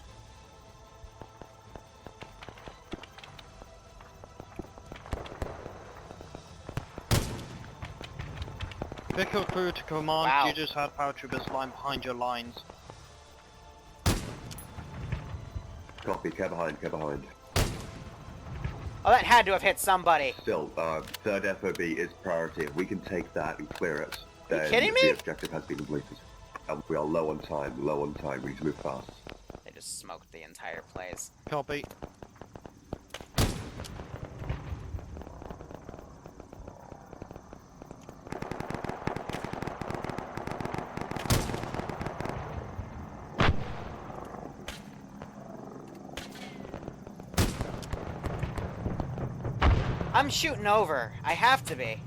Vehicle crew to command, Wow. you just had paratroopers line behind your lines. Copy, care behind, care behind. Oh, that had to have hit somebody. Still, third FOB is priority. If we can take that and clear it, You then kidding me? the objective has been completed. And we are low on time, we need to move fast. They just smoked the entire place. Copy. I'm shooting over. I have to be.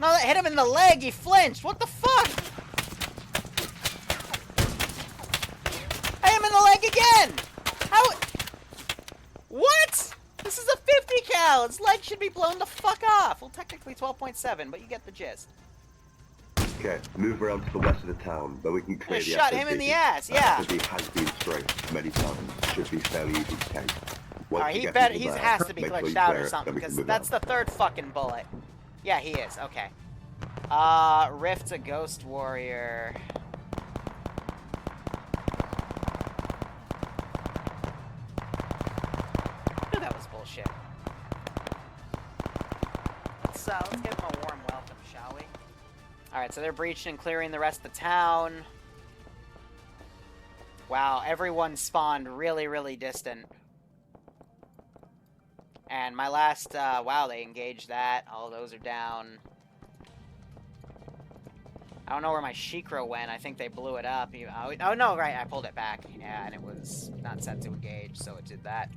No, that hit him in the leg. He flinched. What the fuck? I am in the leg again. How? What? This is a 50 cal. Its leg should be blown the fuck off. Well, technically 12.7, but you get the gist. Okay, move around to the west of the town, but we can clear I the shot FOB. him in the ass, yeah. FOB has been strafed many times. Should be fairly easy to take. Once Alright, you he get better. people He there, has to be make sure you glitched out clear or it, something, then we can because move that's on. the third fucking bullet. Yeah, he is. Okay. Rift to Ghost Warrior. Knew that was bullshit. Let's give him a warm welcome, shall we? Alright, so they're breaching and clearing the rest of the town. Wow, everyone spawned really, really distant. And my last, wow, they engaged that. All those are down. I don't know where my Shikra went. I think they blew it up. Oh, no, right. I pulled it back. Yeah, and it was not set to engage, so it did that.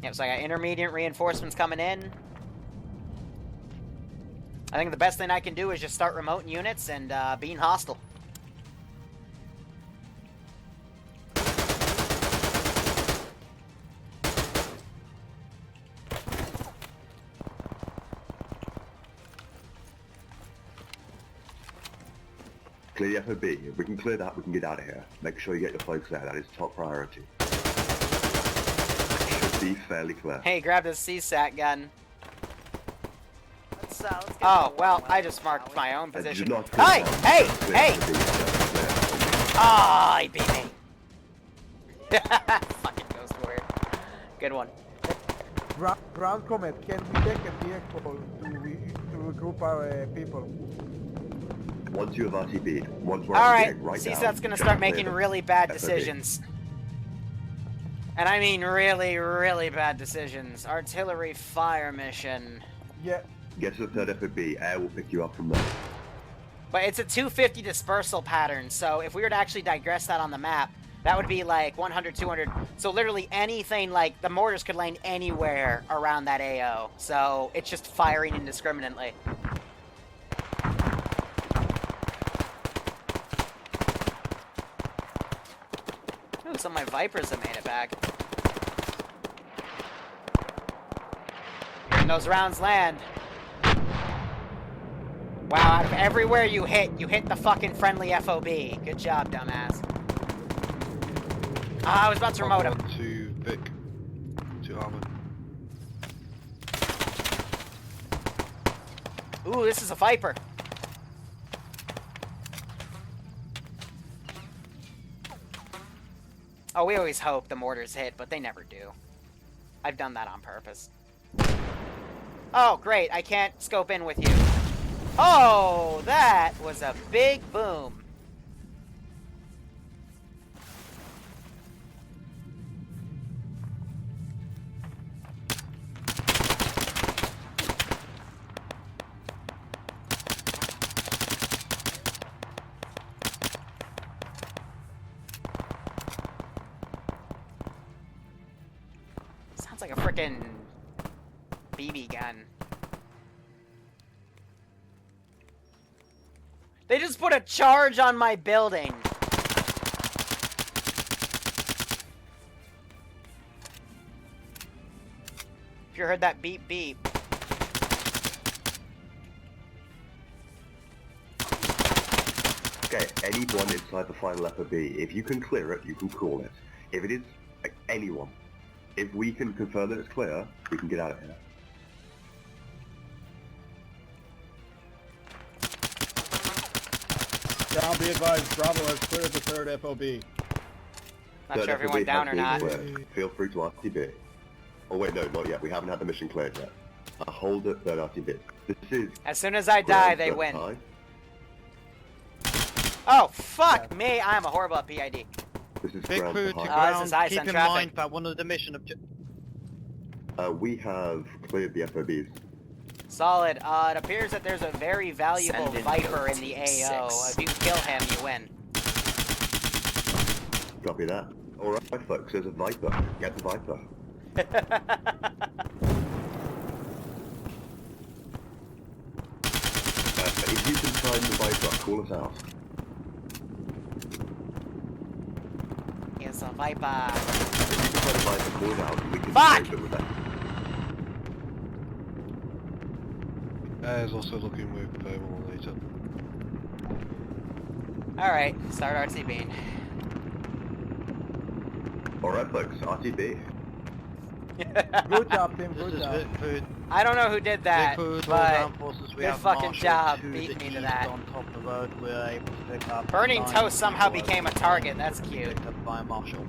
Yep, so I got intermediate reinforcements coming in. I think the best thing I can do is just start remoting units and being hostile. Clear the FOB. If we can clear that, we can get out of here. Make sure you get your folks there. That is top priority. Should be fairly clear. Hey, grab this CSAT gun. Let's oh, well, I just marked my own position. Hey! Hey! Hey! Ah, he beat me. Fucking Ghost Warrior. Good one. Ground comment, can we take a vehicle to regroup our people? Once you have RTB'd, once we're Alright, right CSAT's gonna start making really bad decisions. And I mean really, really bad decisions. Artillery fire mission. Yeah. Get to the third FOB, air will pick you up from there. But it's a 250 dispersal pattern, so if we were to actually digress that on the map, that would be like 100, 200. So literally anything, like, the mortars could land anywhere around that AO. So it's just firing indiscriminately. Ooh, some of my Vipers have made it back. And those rounds land. Wow, out of everywhere you hit the fucking friendly FOB. Good job, dumbass. I was about to remote him. To Vic. To Arma. Ooh, this is a Viper. Oh, we always hope the mortars hit, but they never do. I've done that on purpose. Oh, great. I can't scope in with you. Oh, that was a big boom. Sounds like a frickin' BB gun. They just put a charge on my building. If you heard that beep beep. Okay, anyone inside the final FOB, if you can clear it, you can call it. If it is anyone, if we can confirm that it's clear, we can get out of here. Down, be advised, Bravo has cleared the third FOB. Not sure if he went down or not. Cleared. Feel free to RTB. Oh wait, no, not yet. We haven't had the mission cleared yet. Hold it, third RTB. This is... As soon as I die, they win. Oh, fuck me! I am a horrible at PID. This is Big ground food to behind. This is ground. ice Keep on in traffic. mind that one of the mission objectives... We have cleared the FOBs. Solid. It appears that there's a very valuable Send in Viper in the T6. AO. If you kill him, you win. Copy that. Alright, folks, there's a Viper. Get the Viper. If you can find the Viper, call us out. It's a Viper. If you can find a Viper, call us out, and we can Fuck! go with that. Is also looking with more later. Alright, start RTBing. Alright, folks, RTB. Good job, Tim, This good is job. Vic Food. I don't know who did that, Big Food, all but ground forces. We good have fucking Marshall job to beating the me to east that. on top of the road. We're able to pick up... Burning 9 Toast somehow people became a target. That's cute. Picked up by Marshall.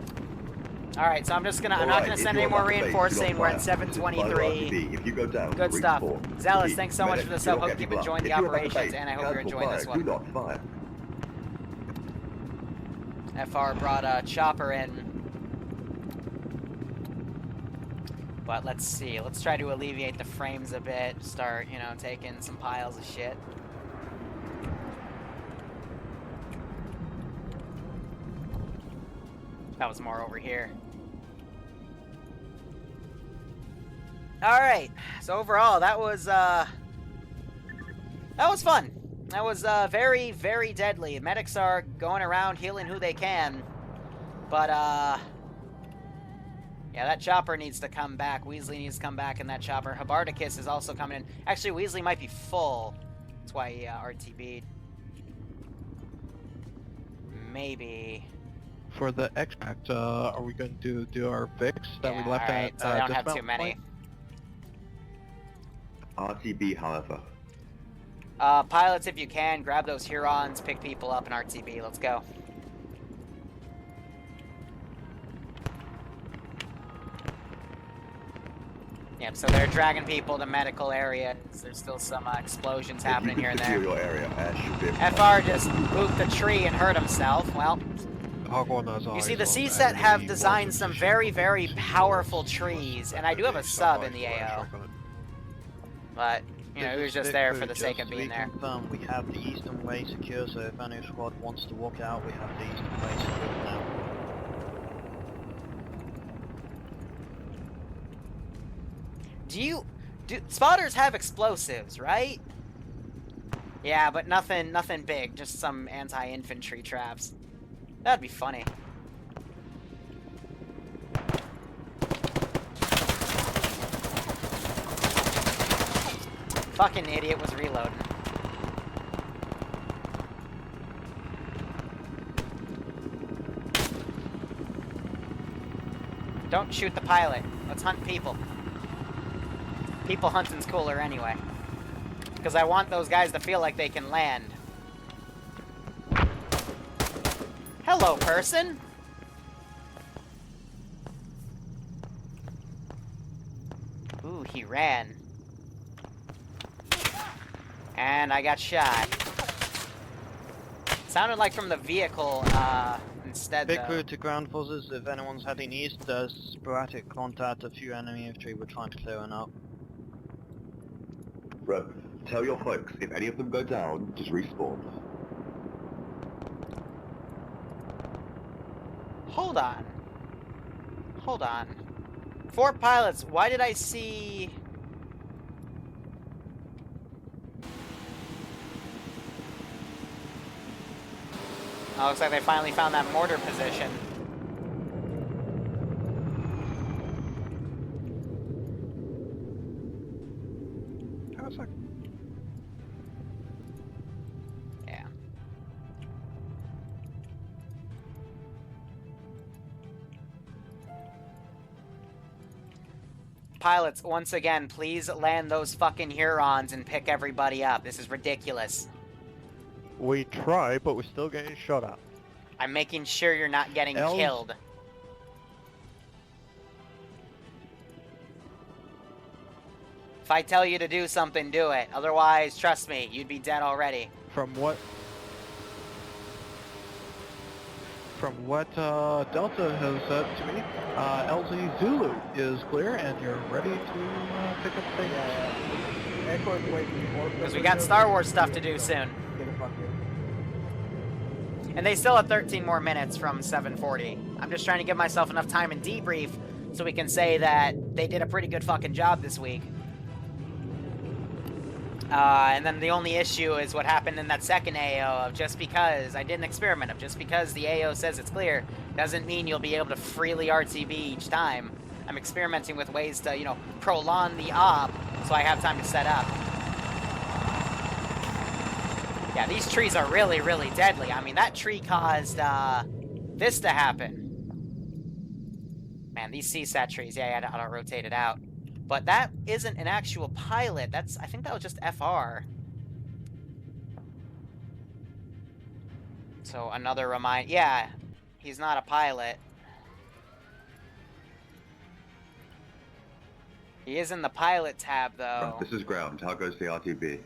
Alright, so I'm not gonna send any more reinforcing. We're at 723. If you go down, Good stuff. respawn. Zealous, Repeat, thanks so much medic, for the sub. do not Hope get you've enjoyed blocked. the If you're at operations, base, and I hope you're cancel enjoying fire. this one. Do not fire. FR brought a chopper in. But let's see. Let's try to alleviate the frames a bit. Start, you know, taking some piles of shit. That was more over here. Alright, so overall, that was fun. That was, very, very deadly. Medics are going around healing who they can. But, yeah, that chopper needs to come back. Weasley needs to come back in that chopper. Habardicus is also coming in. Actually, Weasley might be full. That's why he, RTB'd. Maybe. For the extract, are we going to do our Vix that we left right, at so I don't have Dismount too many. point? RTB, however. Pilots, if you can, grab those Hurons, pick people up in RTB. Let's go. Yep, so they're dragging people to medical areas. There's still some explosions happening here and there. Your area, FR just booped the tree and hurt himself. Well, you see, the CSAT have designed some very, very powerful trees, and I do have a sub in the AO. But, you know, he was just there for the sake of being there. Confirm, we have the eastern way secure, so if any squad wants to walk out, we have the eastern way secure now. Do spotters have explosives, right? Yeah, but nothing big, just some anti-infantry traps. That'd be funny. Fucking idiot was reloading. Don't shoot the pilot. Let's hunt people. People hunting's cooler anyway. Because I want those guys to feel like they can land. Hello, person! Ooh, he ran. And I got shot. Sounded like from the vehicle, instead, Big crew to ground forces, if anyone's heading east, there's sporadic contact, a few enemy infantry, we're trying to clear them up. Bro, tell your folks, if any of them go down, just respawn. Hold on. Hold on. 4 pilots, why did I see... Oh, looks like they finally found that mortar position. Yeah. Pilots, once again, please land those fucking Hurons and pick everybody up. This is ridiculous. We try, but we're still getting shot at. I'm making sure you're not getting killed. If I tell you to do something, do it. Otherwise, trust me, you'd be dead already. From what Delta has said to me, LZ Zulu is clear and you're ready to pick up things. Echo is waiting. Because we got Star Wars stuff to do soon. Get the fuck in. And they still have 13 more minutes from 7:40. I'm just trying to give myself enough time and debrief so we can say that they did a pretty good fucking job this week. And then the only issue is what happened in that second AO of just because I did an experiment of just because the AO says it's clear doesn't mean you'll be able to freely RTB each time. I'm experimenting with ways to, you know, prolong the op so I have time to set up. Yeah, these trees are really, really deadly. I mean, that tree caused, this to happen. Man, these CSAT trees, yeah, I had to auto-rotate it out. But that isn't an actual pilot. I think that was just FR. So, another reminder. Yeah, he's not a pilot. He is in the pilot tab, though. This is ground. How goes the RTB?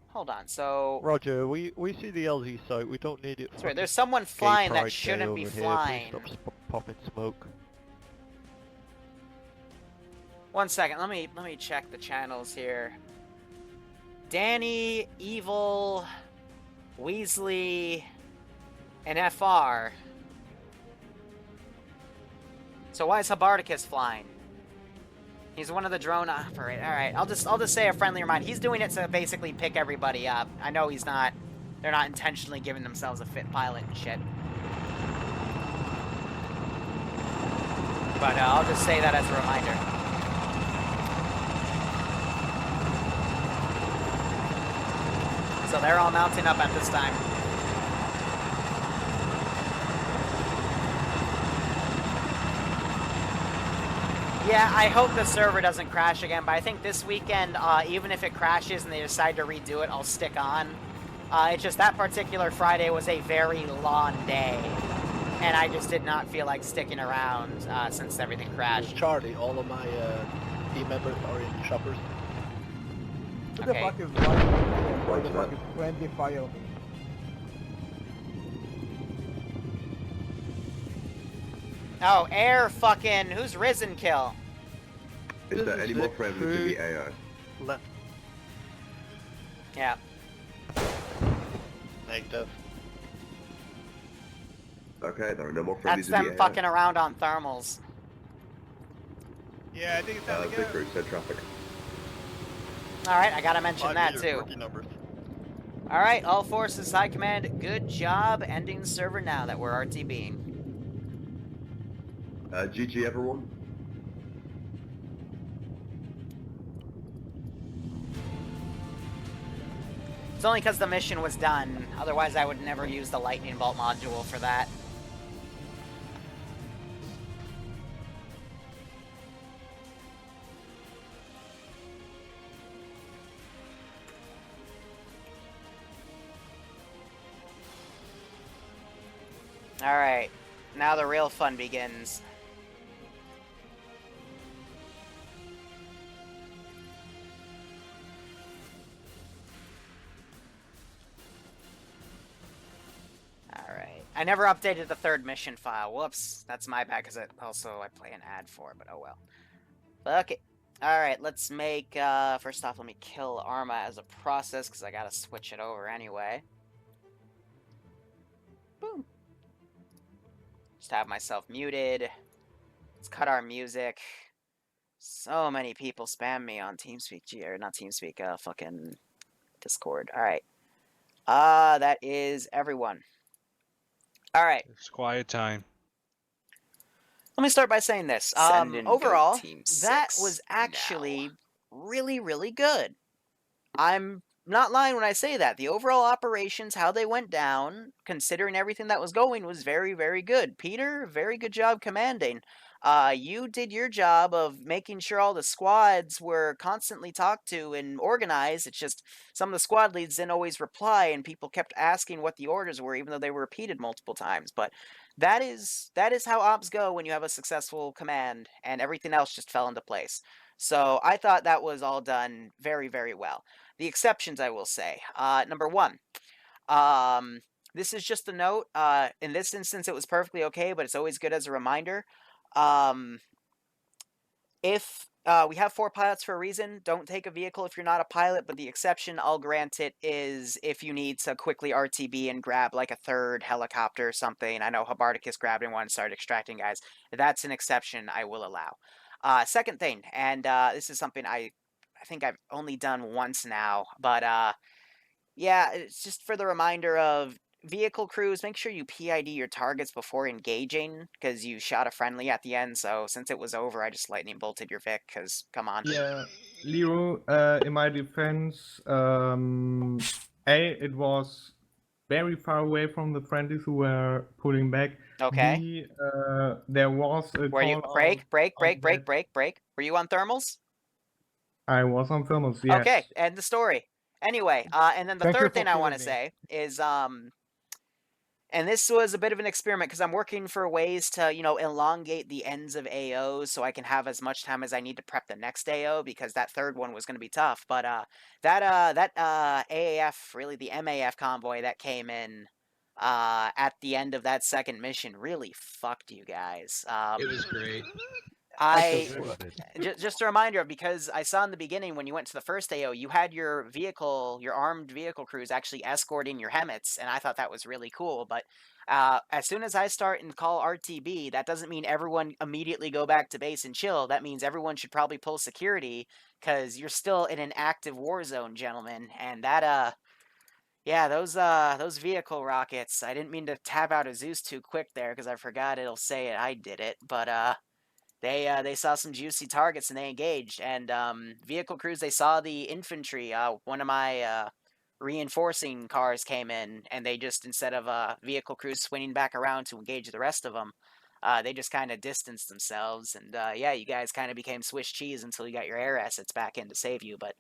Hold on, so... Roger, we see the LZ site. We don't need it. That's right, there's someone flying that shouldn't be flying. Please stop popping smoke. One second, let me check the channels here. Danny, Evil, Weasley, and FR. So why is Habardicus flying? He's one of the drone operators. All right, I'll just say a friendly reminder. He's doing it to basically pick everybody up. I know he's not. They're not intentionally giving themselves a fit pilot and shit. But I'll just say that as a reminder. So they're all mounting up at this time. Yeah, I hope the server doesn't crash again, but I think this weekend, even if it crashes and they decide to redo it, I'll stick on. It's just that particular Friday was a very long day, and I just did not feel like sticking around since everything crashed. Charlie, all of my team members are in shoppers. Who the fuck is right? Why the fuck is friendly fire? Oh, air fucking... Who's risen kill? Is there any more friendly to the AO? Left. Yeah. Negative. Okay, there are no more friendlies That's in the them AO. fucking around on thermals. Yeah, I think it's time to Big go. Route said traffic. Alright, I gotta mention that too. Rookie numbers. Alright, all forces, high command, good job ending server now that we're RTBing. GG everyone. It's only because the mission was done. Otherwise, I would never use the lightning bolt module for that. Alright, now the real fun begins. Alright. I never updated the third mission file. Whoops. That's my bad, because I play an ad for it, but oh well. Okay. Alright, let's make, first off, let me kill Arma as a process, because I gotta switch it over anyway. Boom. Just have myself muted. Let's cut our music. So many people spam me on TeamSpeak, or not TeamSpeak, fucking Discord. Alright. That is everyone. Alright. It's quiet time. Let me start by saying this. Send in Overall, Goat Team that 6 was actually now. really, really good. I'm not lying when I say that. The overall operations, how they went down, considering everything that was going, was very, very good. Peter, very good job commanding. You did your job of making sure all the squads were constantly talked to and organized. It's just some of the squad leads didn't always reply, and people kept asking what the orders were, even though they were repeated multiple times. But that is how ops go when you have a successful command, and everything else just fell into place. So I thought that was all done very, very well. The exceptions, I will say. Number one, this is just a note. In this instance, it was perfectly okay, but it's always good as a reminder. If we have 4 pilots for a reason, don't take a vehicle if you're not a pilot, but the exception, I'll grant it, is if you need to quickly RTB and grab like a 3rd helicopter or something. I know Habardicus grabbed in one and started extracting guys. That's an exception I will allow. Second thing, and this is something I think I've only done once now, but yeah, it's just for the reminder of vehicle crews, make sure you PID your targets before engaging, because you shot a friendly at the end, so since it was over, I just lightning bolted your Vic, because, come on. Yeah, Liru, in my defense, it was very far away from the friendlies who were pulling back. Okay. B, there was a Were you... Break. Were you on thermals? I was on thermals, yes. Okay, end the story. Anyway, and then the Thank you third for thing I want to killing me. say is, and this was a bit of an experiment because I'm working for ways to, elongate the ends of AOs so I can have as much time as I need to prep the next AO, because that third one was going to be tough. But that AAF, really the MAF convoy that came in at the end of that second mission really fucked you guys. It was great. Just a reminder, because I saw in the beginning when you went to the first AO, you had your vehicle, your armed vehicle crews actually escorting your Hemets, and I thought that was really cool. But as soon as I start and call RTB, that doesn't mean everyone immediately go back to base and chill. That means everyone should probably pull security, because you're still in an active war zone, gentlemen. And that, yeah, those vehicle rockets, I didn't mean to tap out a Zeus too quick there, because I forgot it'll say I did it, but they saw some juicy targets and they engaged. And vehicle crews, they saw the infantry. One of my reinforcing cars came in, and they just, instead of vehicle crews swinging back around to engage the rest of them, they just kind of distanced themselves. And yeah, you guys kind of became Swiss cheese until you got your air assets back in to save you. But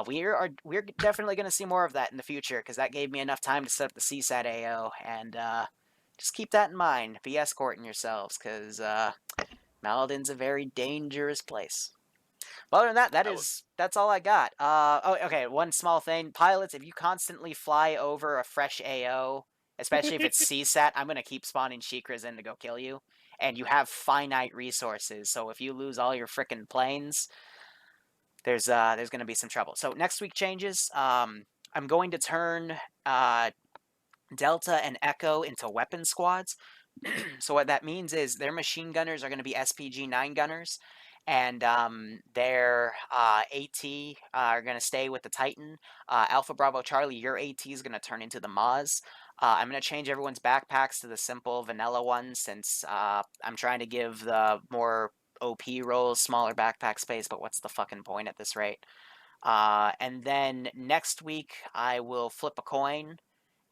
we're definitely going to see more of that in the future, because that gave me enough time to set up the CSAT AO. And just keep that in mind. Be escorting yourselves, because Maladin's a very dangerous place. But other than that, that's all I got. Oh, okay, one small thing. Pilots, if you constantly fly over a fresh AO, especially if it's CSAT, I'm going to keep spawning Shikras in to go kill you. And you have finite resources, so if you lose all your frickin' planes, there's going to be some trouble. So next week changes. I'm going to turn Delta and Echo into weapon squads. So what that means is their machine gunners are going to be SPG 9 gunners, and their AT are going to stay with the Titan. Alpha Bravo Charlie, your AT is going to turn into the Maz. I'm going to change everyone's backpacks to the simple vanilla ones, since I'm trying to give the more OP roles smaller backpack space, but what's the fucking point at this rate? And then next week I will flip a coin,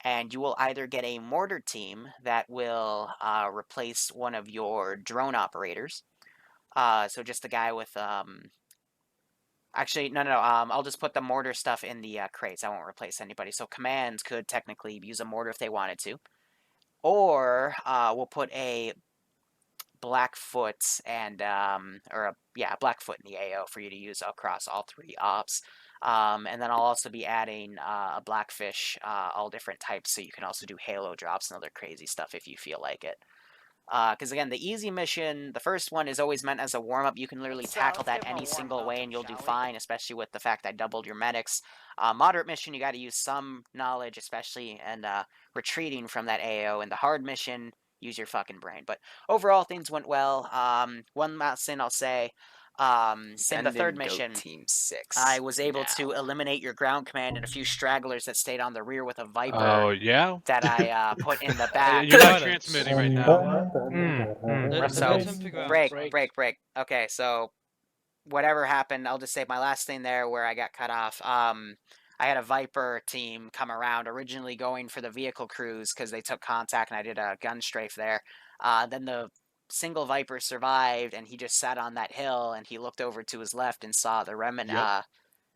and you will either get a mortar team that will replace one of your drone operators. So just a guy with... Actually, no. I'll just put the mortar stuff in the crates. I won't replace anybody. So commands could technically use a mortar if they wanted to. Or we'll put a Blackfoot and... Blackfoot in the AO for you to use across all 3 ops. And then I'll also be adding a Blackfish, all different types, so you can also do Halo drops and other crazy stuff if you feel like it. Because again, the easy mission, the first one, is always meant as a warm-up. You can literally tackle that any single way and you'll do fine, especially with the fact I doubled your medics. Moderate mission, you got to use some knowledge, especially, and retreating from that AO. And the hard mission, use your fucking brain. But overall, things went well. One last thing I'll say. In the third mission, Team 6. I was able to eliminate your ground command and a few stragglers that stayed on the rear with a Viper. Oh, yeah? That I put in the back. You're not transmitting right now. So, break. Okay, so whatever happened, I'll just say my last thing there where I got cut off. I had a Viper team come around, originally going for the vehicle crews because they took contact and I did a gun strafe there. Then the single Viper survived, and he just sat on that hill, and he looked over to his left and saw the remnant,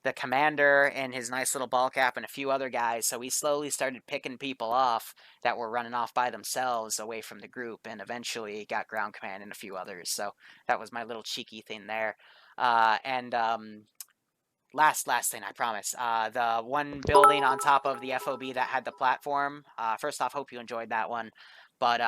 the commander and his nice little ball cap and a few other guys. So he slowly started picking people off that were running off by themselves away from the group, and eventually got ground command and a few others. So that was my little cheeky thing there. Last thing, I promise. The one building on top of the FOB that had the platform. First off, hope you enjoyed that one. But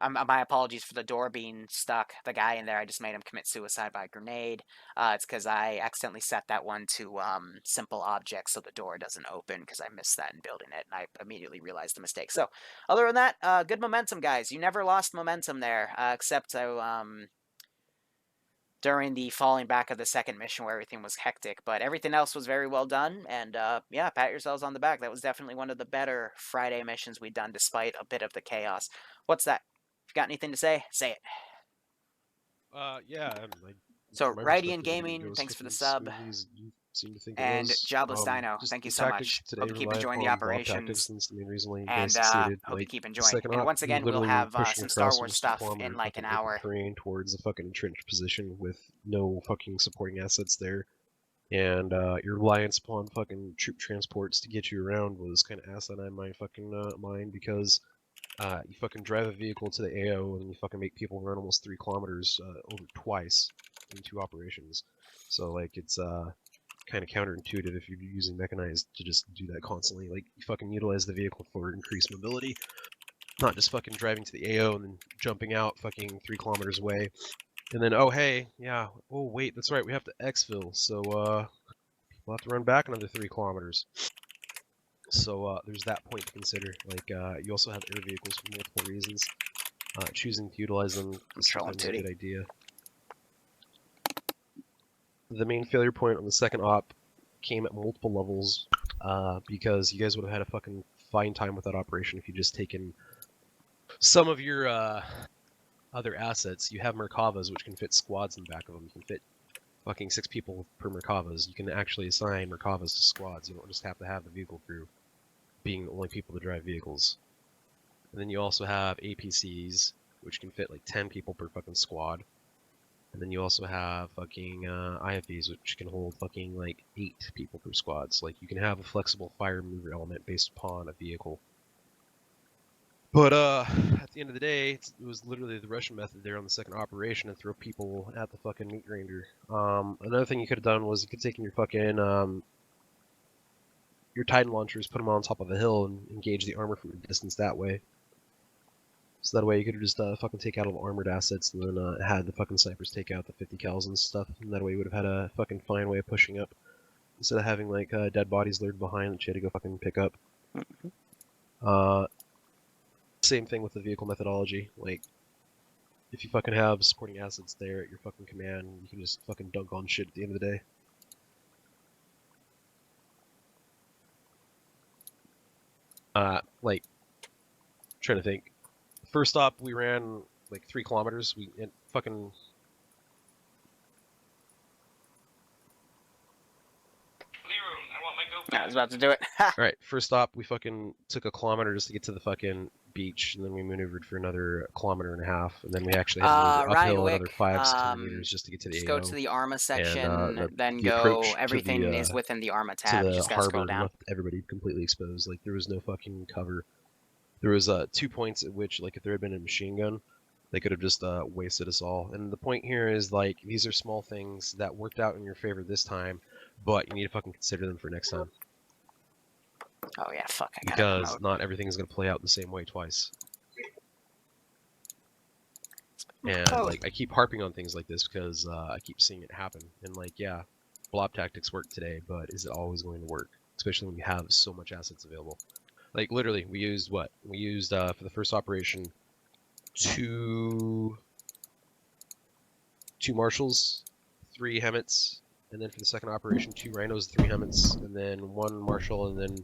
my apologies for the door being stuck. The guy in there, I just made him commit suicide by grenade. It's because I accidentally set that one to simple objects so the door doesn't open, because I missed that in building it, and I immediately realized the mistake. So, other than that, good momentum, guys. You never lost momentum there, except during the falling back of the second mission where everything was hectic. But everything else was very well done, and yeah, pat yourselves on the back. That was definitely one of the better Friday missions we've done, despite a bit of the chaos. What's that? If you got anything to say, say it. Yeah. So, Radian Gaming, thanks for the sub. And Jobless Dino, thank you so much. Hope you keep enjoying the operations. And hope you keep enjoying. And once again, we'll have some Star Wars stuff in like an hour. Terrain towards a fucking entrenched position with no fucking supporting assets there. And your reliance upon fucking troop transports to get you around was kind of asinine in my fucking mind, because you fucking drive a vehicle to the AO and you fucking make people run almost 3 kilometers over twice in 2 operations. So like it's kind of counterintuitive if you're using mechanized to just do that constantly. Like, you fucking utilize the vehicle for increased mobility, not just fucking driving to the AO and then jumping out fucking 3 kilometers away And then, oh hey, yeah, oh wait, that's right, we have to exfil, so we'll have to run back another 3 kilometers. So there's that point to consider. Like, you also have air vehicles for multiple reasons. Choosing to utilize them is sometimes a good idea. The main failure point on the second op came at multiple levels, because you guys would have had a fucking fine time with that operation if you just taken some of your other assets. You have Merkavas, which can fit squads in the back of them. You can fit fucking 6 people per Merkavas. You can actually assign Merkavas to squads. You don't just have to have the vehicle crew being the only people to drive vehicles. And then you also have APCs, which can fit like 10 people per fucking squad. And then you also have fucking IFVs, which can hold fucking like 8 people per squad. So like you can have a flexible fire maneuver element based upon a vehicle. But at the end of the day, it was literally the Russian method there on the second operation and throw people at the fucking meat grinder. Another thing you could have done was you could have taken your fucking your Titan launchers, put them on top of a hill, and engage the armor from a distance that way. So that way you could have just fucking take out all the armored assets and then had the fucking snipers take out the 50 cals and stuff. And that way you would have had a fucking fine way of pushing up. Instead of having like dead bodies lured behind that you had to go fucking pick up. Same thing with the vehicle methodology. Like, if you fucking have supporting assets there at your fucking command, you can just fucking dunk on shit at the end of the day. Like, trying to think. First stop, we ran like 3 kilometers. We fucking. I was about to do it. Alright, first stop, we fucking took a kilometer just to get to the fucking beach, and then we maneuvered for another 1.5 kilometers, and then we actually had to maneuver uphill another 500-600 meters just to get to the just AO. go to the Arma section, and, then the go. approach to Everything the, is within the Arma to tab. You the just gotta scroll harbor down. left everybody completely exposed. Like, there was no fucking cover. There was 2 points at which, like, if there had been a machine gun, they could have just wasted us all. And the point here is, like, these are small things that worked out in your favor this time, but you need to fucking consider them for next time. Oh yeah, fuck. I gotta Because promote. not everything is going to play out the same way twice. And, like, I keep harping on things like this because I keep seeing it happen. And, like, yeah, blob tactics work today, but is it always going to work? Especially when you have so much assets available. Like, literally, we used what? We used, for the first operation, two marshals, 3 Hemmets, and then for the second operation, 2 rhinos, 3 Hemmets, and then 1 marshal, and then...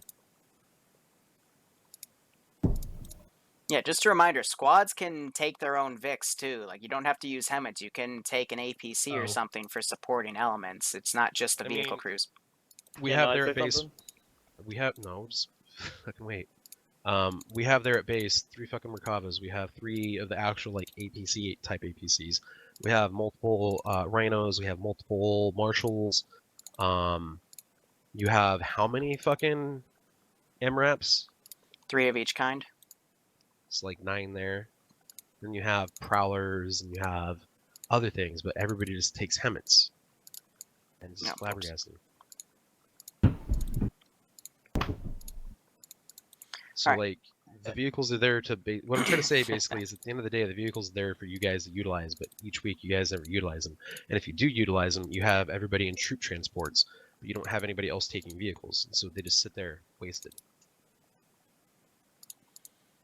Yeah, just a reminder, squads can take their own Vics too. Like, you don't have to use Hemmets. You can take an APC or something for supporting elements. It's not just the vehicle crews. We have there at base... We have... No, just fucking wait. We have there at base 3 fucking Merkavas. We have 3 of the actual, like, APC type APCs. We have multiple rhinos. We have multiple marshals. You have how many fucking MRAPs? 3 of each kind. It's like 9 there. Then you have prowlers and you have other things, but everybody just takes Hemmets. And it's just flabbergasting. So, like, the vehicles are there to... What I'm trying to say, basically, is at the end of the day, the vehicles are there for you guys to utilize, but each week you guys never utilize them. And if you do utilize them, you have everybody in troop transports, but you don't have anybody else taking vehicles. And so they just sit there, wasted.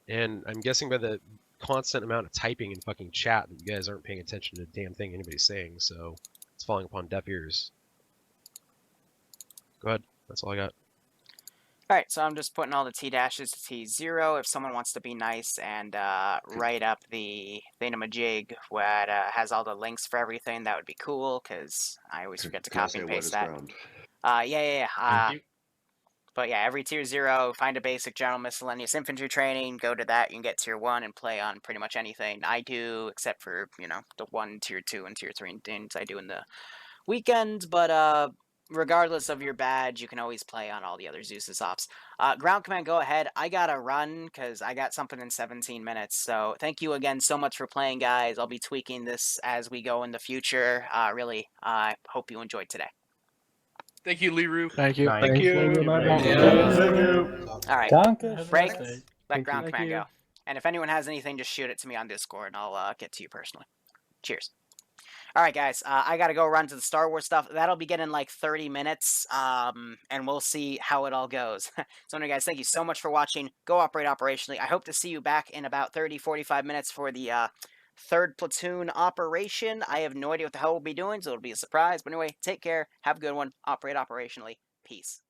And I'm guessing by the constant amount of typing and fucking chat that you guys aren't paying attention to a damn thing anybody's saying, so it's falling upon deaf ears. Go ahead. That's all I got. Alright, so I'm just putting all the T-dashes to T0. If someone wants to be nice and write up the thingamajig that has all the links for everything, that would be cool, because I always forget to copy and paste that. Yeah. But yeah, every tier 0, find a basic general miscellaneous infantry training, go to that, you can get tier 1 and play on pretty much anything. I do, except for, you know, the 1, tier 2, and tier 3 things I do in the weekends, but regardless of your badge, you can always play on all the other Zeus's ops. Ground command, go ahead. I gotta run because I got something in 17 minutes. So thank you again so much for playing, guys. I'll be tweaking this as we go in the future. Really, I hope you enjoyed today. Thank you, Liru. Thank you. Thank you. All right. Danke. Break. Schön. Let ground command go. And if anyone has anything, just shoot it to me on Discord, and I'll get to you personally. Cheers. All right, guys. I gotta go run to the Star Wars stuff. That'll begin in like 30 minutes, and we'll see how it all goes. So, anyway, guys, thank you so much for watching. Go operate operationally. I hope to see you back in about 30-45 minutes for the 3rd platoon operation. I have no idea what the hell we'll be doing, so it'll be a surprise. But anyway, take care. Have a good one. Operate operationally. Peace.